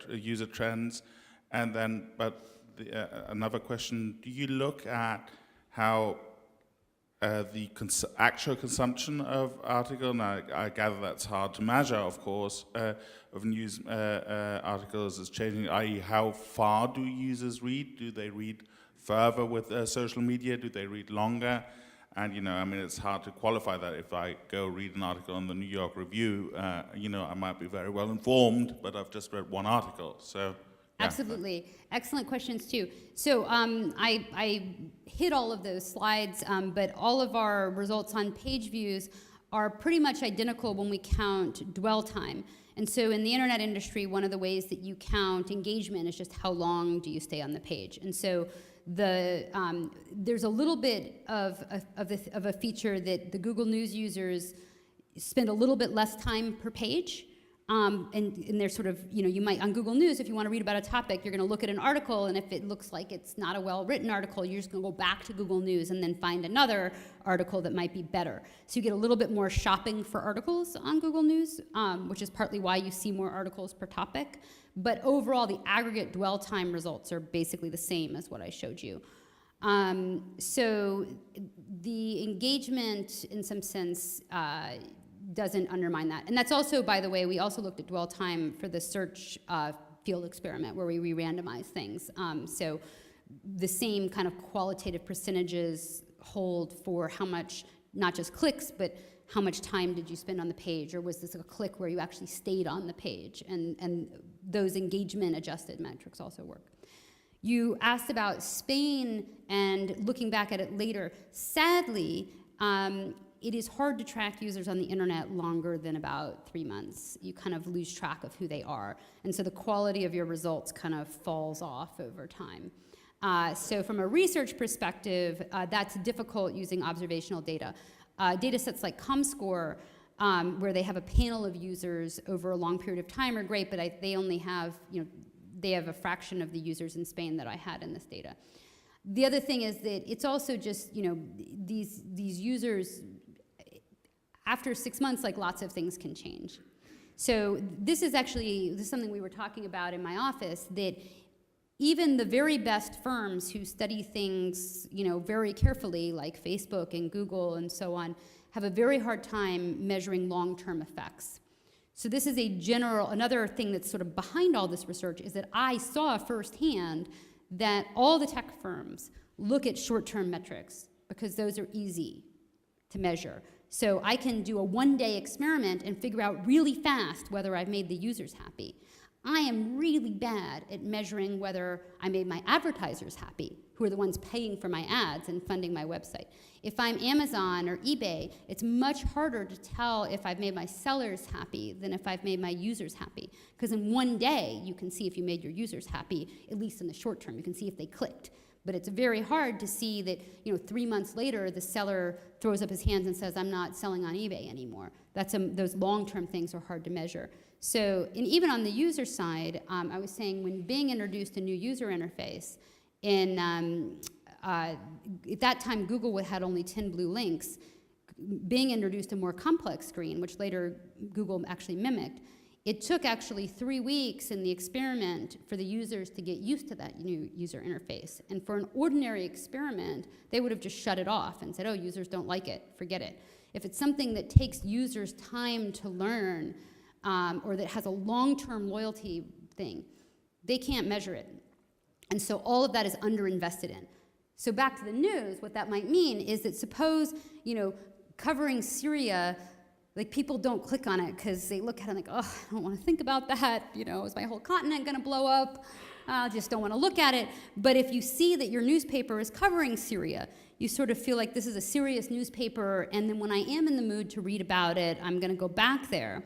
user trends? And then, another question, do you look at how the actual consumption of article, and I gather that's hard to measure, of course, of news articles is changing, i.e. how far do users read? Do they read further with social media? Do they read longer? And, it's hard to qualify that. If I go read an article on the New York Review, I might be very well informed, but I've just read one article, so. Yeah.
Absolutely. Excellent questions, too. So I hit all of those slides, but all of our results on page views are pretty much identical when we count dwell time. And so in the internet industry, one of the ways that you count engagement is just how long do you stay on the page. And so there's a little bit of a feature that the Google News users spend a little bit less time per page. And they're sort of, you might, on Google News, if you want to read about a topic, you're going to look at an article, and if it looks like it's not a well-written article, you're just going to go back to Google News and then find another article that might be better. So you get a little bit more shopping for articles on Google News, which is partly why you see more articles per topic. But overall, the aggregate dwell time results are basically the same as what I showed you. So the engagement, in some sense, doesn't undermine that. And that's also, by the way, we also looked at dwell time for the search field experiment where we re-randomize things. So the same kind of qualitative percentages hold for how much, not just clicks, but how much time did you spend on the page, or was this a click where you actually stayed on the page? And those engagement adjusted metrics also work. You asked about Spain and looking back at it later. Sadly, it is hard to track users on the internet longer than about 3 months. You kind of lose track of who they are. And so the quality of your results kind of falls off over time. So from a research perspective, that's difficult using observational data. Data sets like ComScore, where they have a panel of users over a long period of time, are great, but they only have, they have a fraction of the users in Spain that I had in this data. The other thing is that it's also just, these users, after 6 months, like, lots of things can change. So this is something we were talking about in my office, that even the very best firms who study things, very carefully, like Facebook and Google and so on, have a very hard time measuring long-term effects. So this is another thing that's sort of behind all this research, is that I saw firsthand that all the tech firms look at short-term metrics because those are easy to measure. So I can do a one-day experiment and figure out really fast whether I've made the users happy. I am really bad at measuring whether I made my advertisers happy, who are the ones paying for my ads and funding my website. If I'm Amazon or eBay, it's much harder to tell if I've made my sellers happy than if I've made my users happy. Because in one day, you can see if you made your users happy, at least in the short term. You can see if they clicked. But it's very hard to see that, 3 months later, the seller throws up his hands and says, I'm not selling on eBay anymore. Those long-term things are hard to measure. So, and even on the user side, I was saying when Bing introduced a new user interface, at that time Google had only 10 blue links. Bing introduced a more complex screen, which later Google actually mimicked. It took actually 3 weeks in the experiment for the users to get used to that new user interface. And for an ordinary experiment, they would have just shut it off and said, oh, users don't like it, forget it. If it's something that takes users time to learn, or that has a long-term loyalty thing, they can't measure it. And so all of that is underinvested in. So back to the news, what that might mean is that suppose, covering Syria, like, people don't click on it because they look at it like, oh, I don't want to think about that. Is my whole continent going to blow up? I just don't want to look at it. But if you see that your newspaper is covering Syria, you sort of feel like this is a serious newspaper, and then when I am in the mood to read about it, I'm going to go back there.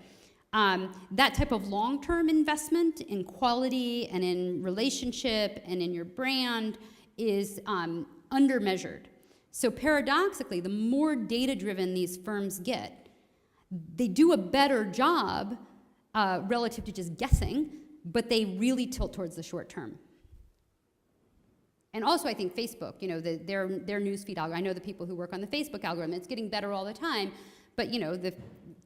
That type of long-term investment in quality and in relationship and in your brand is undermeasured. So paradoxically, the more data-driven these firms get, they do a better job relative to just guessing, but they really tilt towards the short term. And also, I think Facebook, you know, their newsfeed algorithm. I know the people who work on the Facebook algorithm. It's getting better all the time, but you know, the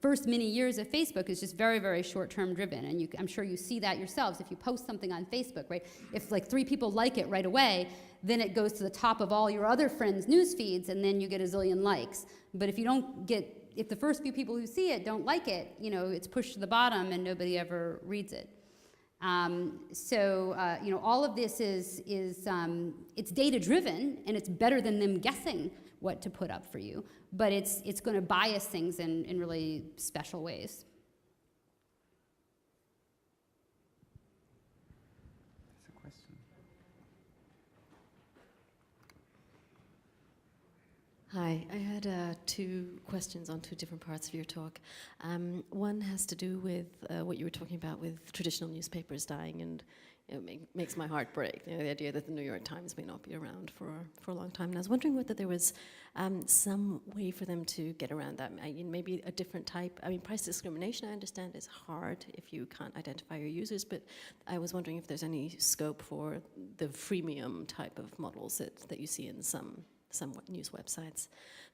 first many years of Facebook is just very, very short-term driven, and I'm sure you see that yourselves. If you post something on Facebook, right? If like 3 people like it right away, then it goes to the top of all your other friends' news feeds, and then you get a zillion likes. But if you don't get, if the first few people who see it don't like it, you know, it's pushed to the bottom and nobody ever reads it. You know, all of this is it's data-driven, and it's better than them guessing what to put up for you, but it's going to bias things in really special ways.
That's a question.
Hi, I had 2 questions on 2 different parts of your talk. One has to do with what you were talking about with traditional newspapers dying, and it makes my heart break. You know, the idea that the New York Times may not be around for a long time. And I was wondering whether there was some way for them to get around that. Maybe a different type. I mean, price discrimination, I understand, is hard if you can't identify your users, but I was wondering if there's any scope for the freemium type of models that you see in some news websites.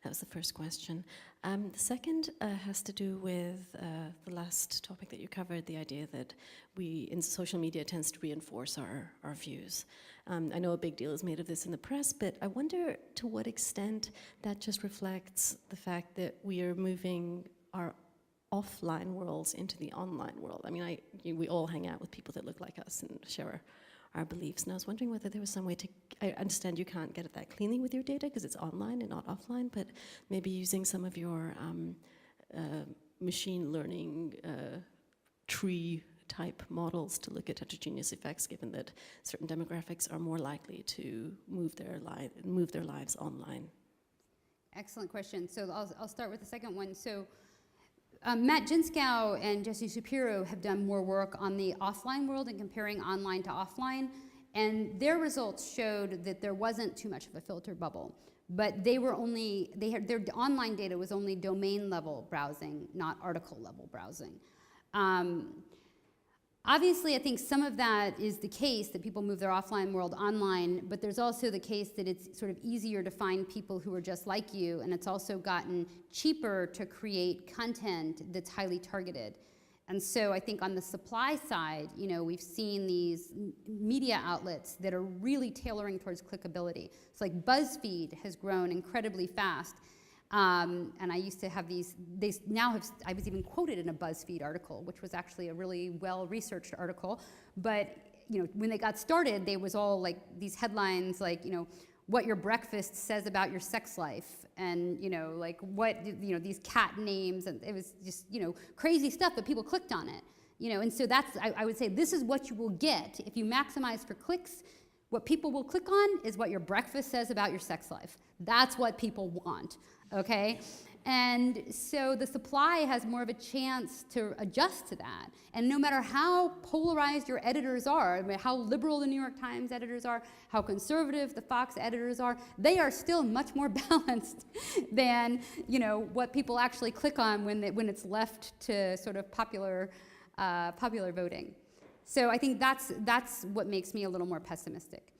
That was the first question. The second has to do with the last topic that you covered, the idea that in social media tends to reinforce our views. I know a big deal is made of this in the press, but I wonder to what extent that just reflects the fact that we are moving our offline worlds into the online world. I mean, we all hang out with people that look like us and share our beliefs. And I was wondering whether there was some way to, I understand you can't get at that cleanly with your data because it's online and not offline, but maybe using some of your machine learning tree type models to look at heterogeneous effects, given that certain demographics are more likely to move their lives online.
Excellent question. So I'll start with the second one. So Matt Jinskow and Jesse Shapiro have done more work on the offline world and comparing online to offline, and their results showed that there wasn't too much of a filter bubble, but their online data was only domain level browsing, not article level browsing. Obviously, I think some of that is the case, that people move their offline world online, but there's also the case that it's sort of easier to find people who are just like you, and it's also gotten cheaper to create content that's highly targeted. And so I think on the supply side, you know, we've seen these media outlets that are really tailoring towards clickability. It's like BuzzFeed has grown incredibly fast. And I used to have these, I was even quoted in a BuzzFeed article, which was actually a really well-researched article. But, you know, when they got started, they was all like these headlines like, you know, what your breakfast says about your sex life, and, you know, like what, you know, these cat names, and it was just, you know, crazy stuff, but people clicked on it, you know, and so that's, I would say this is what you will get if you maximize for clicks. What people will click on is what your breakfast says about your sex life. That's what people want, okay? And so the supply has more of a chance to adjust to that. And no matter how polarized your editors are, I mean, how liberal the New York Times editors are, how conservative the Fox editors are, they are still much more balanced than, you know, what people actually click on when it's left to sort of popular voting. So I think that's what makes me a little more pessimistic.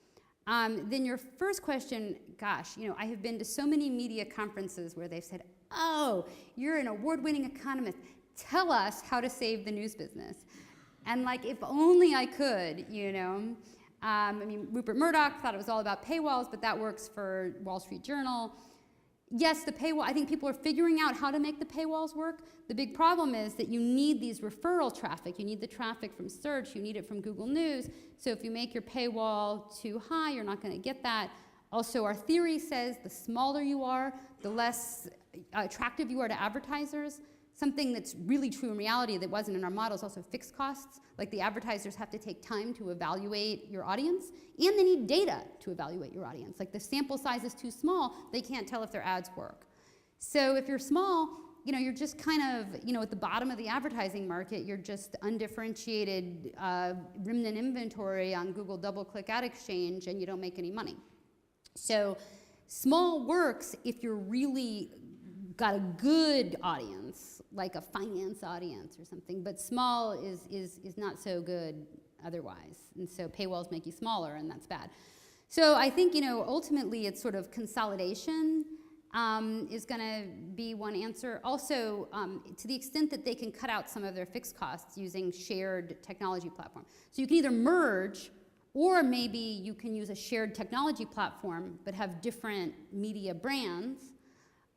Then your first question, gosh, you know, I have been to so many media conferences where they've said, oh, you're an award-winning economist. Tell us how to save the news business. And like, if only I could, you know. I mean, Rupert Murdoch thought it was all about paywalls, but that works for Wall Street Journal. Yes, the paywall, I think people are figuring out how to make the paywalls work. The big problem is that you need these referral traffic. You need the traffic from search. You need it from Google News. So if you make your paywall too high, you're not going to get that. Also, our theory says the smaller you are, the less attractive you are to advertisers. Something that's really true in reality that wasn't in our model is also fixed costs. Like the advertisers have to take time to evaluate your audience, and they need data to evaluate your audience. Like the sample size is too small, they can't tell if their ads work. So if you're small, you know, you're just kind of, you know, at the bottom of the advertising market, you're just undifferentiated remnant inventory on Google DoubleClick Ad Exchange, and you don't make any money. So small works if you're really got a good audience, like a finance audience or something, but small is not so good otherwise. And so paywalls make you smaller, and that's bad. So I think, ultimately it's sort of consolidation is going to be one answer. Also, to the extent that they can cut out some of their fixed costs using shared technology platform. So you can either merge, or maybe you can use a shared technology platform but have different media brands,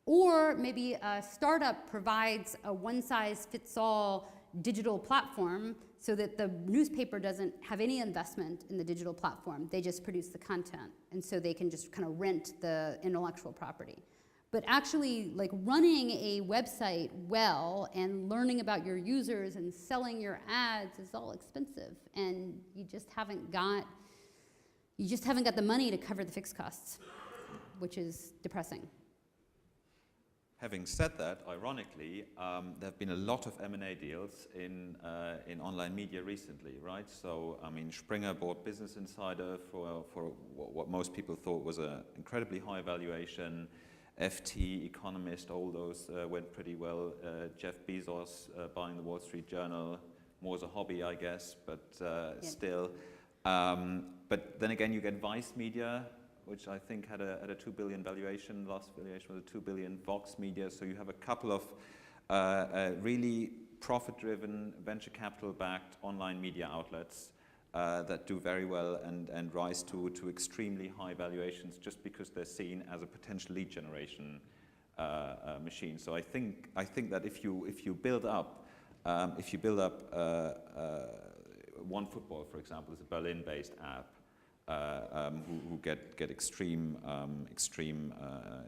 or maybe a startup provides a one-size-fits-all digital platform so that the newspaper doesn't have any investment in the digital platform. They just produce the content, and so they can just kind of rent the intellectual property. But actually, like, running a website well and learning about your users and selling your ads is all expensive, and you just haven't got the money to cover the fixed costs, which is depressing.
Having said that, ironically, there have been a lot of M&A deals in online media recently, right? So, I mean, Springer bought Business Insider for what most people thought was an incredibly high valuation. FT, Economist, all those went pretty well. Jeff Bezos buying the Wall Street Journal, more as a hobby, I guess, but still. But then again, you get Vice Media, which I think had a 2 billion valuation. Last valuation was a 2 billion. Vox Media. So you have a couple of really profit-driven, venture capital-backed online media outlets that do very well and rise to extremely high valuations just because they're seen as a potential lead generation machine. So I think that if you build up OneFootball, for example, is a Berlin-based app. Who get extreme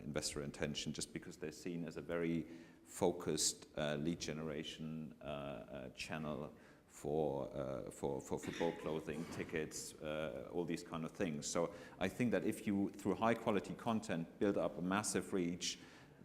investor attention just because they're seen as a very focused lead generation channel for football clothing, tickets, all these kind of things. So I think that if you, through high quality content, build up a massive reach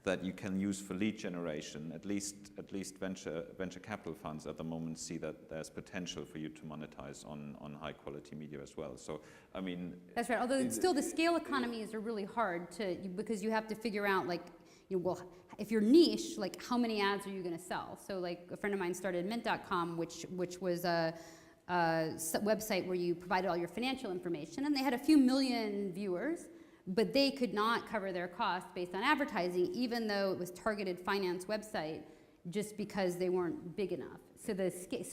that you can use for lead generation, at least venture capital funds at the moment see that there's potential for you to monetize on high quality media as well. So I mean,
that's right. Although still the scale economies are really hard because you have to figure out, like, well, if you're niche, like, how many ads are you going to sell? So, like, a friend of mine started Mint.com, which was a website where you provided all your financial information, and they had a few million viewers. But they could not cover their costs based on advertising, even though it was targeted finance website, just because they weren't big enough. So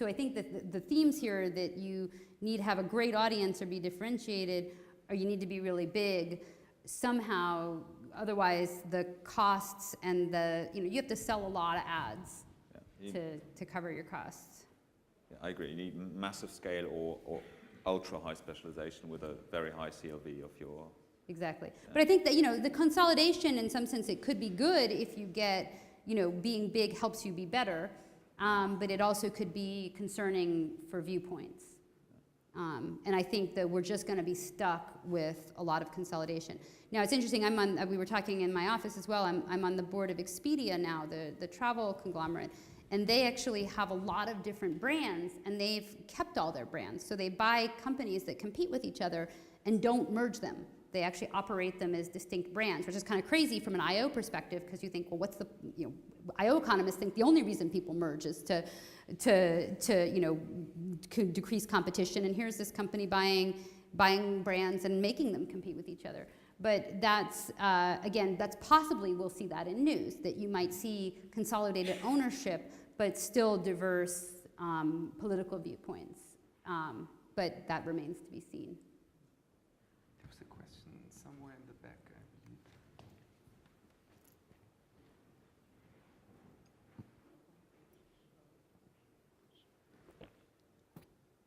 I think that the themes here that you need to have a great audience or be differentiated, or you need to be really big somehow. Otherwise, the costs and you have to sell a lot of ads to cover your costs.
Yeah, I agree. You need massive scale or ultra high specialization with a very high CLV of your.
Exactly. But I think that, the consolidation, in some sense, it could be good if you get, being big helps you be better, but it also could be concerning for viewpoints. And I think that we're just going to be stuck with a lot of consolidation. Now, it's interesting, we were talking in my office as well, I'm on the board of Expedia now, the travel conglomerate, and they actually have a lot of different brands, and they've kept all their brands. So they buy companies that compete with each other and don't merge them. They actually operate them as distinct brands, which is kind of crazy from an IO perspective, because you think, well, what's the, IO economists think the only reason people merge is to decrease competition, and here's this company buying brands and making them compete with each other. But that's, again, that's possibly, we'll see that in news, that you might see consolidated ownership, but still diverse political viewpoints. But that remains to be seen.
Somewhere in the back, I believe.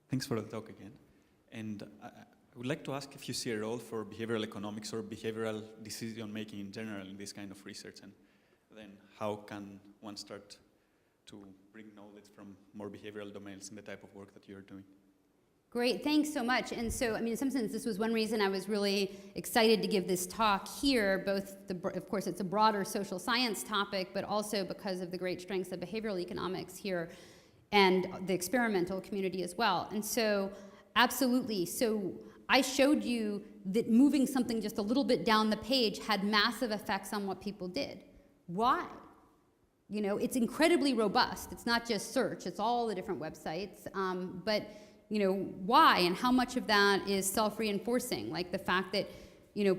Thanks for the talk again. And I would like to ask if you see a role for behavioral economics or behavioral decision making in general in this kind of research, and then how can one start to bring knowledge from more behavioral domains in the type of work that you're doing?
Great, thanks so much. And so, in some sense, this was one reason I was really excited to give this talk here, both, of course, it's a broader social science topic, but also because of the great strengths of behavioral economics here and the experimental community as well. And so, absolutely. So I showed you that moving something just a little bit down the page had massive effects on what people did. Why? It's incredibly robust. It's not just search, it's all the different websites. But why and how much of that is self-reinforcing, like the fact that,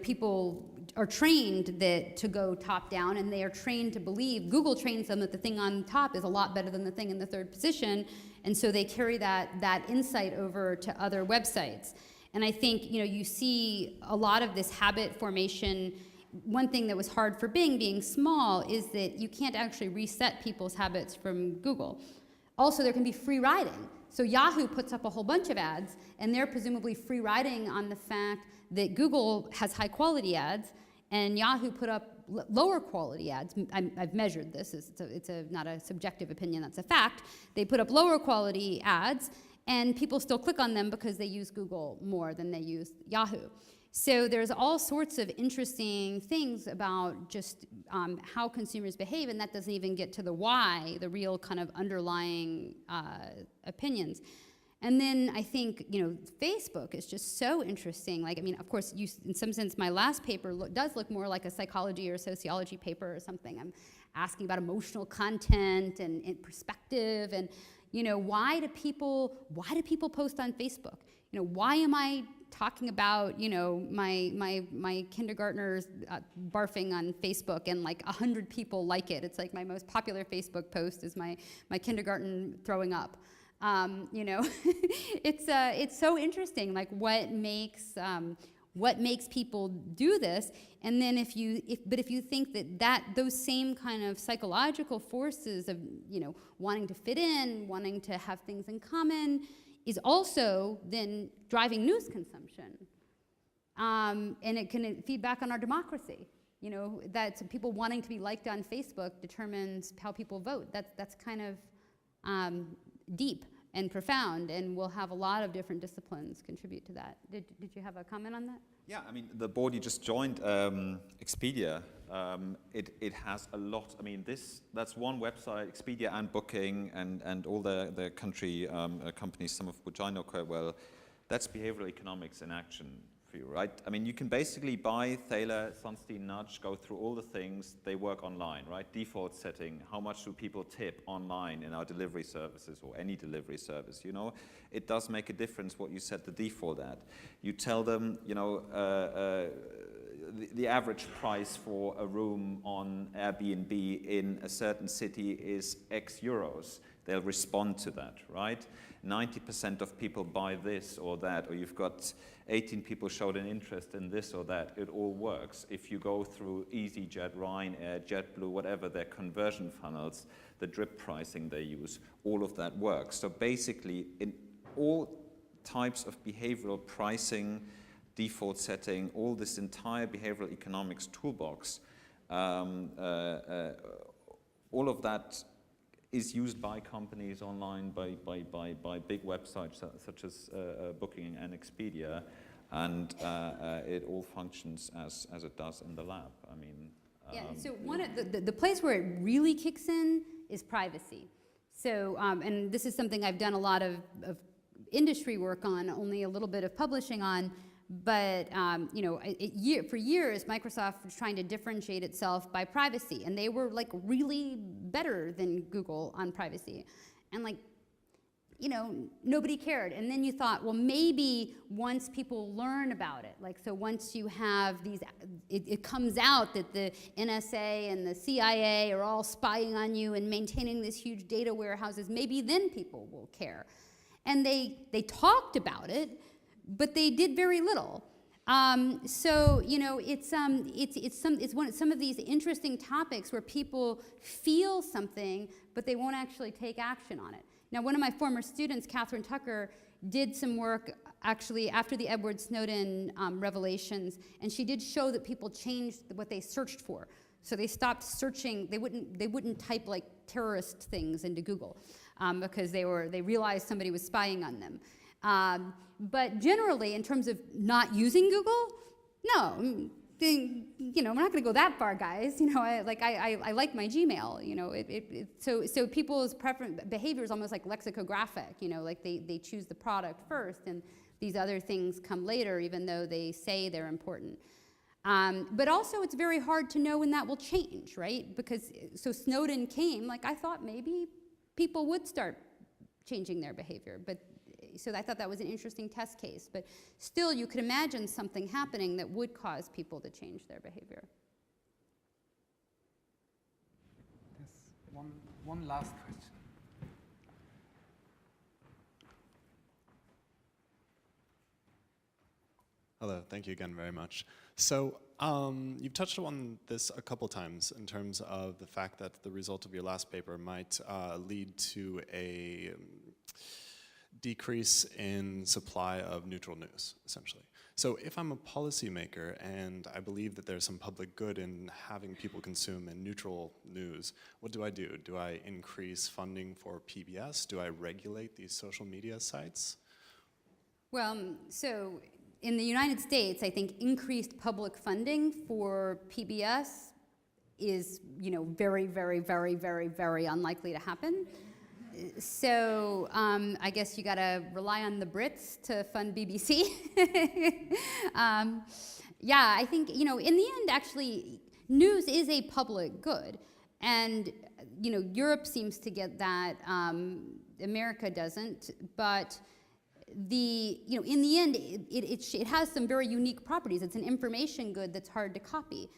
people are trained to go top down, and they are trained to believe, Google trains them that the thing on top is a lot better than the thing in the third position, and so they carry that insight over to other websites. And I think, you see a lot of this habit formation. One thing that was hard for Bing, being small, is that you can't actually reset people's habits from Google. Also, there can be free riding. So Yahoo puts up a whole bunch of ads, and they're presumably free riding on the fact that Google has high quality ads, and Yahoo put up lower quality ads. I've measured this. It's not a subjective opinion, that's a fact. They put up lower quality ads, and people still click on them because they use Google more than they use Yahoo. So there's all sorts of interesting things about just how consumers behave, and that doesn't even get to the why, the real kind of underlying opinions. And then I think, Facebook is just so interesting. Of course, in some sense, my last paper does look more like a psychology or sociology paper or something. I'm asking about emotional content and perspective, and, why do people post on Facebook? Why am I talking about, my kindergartners barfing on Facebook, and 100 people like it? It's like my most popular Facebook post is my kindergarten throwing up. It's so interesting, what makes people do this. And then if you think that those same kind of psychological forces of, wanting to fit in, wanting to have things in common, is also then driving news consumption. And it can feed back on our democracy. That people wanting to be liked on Facebook determines how people vote. That's kind of deep and profound, and we'll have a lot of different disciplines contribute to that. Did you have a comment on that?
Yeah, the board you just joined, Expedia, it has a lot. That's one website, Expedia and Booking and all the country companies, some of which I know quite well. That's behavioral economics in action for you, right? You can basically buy Thaler, Sunstein, Nudge, go through all the things. They work online, right? Default setting, how much do people tip online in our delivery services or any delivery service, It does make a difference what you set the default at. You tell them, the average price for a room on Airbnb in a certain city is X euros. They'll respond to that, right? 90% of people buy this or that, or you've got 18 people showed an interest in this or that. It all works. If you go through EasyJet, Ryanair, JetBlue, whatever, their conversion funnels, the drip pricing they use, all of that works. So basically, in all types of behavioral pricing, default setting, all this entire behavioral economics toolbox, all of that is used by companies online, by big websites such as Booking and Expedia, and it all functions as it does in the lab.
Yeah, so one of the place where it really kicks in is privacy. So, and this is something I've done a lot of industry work on, only a little bit of publishing on. But for years, Microsoft was trying to differentiate itself by privacy, and they were really better than Google on privacy, and nobody cared. And then you thought, well, maybe once people learn about it, so once you have these, it comes out that the NSA and the CIA are all spying on you and maintaining these huge data warehouses, maybe then people will care. And they talked about it, but they did very little. So it's some of these interesting topics where people feel something, but they won't actually take action on it. Now, one of my former students, Catherine Tucker, did some work actually after the Edward Snowden revelations, and she did show that people changed what they searched for. So they stopped searching. They wouldn't type terrorist things into Google because they realized somebody was spying on them. But generally, in terms of not using Google, no, we're not going to go that far, guys. I like my Gmail. So people's behavior is almost like lexicographic. They choose the product first, and these other things come later, even though they say they're important. But also, it's very hard to know when that will change, right? Because so Snowden came. I thought maybe people would start changing their behavior, but So I thought that was an interesting test case. But still, you could imagine something happening that would cause people to change their behavior.
Yes, one last question.
Hello, thank you again very much. So you've touched on this a couple times in terms of the fact that the result of your last paper might lead to a decrease in supply of neutral news, essentially. So if I'm a policymaker and I believe that there's some public good in having people consume in neutral news, what do? Do I increase funding for PBS? Do I regulate these social media sites?
Well, so in the United States, I think increased public funding for PBS is, very, very, very, very, very unlikely to happen. So I guess you got to rely on the Brits to fund BBC. Yeah, I think, in the end, actually, news is a public good. And, Europe seems to get that. America doesn't. But in the end, it has some very unique properties. It's an information good that's hard to copy.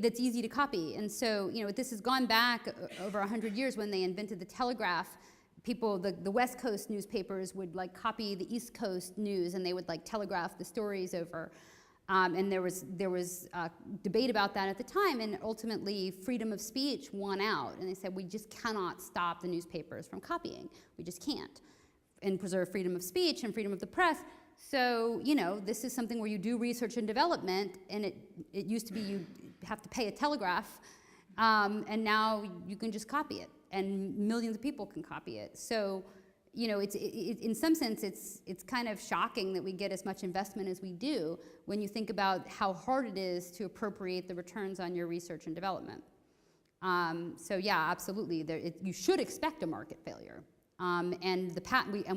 That's easy to copy. And so, this has gone back over 100 years when they invented the telegraph. People, the West Coast newspapers would copy the East Coast news, and they would telegraph the stories over. And there was debate about that at the time, and ultimately freedom of speech won out. And they said, we just cannot stop the newspapers from copying. We just can't. And preserve freedom of speech and freedom of the press. So, this is something where you do research and development, and it used to be you have to pay a telegraph, and now you can just copy it, and millions of people can copy it. So, in some sense, it's kind of shocking that we get as much investment as we do when you think about how hard it is to appropriate the returns on your research and development. So, yeah, absolutely, you should expect a market failure. And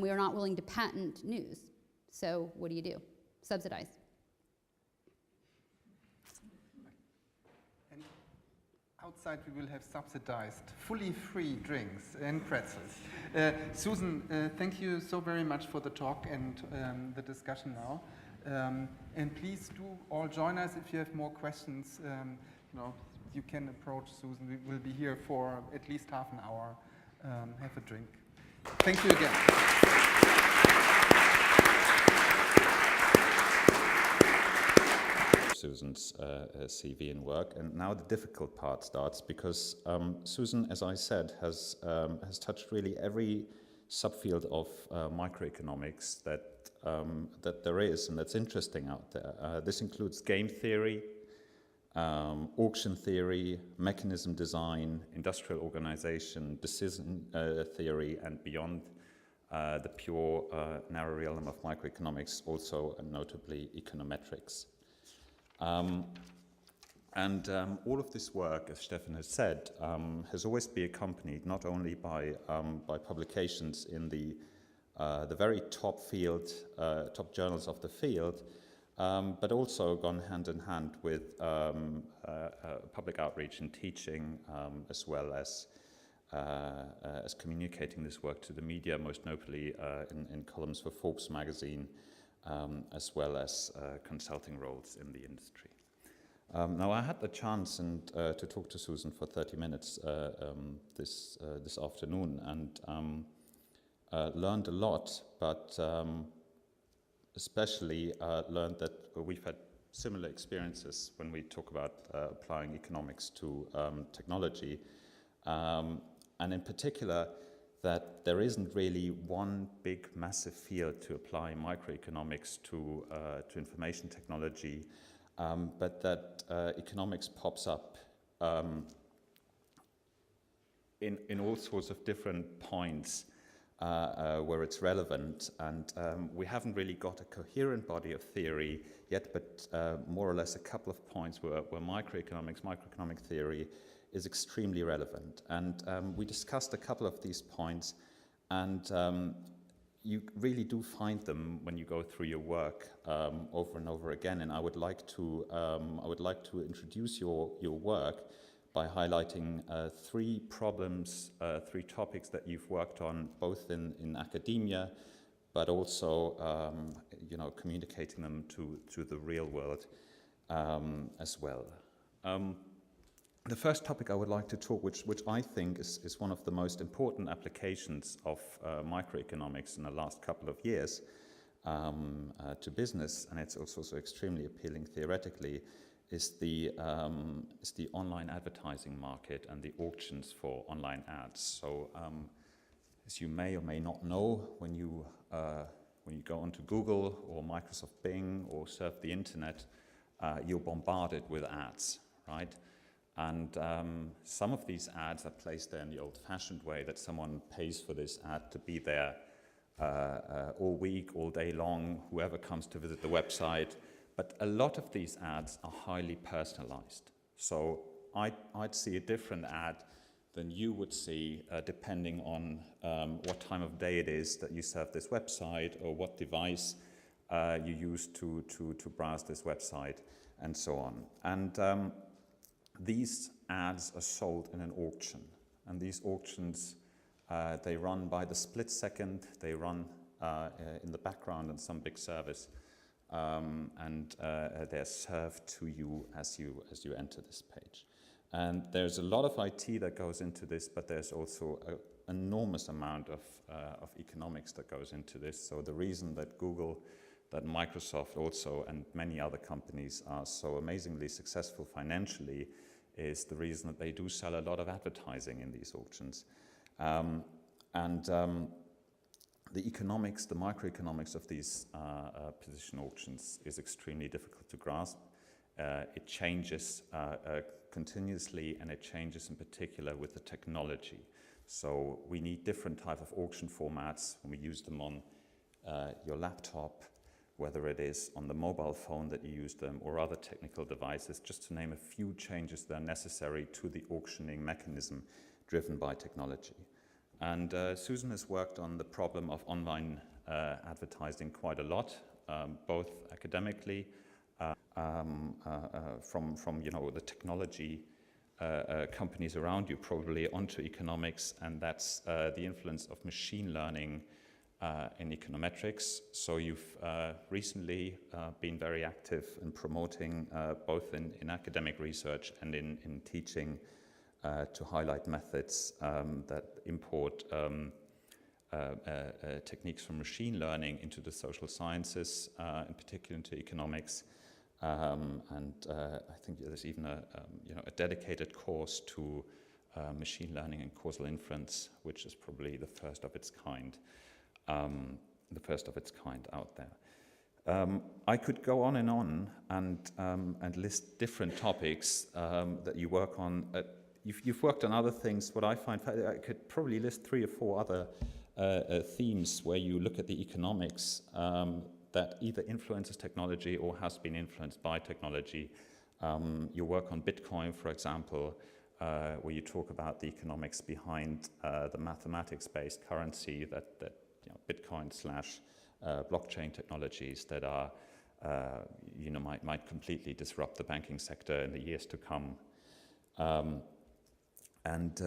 we are not willing to patent news. So what do? Subsidize.
And outside we will have subsidized, fully free drinks and pretzels. Susan, thank you so very much for the talk and the discussion now. And please do all join us if you have more questions. You can approach Susan. We will be here for at least half an hour. Have a drink. Thank you again.
Susan's CV and work, and now the difficult part starts because Susan, as I said, has touched really every subfield of microeconomics that there is and that's interesting out there. This includes game theory, auction theory, mechanism design, industrial organization, decision theory, and beyond the pure narrow realm of microeconomics, also notably econometrics. And all of this work, as Stefan has said, has always been accompanied not only by publications in the very top journals of the field, but also gone hand in hand with public outreach and teaching, as well as communicating this work to the media, most notably in columns for Forbes magazine, as well as consulting roles in the industry. Now, I had the chance to talk to Susan for 30 minutes this afternoon, and learned a lot, but especially learned that we've had similar experiences when we talk about applying economics to technology, and in particular that there isn't really one big massive field to apply microeconomics to information technology, but that economics pops up in all sorts of different points where it's relevant, and we haven't really got a coherent body of theory yet, but more or less a couple of points where microeconomic theory is extremely relevant. And we discussed a couple of these points, and you really do find them when you go through your work over and over again. And I would like to introduce your work by highlighting three topics that you've worked on, both in academia, but also communicating them to the real world as well. The first topic I would like to talk, which I think is one of the most important applications of microeconomics in the last couple of years to business, and it's also extremely appealing theoretically, is the online advertising market and the auctions for online ads. So, as you may or may not know, when you go onto Google or Microsoft Bing or surf the internet, you're bombarded with ads, right? And some of these ads are placed there in the old-fashioned way, that someone pays for this ad to be there all week, all day long, whoever comes to visit the website. But a lot of these ads are highly personalized. So I'd see a different ad than you would see depending on what time of day it is that you surf this website, or what device you use to browse this website, and so on. And these ads are sold in an auction, and these auctions, they run by the split second, they run in the background on some big service, and they're served to you as you enter this page. And there's a lot of IT that goes into this, but there's also an enormous amount of economics that goes into this. So the reason that Google, that Microsoft also, and many other companies are so amazingly successful financially is the reason that they do sell a lot of advertising in these auctions. The economics, the microeconomics of these position auctions is extremely difficult to grasp. It changes continuously, and it changes in particular with the technology. So we need different type of auction formats when we use them on your laptop, whether it is on the mobile phone that you use them, or other technical devices, just to name a few changes that are necessary to the auctioning mechanism driven by technology. And Susan has worked on the problem of online advertising quite a lot, both academically, from the technology companies around you, probably onto economics, and that's the influence of machine learning in econometrics. So you've recently been very active in promoting both in academic research and in teaching to highlight methods that import techniques from machine learning into the social sciences, in particular into economics. And I think there's even a dedicated course to machine learning and causal inference, which is probably the first of its kind out there. I could go on and list different topics that you work on. You've worked on other things. What I find, I could probably list 3 or 4 other themes where you look at the economics that either influences technology or has been influenced by technology. You work on Bitcoin, for example, where you talk about the economics behind the mathematics-based currency that Bitcoin / blockchain technologies that are, might completely disrupt the banking sector in the years to come, and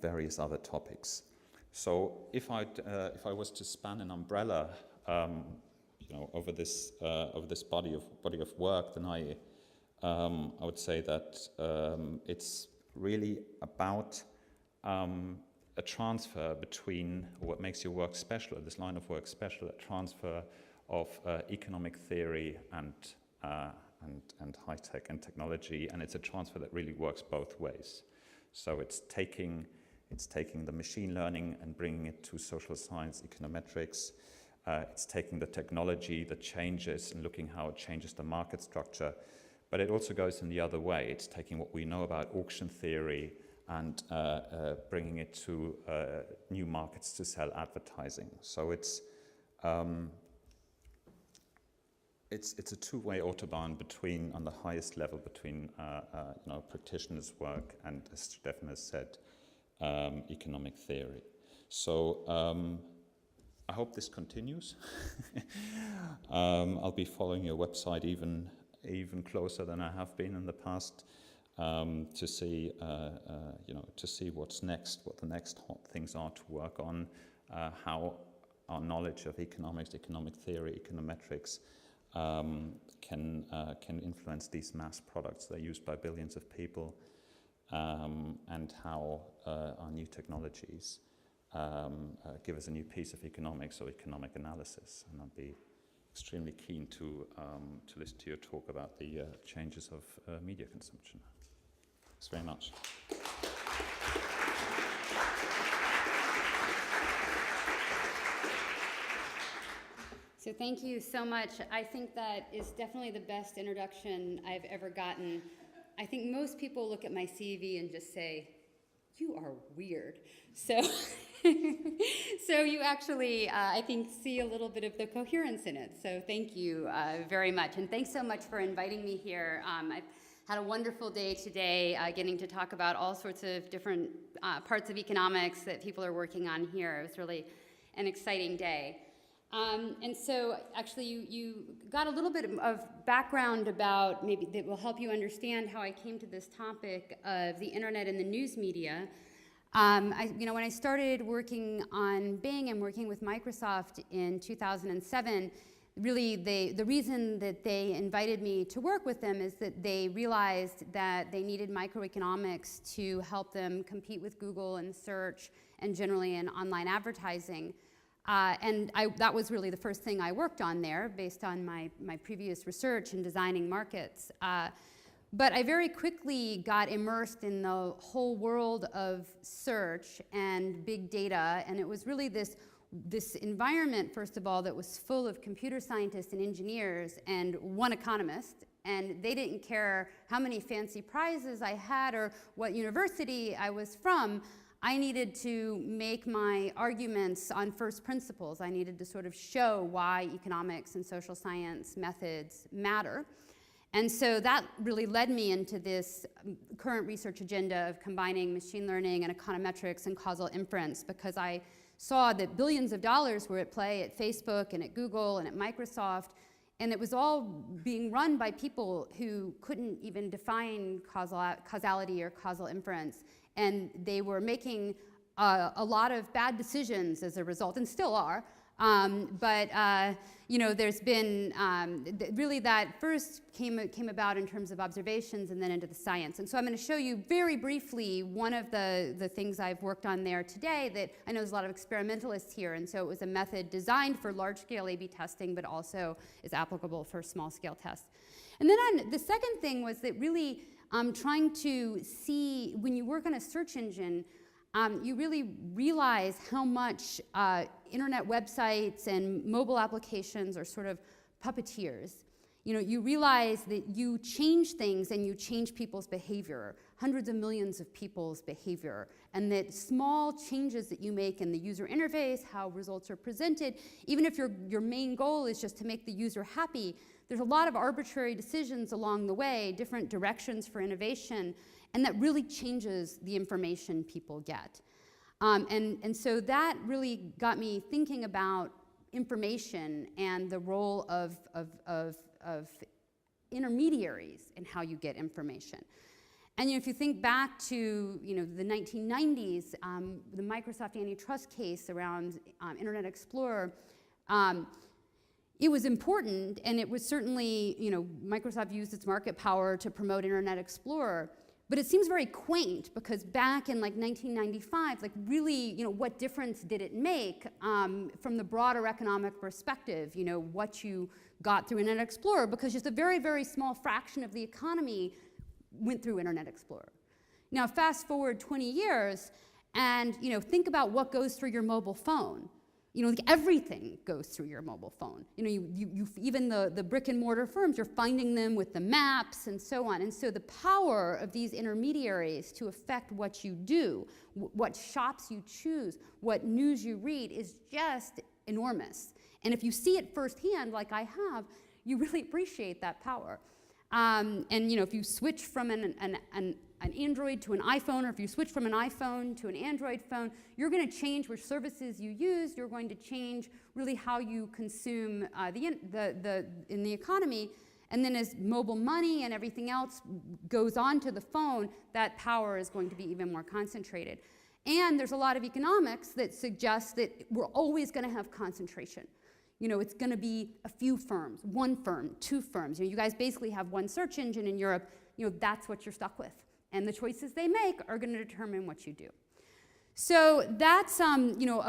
various other topics. So if I was to span an umbrella, over this body of work, then I would say that it's really about a transfer between what makes your work special, this line of work special, a transfer of economic theory and high tech and technology, and it's a transfer that really works both ways. So it's taking the machine learning and bringing it to social science, econometrics. It's taking the technology that changes and looking how it changes the market structure, but it also goes in the other way. It's taking what we know about auction theory and bringing it to new markets to sell advertising. So it's a two-way autobahn between, on the highest level, between practitioners' work and, as Stefan has said, economic theory. So I hope this continues. I'll be following your website even closer than I have been in the past, to see what's next, what the next hot things are to work on, how our knowledge of economics, economic theory, econometrics can influence these mass products that are used by billions of people, and how our new technologies give us a new piece of economics or economic analysis. And I'd be extremely keen to listen to your talk about the changes of media consumption. Thanks very much.
So thank you so much. I think that is definitely the best introduction I've ever gotten. I think most people look at my CV and just say, you are weird. So, so you actually, I think, see a little bit of the coherence in it. So thank you very much. And thanks so much for inviting me here. I've had a wonderful day today, getting to talk about all sorts of different parts of economics that people are working on here. It was really an exciting day. And so actually you got a little bit of background about maybe that will help you understand how I came to this topic of the internet and the news media. When I started working on Bing and working with Microsoft in 2007, really the reason that they invited me to work with them is that they realized that they needed microeconomics to help them compete with Google and search and generally in online advertising. And that was really the first thing I worked on there based on my previous research in designing markets. But I very quickly got immersed in the whole world of search and big data, and it was really this environment, first of all, that was full of computer scientists and engineers and one economist, and they didn't care how many fancy prizes I had or what university I was from. I needed to make my arguments on first principles. I needed to sort of show why economics and social science methods matter. And so that really led me into this current research agenda of combining machine learning and econometrics and causal inference, because I saw that billions of dollars were at play at Facebook and at Google and at Microsoft, and it was all being run by people who couldn't even define causality or causal inference. And they were making a lot of bad decisions as a result, and still are. There's been really that first came about in terms of observations and then into the science. And so I'm going to show you very briefly one of the things I've worked on there today that I know there's a lot of experimentalists here. And so it was a method designed for large-scale A/B testing, but also is applicable for small-scale tests. And then the second thing was that really trying to see, when you work on a search engine, you really realize how much internet websites and mobile applications are sort of puppeteers. You realize that you change things and you change people's behavior, hundreds of millions of people's behavior, and that small changes that you make in the user interface, how results are presented, even if your main goal is just to make the user happy, there's a lot of arbitrary decisions along the way, different directions for innovation, and that really changes the information people get. And so that really got me thinking about information and the role of intermediaries in how you get information. And if you think back to the 1990s, the Microsoft antitrust case around Internet Explorer, it was important, and it was certainly, Microsoft used its market power to promote Internet Explorer. But it seems very quaint, because back in 1995, really, what difference did it make from the broader economic perspective, what you got through Internet Explorer? Because just a very, very small fraction of the economy went through Internet Explorer. Now, fast forward 20 years, and think about what goes through your mobile phone. Everything goes through your mobile phone. Even the brick and mortar firms, you're finding them with the maps and so on. And so the power of these intermediaries to affect what you do, what shops you choose, what news you read is just enormous. And if you see it firsthand, like I have, you really appreciate that power. If you switch from an Android to an iPhone, or if you switch from an iPhone to an Android phone, you're going to change which services you use. You're going to change really how you consume in the economy. And then as mobile money and everything else goes onto the phone, that power is going to be even more concentrated. And there's a lot of economics that suggests that we're always going to have concentration. You know, it's going to be a few firms, one firm, two firms. You know, you guys basically have one search engine in Europe. You know, that's what you're stuck with. And the choices they make are going to determine what you do. So that's, you know,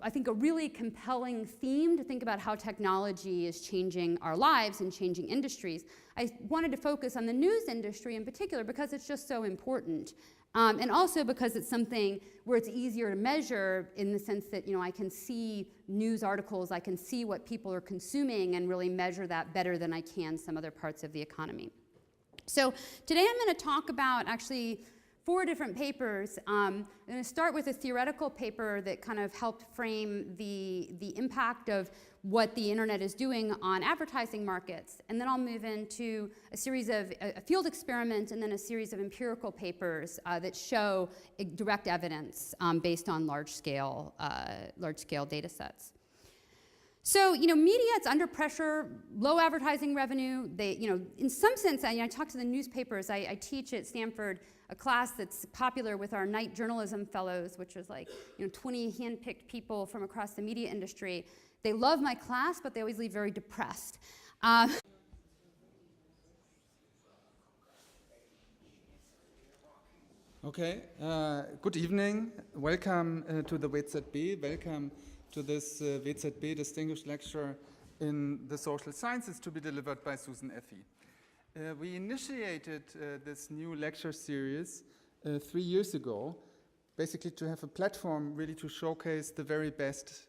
I think a really compelling theme to think about how technology is changing our lives and changing industries. I wanted to focus on the news industry in particular because it's just so important. And also because it's something where it's easier to measure in the sense that, you know, I can see news articles, I can see what people are consuming and really measure that better than I can some other parts of the economy. So today I'm going to talk about actually 4 different papers. I'm going to start with a theoretical paper that kind of helped frame the impact of what the internet is doing on advertising markets. And then I'll move into a series of a field experiment and then a series of empirical papers that show direct evidence based on large-scale data sets. So, you know, media, it's under pressure, low advertising revenue. They, you know, in some sense, I talk to the newspapers. I teach at Stanford a class that's popular with our night journalism fellows, which is like, you know, 20 hand-picked people from across the media industry. They love my class, but they always leave very depressed.
Okay, good evening. Welcome to the WZB. Welcome to this WZB Distinguished Lecture in the Social Sciences to be delivered by Susan Athey. We initiated this new lecture series 3 years ago, basically to have a platform really to showcase the very best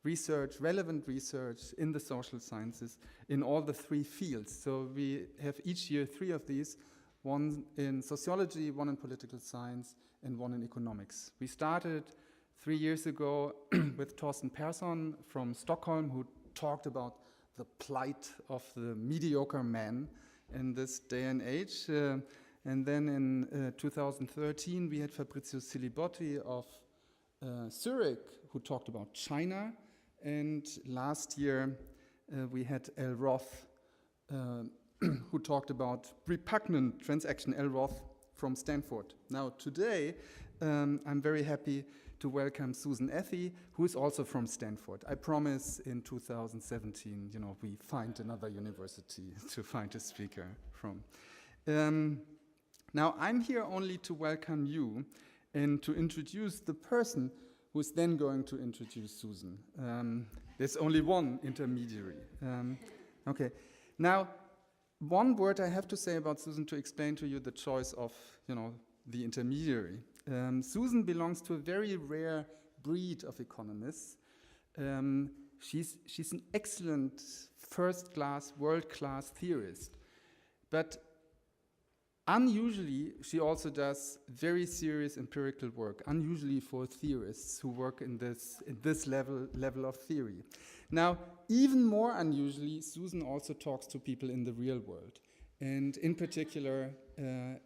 research, relevant research in the social sciences in all the 3 fields. So we have each year 3 of these, one in sociology, one in political science, and one in economics. We started 3 years ago with Thorsten Persson from Stockholm, who talked about the plight of the mediocre man in this day and age. And then in 2013, we had Fabrizio Silibotti of Zurich, who talked about China. And last year, we had El Roth, who talked about repugnant transaction, El Roth from Stanford. Now, today, I'm very happy to welcome Susan Athey, who is also from Stanford. I promise in 2017, you know, we find another university to find a speaker from. Now, I'm here only to welcome you and to introduce the person who's then going to introduce Susan. There's only one intermediary. Okay. Now, one word I have to say about Susan to explain to you the choice of, you know, the intermediary. Susan belongs to a very rare breed of economists. She's an excellent first-class, world-class theorist. But unusually, she also does very serious empirical work, unusually for theorists who work in this level of theory. Now, even more unusually, Susan also talks to people in the real world, and in particular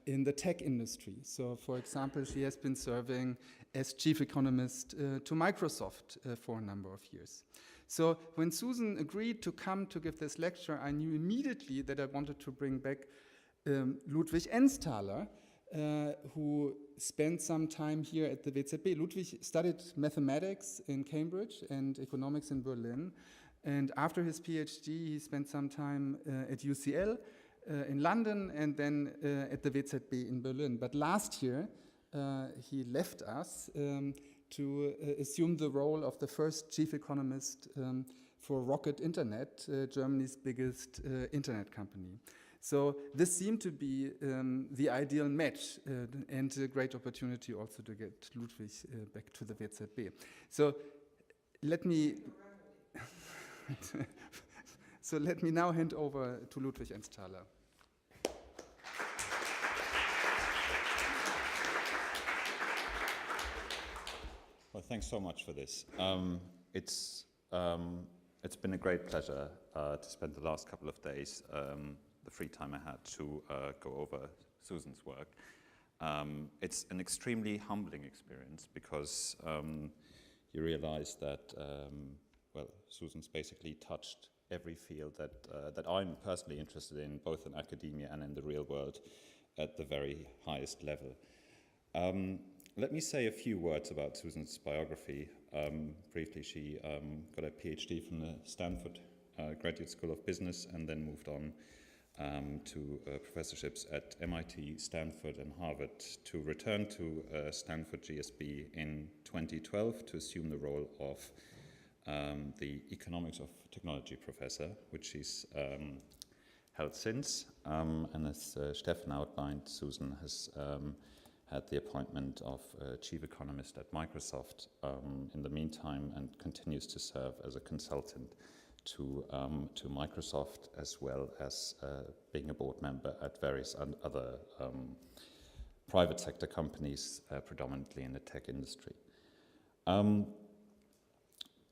in the tech industry. So, for example, she has been serving as chief economist to Microsoft for a number of years. So when Susan agreed to come to give this lecture, I knew immediately that I wanted to bring back Ludwig Enztaler, who spent some time here at the WZB. Ludwig studied mathematics in Cambridge and economics in Berlin. And after his PhD, he spent some time at UCL in London and then at the WZB in Berlin. But last year, he left us to assume the role of the first chief economist for Rocket Internet, Germany's biggest internet company. So this seemed to be the ideal match and a great opportunity also to get Ludwig back to the WZB. So let me now hand over to Ludwig Enztaler.
Well, thanks so much for this. It's been a great pleasure to spend the last couple of days, the free time I had to go over Susan's work. It's an extremely humbling experience because you realize that, well, Susan's basically touched every field that I'm personally interested in, both in academia and in the real world, at the very highest level. let me say a few words about Susan's biography. Briefly, she got a PhD from the Stanford Graduate School of Business and then moved on to professorships at MIT, Stanford, and Harvard, to return to Stanford GSB in 2012 to assume the role of the Economics of Technology professor, which she's held since. And as Stefan outlined, Susan has had the appointment of chief economist at Microsoft in the meantime, and continues to serve as a consultant to Microsoft, as well as being a board member at various other private sector companies, predominantly in the tech industry.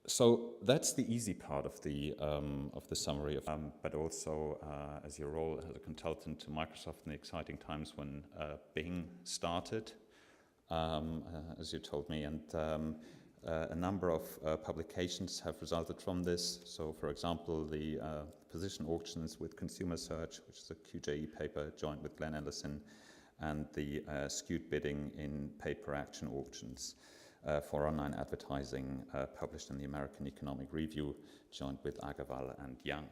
So that's the easy part of the summary of, but also as your role as a consultant to Microsoft in the exciting times when Bing started, as you told me, and a number of publications have resulted from this. So, for example, the position auctions with Consumer Search, which is a QJE paper joined with Glenn Ellison, and the skewed bidding in paper action auctions for online advertising, published in the American Economic Review, joined with Agarwal and Young.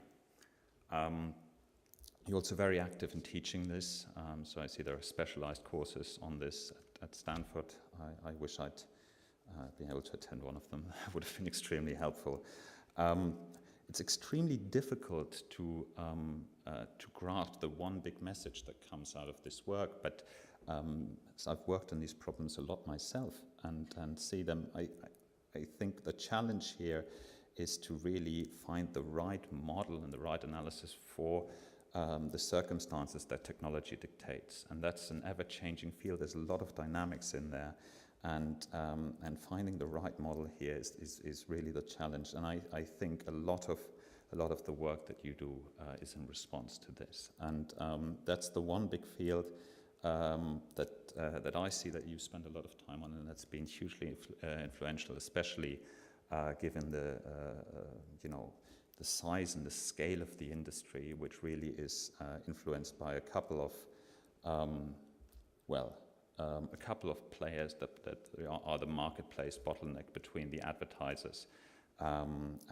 You're also very active in teaching this, so I see there are specialized courses on this at Stanford. I wish I'd been able to attend one of them. That would have been extremely helpful. It's extremely difficult to grasp the one big message that comes out of this work, but so I've worked on these problems a lot myself and see them. I think the challenge here is to really find the right model and the right analysis for the circumstances that technology dictates, and that's an ever-changing field. There's a lot of dynamics in there, and finding the right model here is really the challenge. And I think a lot of the work that you do is in response to this, and that's the one big field that I see that you spend a lot of time on, and that's been hugely influential, especially given the size and the scale of the industry, which really is influenced by a couple of players that are the marketplace bottleneck between the advertisers and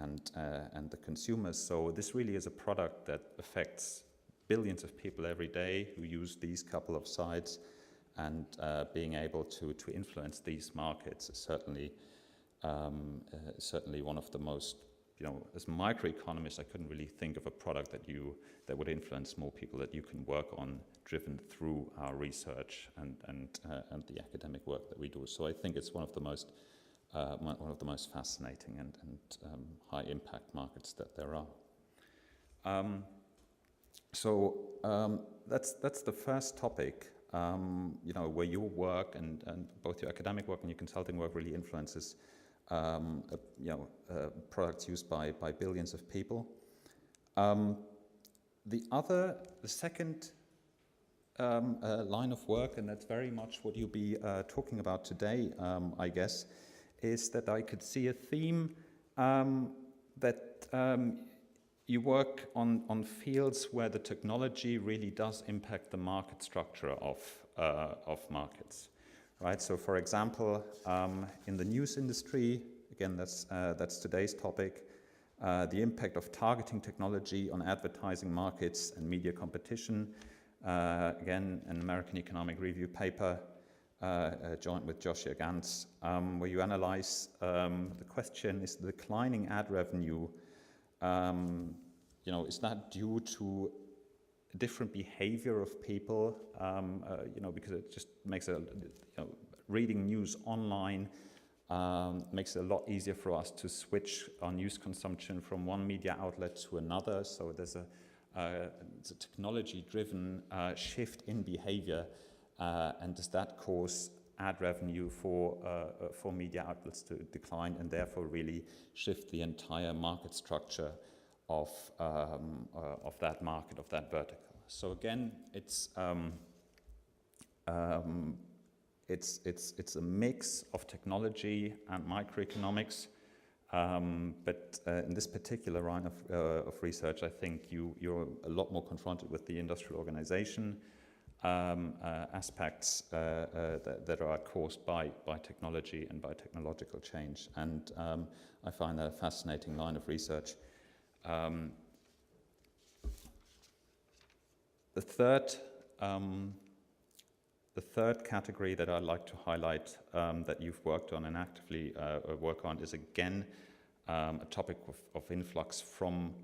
the consumers. So this really is a product that affects billions of people every day who use these couple of sites, and being able to influence these markets is certainly one of the most, as a microeconomist, I couldn't really think of a product that would influence more people that you can work on, driven through our research and the academic work that we do. So I think it's one of the most fascinating and high impact markets that there are. So that's the first topic, where your work and both your academic work and your consulting work really influences products used by billions of people. The second line of work, and that's very much what you'll be talking about today, I guess, is that I could see a theme that you work on fields where the technology really does impact the market structure of markets, right? So, for example, in the news industry, again, that's today's topic, the impact of targeting technology on advertising markets and media competition. Again, an American Economic Review paper joint with Joshua Gantz, where you analyze the question: is the declining ad revenue, is that due to different behavior of people? Because it just makes reading news online makes it a lot easier for us to switch our news consumption from one media outlet to another. So there's it's a technology-driven shift in behavior, and does that cause ad revenue for media outlets to decline, and therefore really shift the entire market structure of that market, of that vertical? So again, it's a mix of technology and microeconomics, but in this particular line of research, I think you're a lot more confronted with the industrial organization, aspects that are caused by technology and by technological change. And I find that a fascinating line of research. The third category that I'd like to highlight that you've worked on and actively work on is again a topic of influx from